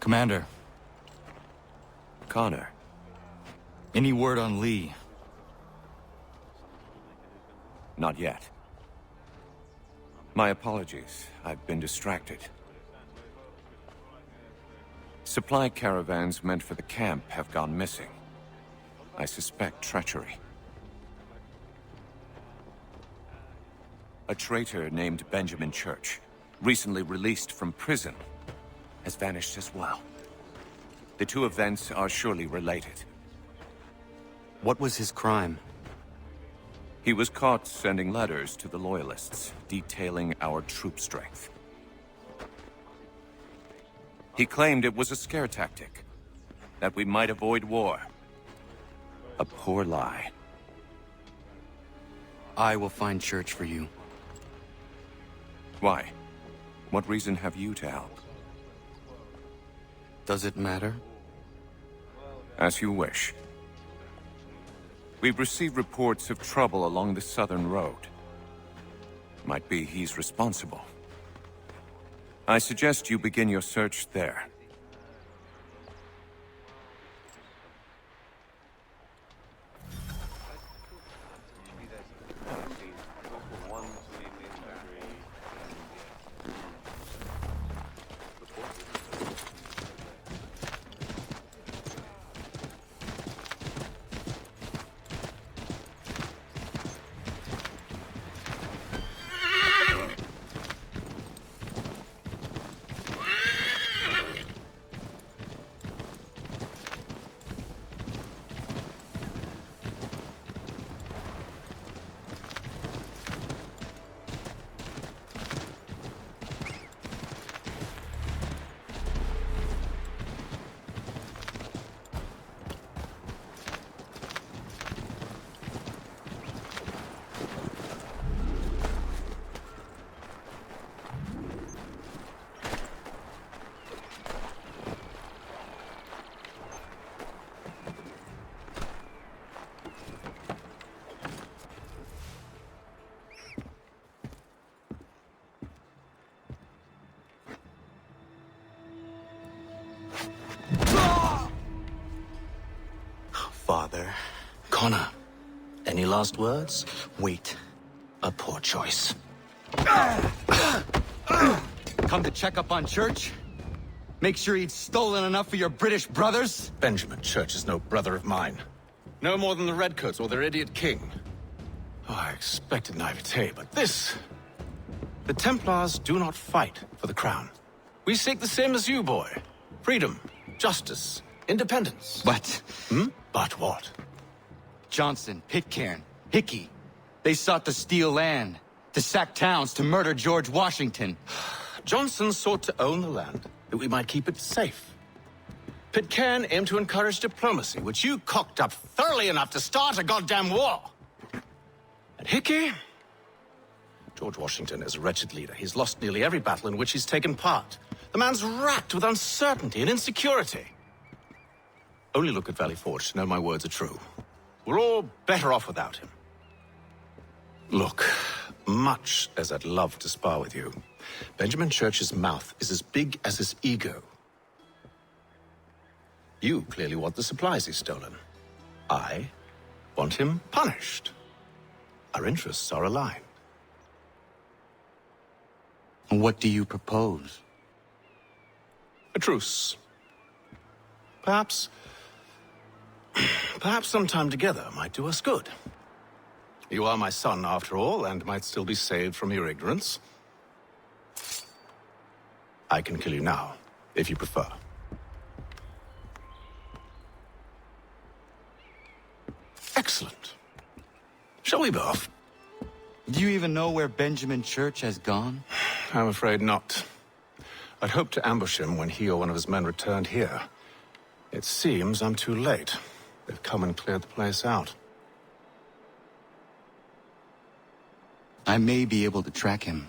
Commander. Connor. Any word on Lee? Not yet. My apologies. I've been distracted. Supply caravans meant for the camp have gone missing. I suspect treachery. A traitor named Benjamin Church, recently released from prison, has vanished as well. The two events are surely related. What was his crime? He was caught sending letters to the Loyalists, detailing our troop strength. He claimed it was a scare tactic, that we might avoid war. A poor lie. I will find Church for you. Why? What reason have you to help? Does it matter? As you wish. We've received reports of trouble along the southern road. Might be he's responsible. I suggest you begin your search there. Father. Connor, any last words? Wait. A poor choice. Come to check up on Church? Make sure he'd stolen enough for your British brothers? Benjamin Church is no brother of mine. No more than the Redcoats or their idiot king. Oh, I expected naivete, but this... The Templars do not fight for the crown. We seek the same as you, boy. Freedom, justice, independence. But... But what? Johnson, Pitcairn, Hickey. They sought to steal land, to sack towns, to murder George Washington. Johnson sought to own the land, that we might keep it safe. Pitcairn aimed to encourage diplomacy, which you cocked up thoroughly enough to start a goddamn war. And Hickey? George Washington is a wretched leader. He's lost nearly every battle in which he's taken part. The man's racked with uncertainty and insecurity. Only look at Valley Forge to know my words are true. We're all better off without him. Look, much as I'd love to spar with you, Benjamin Church's mouth is as big as his ego. You clearly want the supplies he's stolen. I want him punished. Our interests are aligned. What do you propose? A truce. Perhaps some time together might do us good. You are my son, after all, and might still be saved from your ignorance. I can kill you now, if you prefer. Excellent. Shall we both? Do you even know where Benjamin Church has gone? I'm afraid not. I'd hoped to ambush him when he or one of his men returned here. It seems I'm too late. They've come and cleared the place out. I may be able to track him.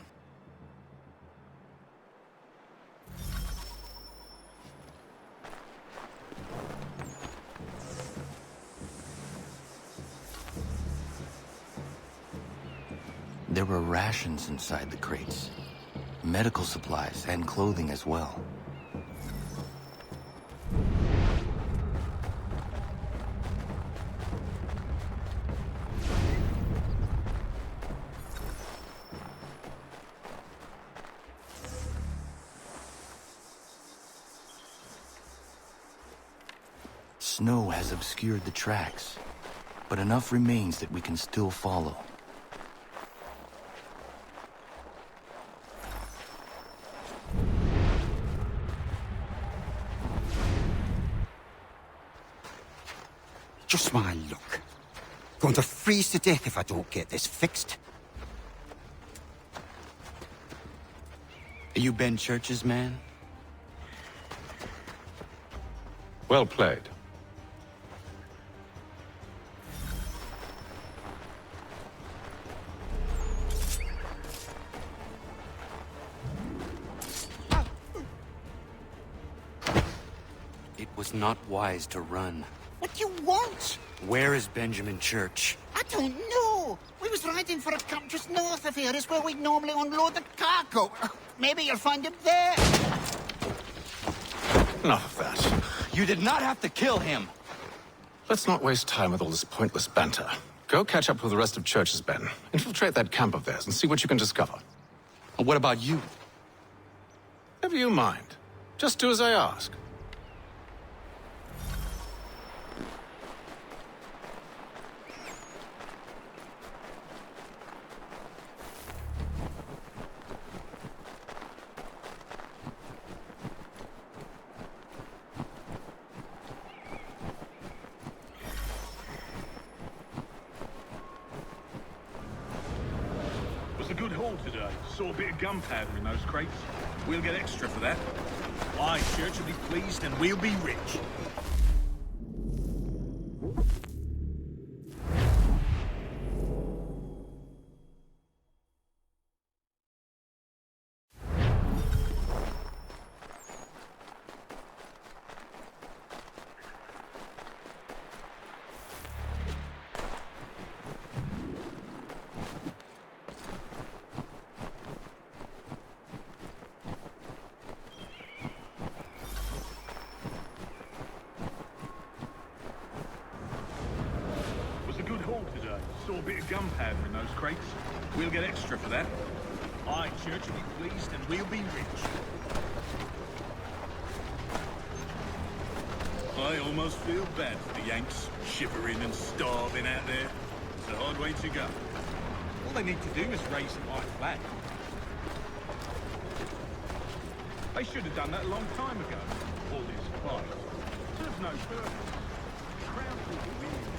There were rations inside the crates. Medical supplies and clothing as well. Snow has obscured the tracks, but enough remains that we can still follow. Just my luck. Going to freeze to death if I don't get this fixed. Are you Ben Church's man? Well played. It was not wise to run. What do you want? Where is Benjamin Church? I don't know. We was riding for a camp just north of here. Is where we'd normally unload the cargo. Maybe you'll find him there. Enough of that. You did not have to kill him! Let's not waste time with all this pointless banter. Go catch up with the rest of Church's men. Infiltrate that camp of theirs and see what you can discover. And what about you? Never you mind. Just do as I ask. Today. Saw a bit of gunpowder in those crates. We'll get extra for that. Aye, Church will be pleased and we'll be rich. Saw a bit of gunpowder in those crates. We'll get extra for that. Aye, Church will be pleased and we'll be rich. I almost feel bad for the Yanks, shivering and starving out there. It's a hard way to go. All they need to do is raise the white flag. They should have done that a long time ago. All this fight serves no purpose. The crowd will be winning again.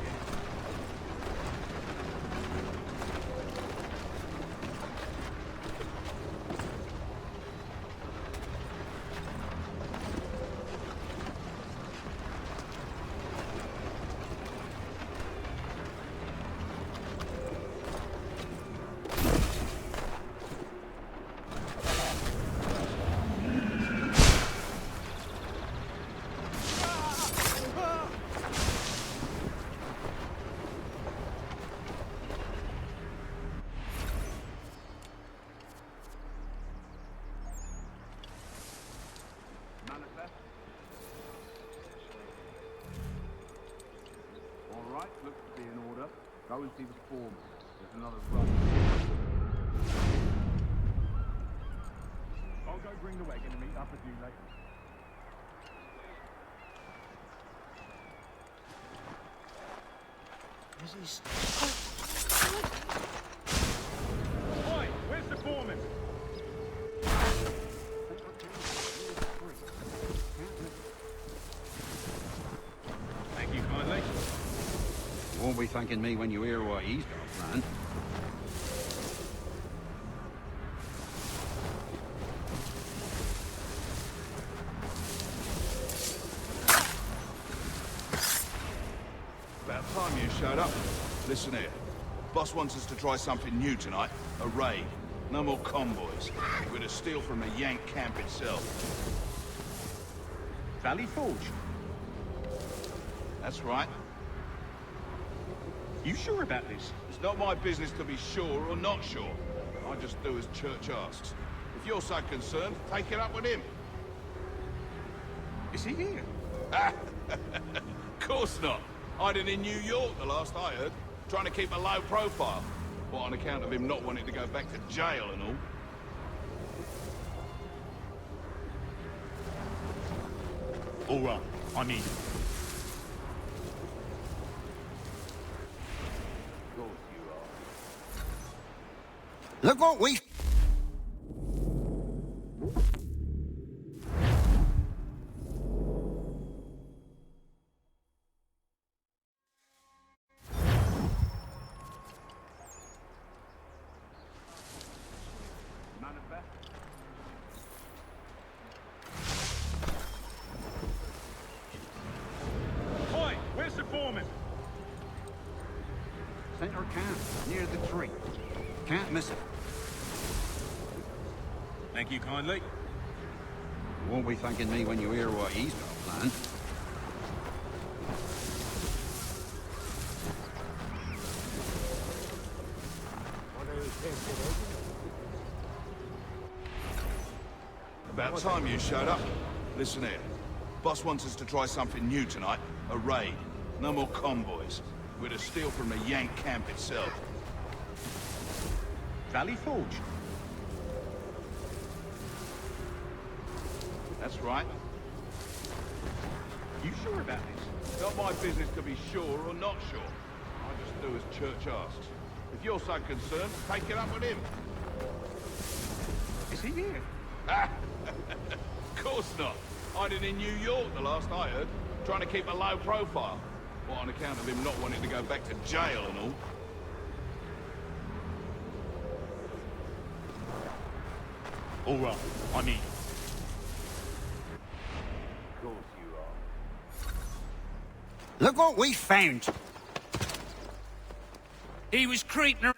Looks to be in order. Go and see the foreman. There's another run. I'll go bring the wagon and meet up with you later. Oi, where's the foreman? Thank you kindly. You won't be thanking me when you hear what he's got, man. About time you showed up. Listen here. Boss wants us to try something new tonight. A raid. No more convoys. We're to steal from the Yank camp itself. Valley Forge? That's right. You sure about this? It's not my business to be sure or not sure. I just do as Church asks. If you're so concerned, take it up with him. Is he here? Of course not. Hiding in New York, the last I heard. Trying to keep a low profile. What, on account of him not wanting to go back to jail and all? All right, I'm in. Look what we... Oi, where's the foreman? Center camp, near the tree. Can't miss it. Thank you kindly. You won't be thanking me when you hear what he's got planned. About time you showed up. Listen here. Boss wants us to try something new tonight. A raid. No more convoys. We're to steal from the Yank camp itself. Valley Forge. That's right. You sure about this? It's not my business to be sure or not sure. I just do as Church asks. If you're so concerned, take it up with him. Is he here? Of course not. Hiding in New York, the last I heard. Trying to keep a low profile. What, on account of him not wanting to go back to jail and all? All right, I'm in. Of course you are. Look what we found. He was creeping around.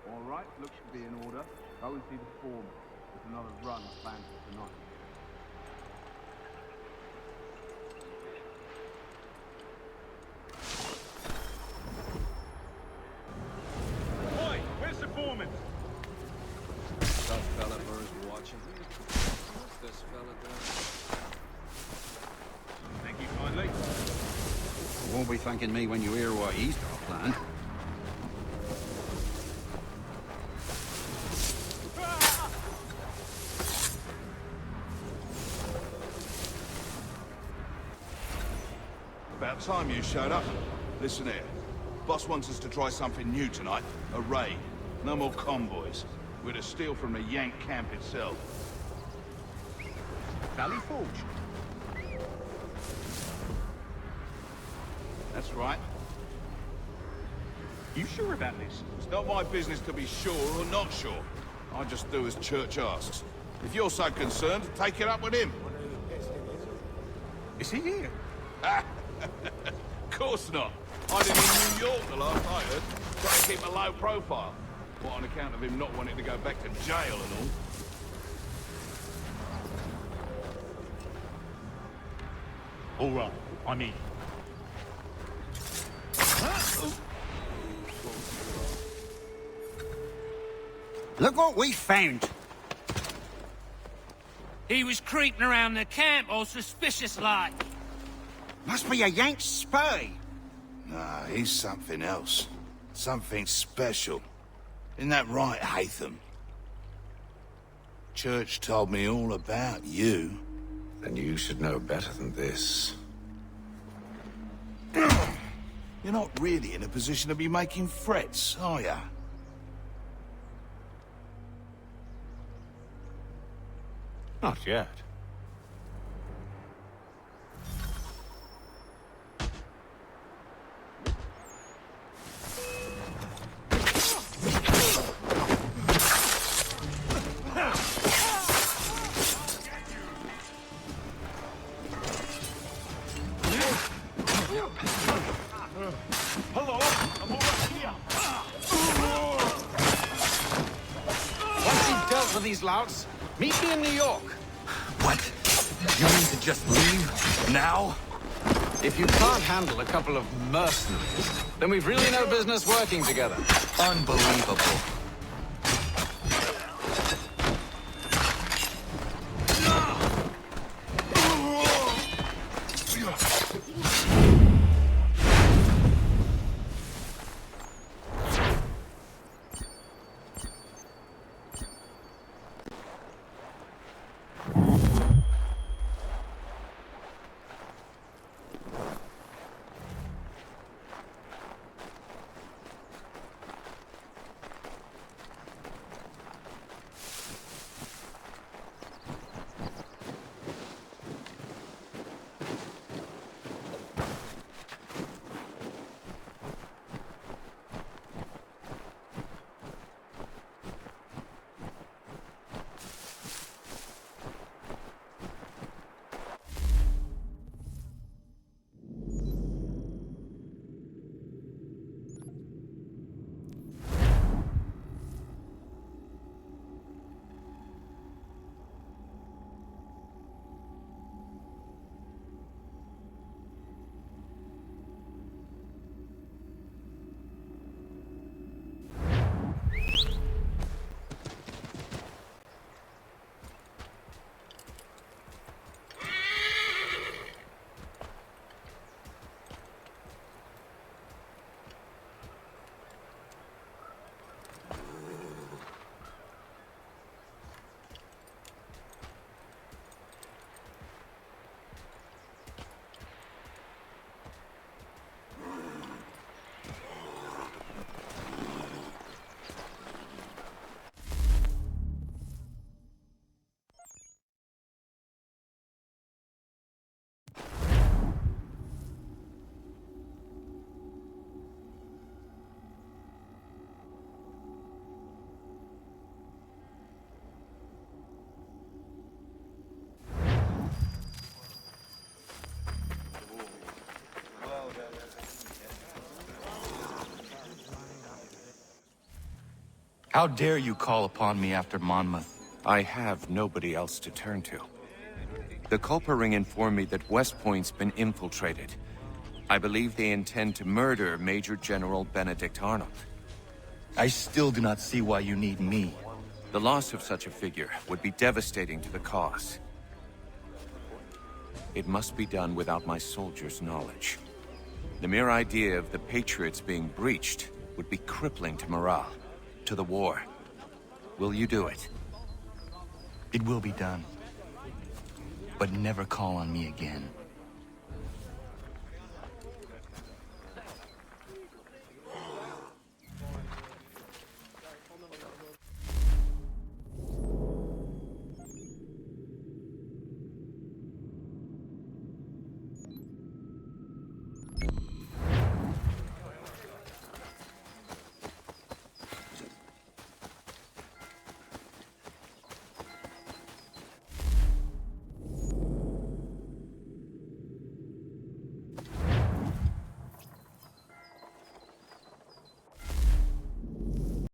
All right, looks to be in order. Go and see the foreman. There's another run planned for tonight. Oi, where's the foreman? That fella Burr's watching. What's this fella doing? Thank you kindly. You won't be thanking me when you hear what he's got planned. About time you showed up. Listen here. Boss wants us to try something new tonight. A raid. No more convoys. We're to steal from the Yank camp itself. Valley Forge. That's right. You sure about this? It's not my business to be sure or not sure. I just do as Church asks. If you're so concerned, take it up with him. Is he here? Of course not. Hiding in New York, the last I heard. Trying to keep a low profile. What, on account of him not wanting to go back to jail and all. All right, I'm in. Look what we found. He was creeping around the camp all suspicious like. Must be a Yank spy. Nah, he's something else. Something special. Isn't that right, Hatham? Church told me all about you. Then you should know better than this. You're not really in a position to be making threats, are ya? Not yet. Hello, I'm over here. Once you've dealt with these louts, meet me in New York. What? You mean to just leave? Now? If you can't handle a couple of mercenaries, then we've really no business working together. Unbelievable. How dare you call upon me after Monmouth? I have nobody else to turn to. The Culper Ring informed me that West Point's been infiltrated. I believe they intend to murder Major General Benedict Arnold. I still do not see why you need me. The loss of such a figure would be devastating to the cause. It must be done without my soldiers' knowledge. The mere idea of the Patriots being breached would be crippling to morale, to the war. Will you do it? It will be done. But never call on me again.